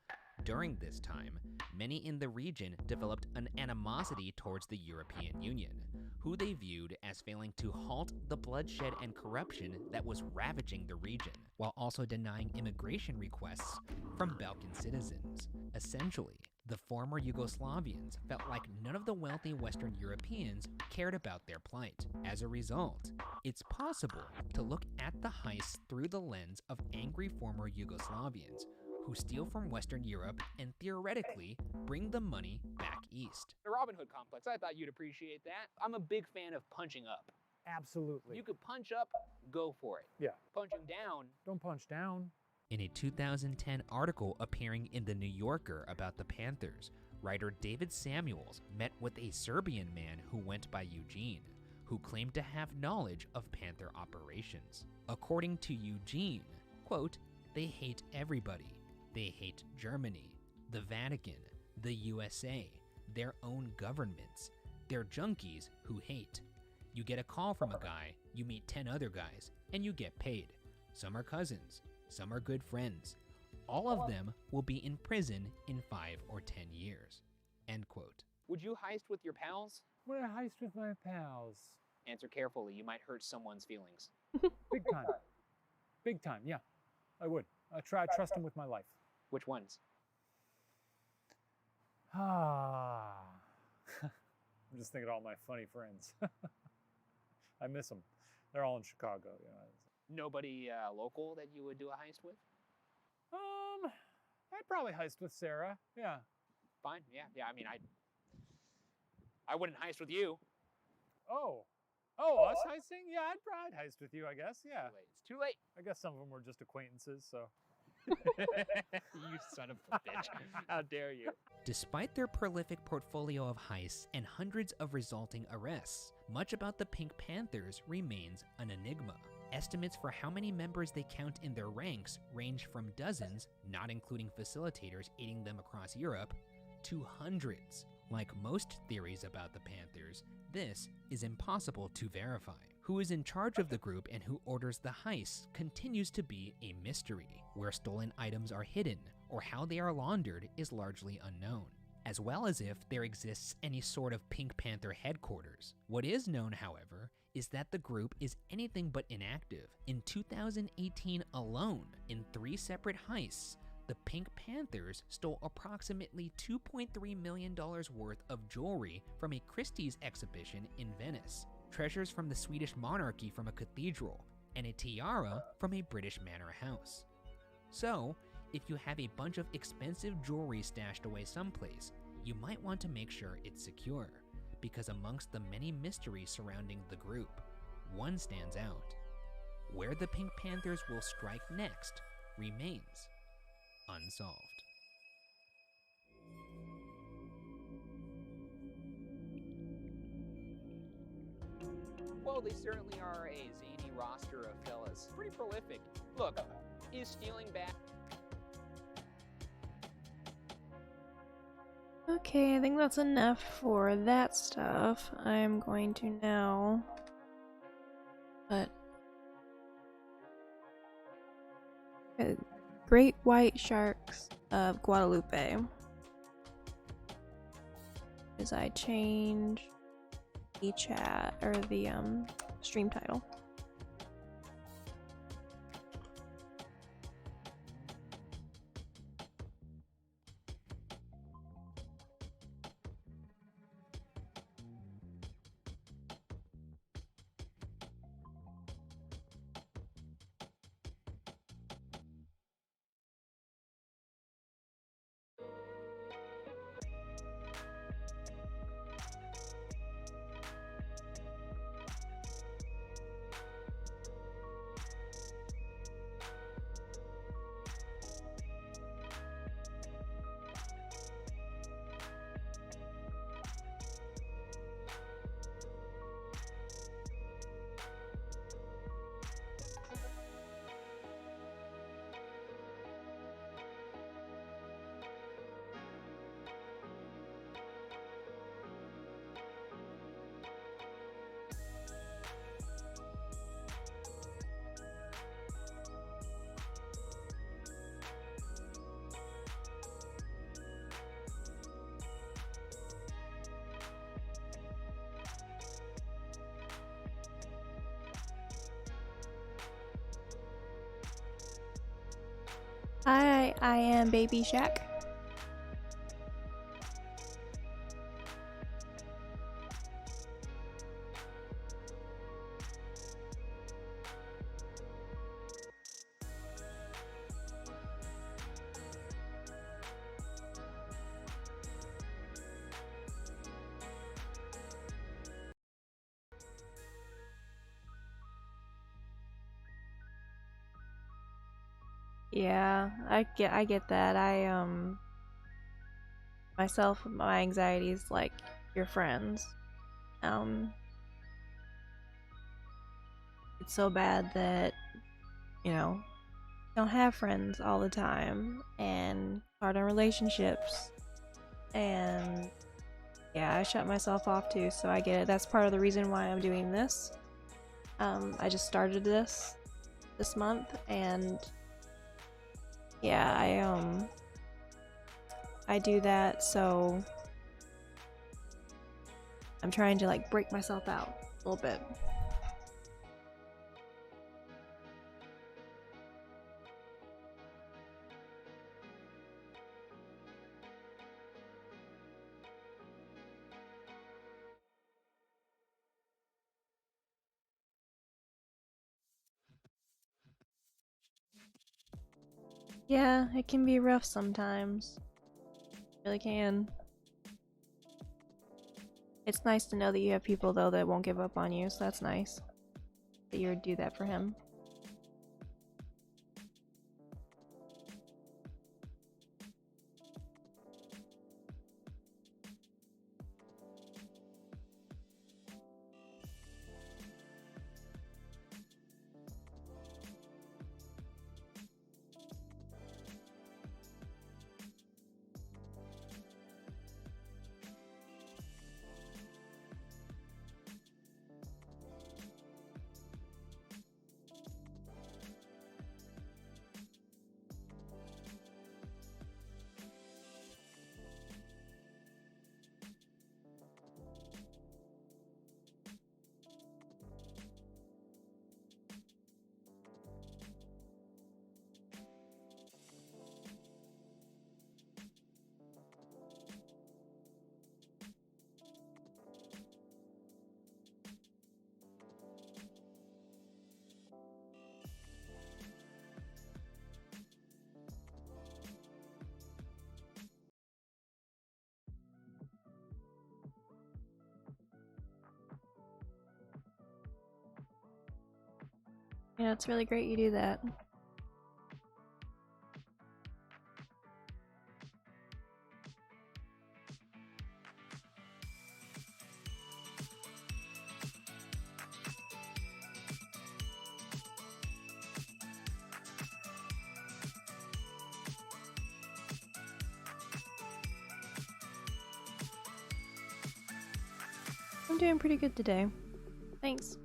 [SPEAKER 2] During this time, many in the region developed an animosity towards the European Union, who they viewed as failing to halt the bloodshed and corruption that was ravaging the region, while also denying immigration requests from Balkan citizens. Essentially, the former Yugoslavians felt like none of the wealthy Western Europeans cared about their plight. As a result, it's possible to look at the heists through the lens of angry former Yugoslavians who steal from Western Europe and theoretically bring the money back east.
[SPEAKER 6] The Robin Hood complex. I thought you'd appreciate that. I'm a big fan of punching up.
[SPEAKER 3] Absolutely.
[SPEAKER 6] You could punch up, go for it.
[SPEAKER 3] Yeah.
[SPEAKER 6] Punching down.
[SPEAKER 3] Don't punch down.
[SPEAKER 2] In a 2010 article appearing in The New Yorker about the Panthers, writer David Samuels met with a Serbian man who went by Eugene, who claimed to have knowledge of Panther operations. According to Eugene, quote, "They hate everybody. They hate Germany, the Vatican, the USA, their own governments. They're junkies who hate. You get a call from a guy, you meet 10 other guys, and you get paid. Some are cousins, some are good friends. All of them will be in prison in 5 or 10 years." End quote.
[SPEAKER 6] Would you heist with your pals?
[SPEAKER 3] Would I heist with my pals?
[SPEAKER 6] Answer carefully. You might hurt someone's feelings.
[SPEAKER 3] Big time. Big time, yeah. I would. I trust him with my life.
[SPEAKER 6] Which ones?
[SPEAKER 3] Ah. I'm just thinking of all my funny friends. I miss them. They're all in Chicago, you know.
[SPEAKER 6] Nobody local that you would do a heist with?
[SPEAKER 3] I'd probably heist with Sarah. Yeah.
[SPEAKER 6] Fine. Yeah. I mean, I wouldn't heist with you.
[SPEAKER 3] Oh, us heisting? Yeah, I'd heist with you, I guess. Yeah.
[SPEAKER 6] It's too late.
[SPEAKER 3] I guess some of them were just acquaintances, so.
[SPEAKER 2] You son of a bitch. How dare you? Despite their prolific portfolio of heists and hundreds of resulting arrests, much about the Pink Panthers remains an enigma. Estimates for how many members they count in their ranks range from dozens, not including facilitators aiding them across Europe, to hundreds. Like most theories about the Panthers, this is impossible to verify. Who is in charge of the group and who orders the heists continues to be a mystery. Where stolen items are hidden or how they are laundered is largely unknown, as well as if there exists any sort of Pink Panther headquarters. What is known, however, is that the group is anything but inactive. In 2018 alone, in 3 separate heists, the Pink Panthers stole approximately $2.3 million worth of jewelry from a Christie's exhibition in Venice, treasures from the Swedish monarchy from a cathedral, and a tiara from a British manor house. So, if you have a bunch of expensive jewelry stashed away someplace, you might want to make sure it's secure, because amongst the many mysteries surrounding the group, one stands out. Where the Pink Panthers will strike next remains unsolved. Well, they certainly are a zany roster of fellas. Pretty prolific. Look, is stealing bad?
[SPEAKER 1] Okay, I think that's enough for that stuff. I'm going to now... But... Great White Sharks of Guadalupe. As I change the chat, or the stream title. Hi, I am Baby Shaq. Yeah, I get that. Myself, my anxiety is like your friends. It's so bad that, you know, don't have friends all the time and hard on relationships. And yeah, I shut myself off too, so I get it. That's part of the reason why I'm doing this. I just started this month, and yeah, I do that, so I'm trying to like break myself out a little bit. Yeah, it can be rough sometimes. It really can. It's nice to know that you have people though that won't give up on you, so that's nice that you would do that for him. Yeah, it's really great you do that. I'm doing pretty good today. Thanks.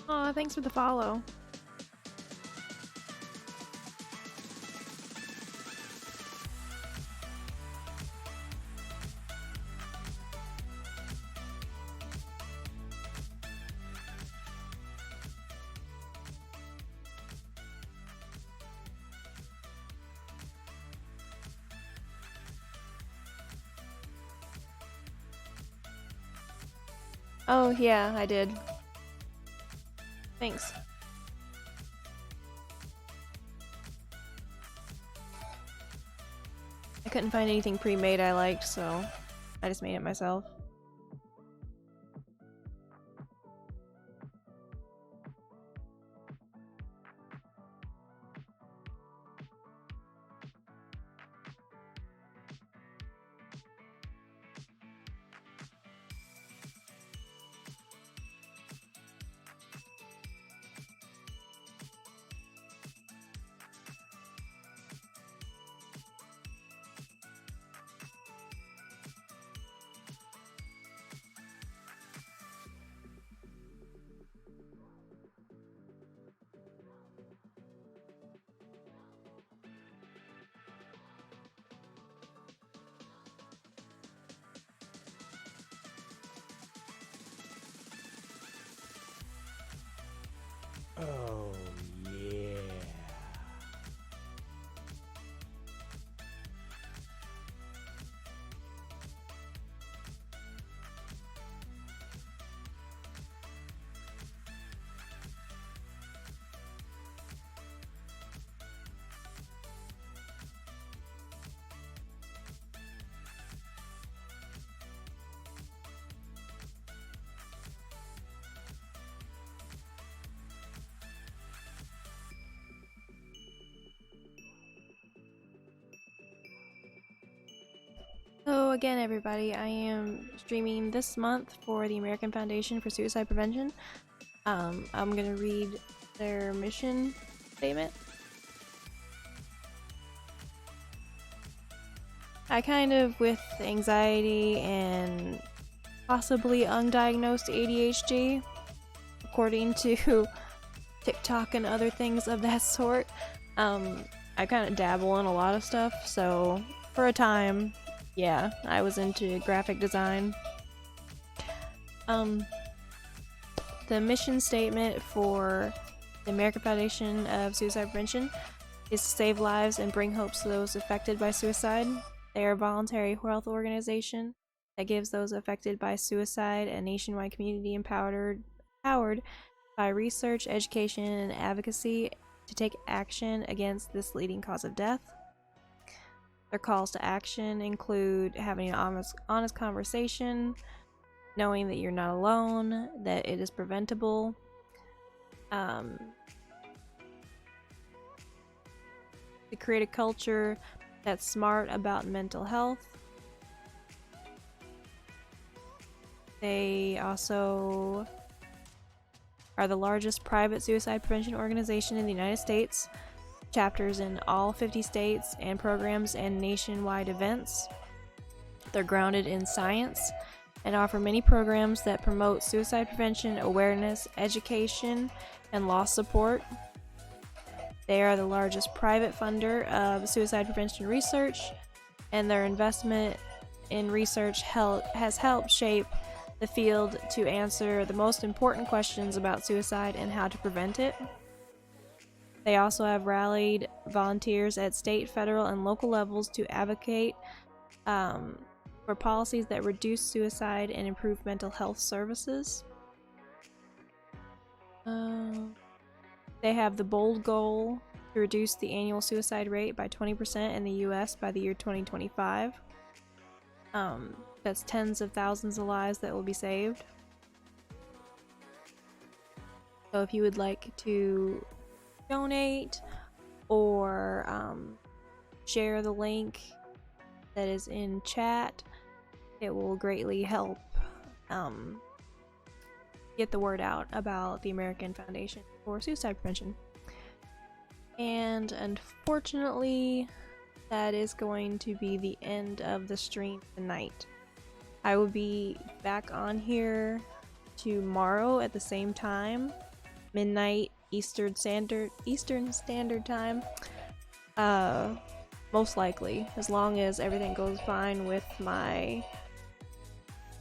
[SPEAKER 1] Aw, thanks for the follow. Oh, yeah, I did. Thanks. I couldn't find anything pre-made I liked, so I just made it myself.
[SPEAKER 5] Oh, yeah.
[SPEAKER 1] So again, everybody, I am streaming this month for the American Foundation for Suicide Prevention. I'm gonna read their mission statement. I kind of, with anxiety and possibly undiagnosed ADHD, according to TikTok and other things of that sort, I kind of dabble in a lot of stuff, so for a time, yeah, I was into graphic design. The mission statement for the American Foundation of Suicide Prevention is to save lives and bring hope to those affected by suicide. They are a voluntary health organization that gives those affected by suicide a nationwide community empowered by research, education, and advocacy to take action against this leading cause of death. Their calls to action include having an honest conversation, knowing that you're not alone, that it is preventable, to create a culture that's smart about mental health. They also are the largest private suicide prevention organization in the United States, chapters in all 50 states, and programs and nationwide events. They're grounded in science and offer many programs that promote suicide prevention, awareness, education, and loss support. They are the largest private funder of suicide prevention research, and their investment in research has helped shape the field to answer the most important questions about suicide and how to prevent it. They also have rallied volunteers at state, federal, and local levels to advocate for policies that reduce suicide and improve mental health services. They have the bold goal to reduce the annual suicide rate by 20% in the US by the year 2025. That's tens of thousands of lives that will be saved. So if you would like to donate or share the link that is in chat, it will greatly help get the word out about the American Foundation for Suicide Prevention. And unfortunately, that is going to be the end of the stream tonight. I will be back on here tomorrow at the same time, midnight Eastern Standard Time. Most likely, as long as everything goes fine with my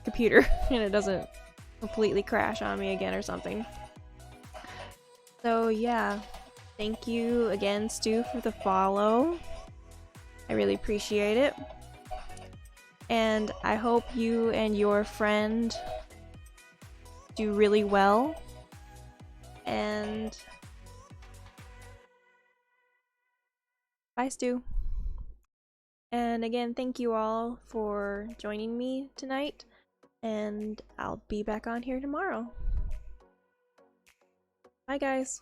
[SPEAKER 1] computer and it doesn't completely crash on me again or something. So yeah, thank you again, Stu, for the follow. I really appreciate it. And I hope you and your friend do really well. And bye, Stu. And again, thank you all for joining me tonight. And I'll be back on here tomorrow. Bye, guys.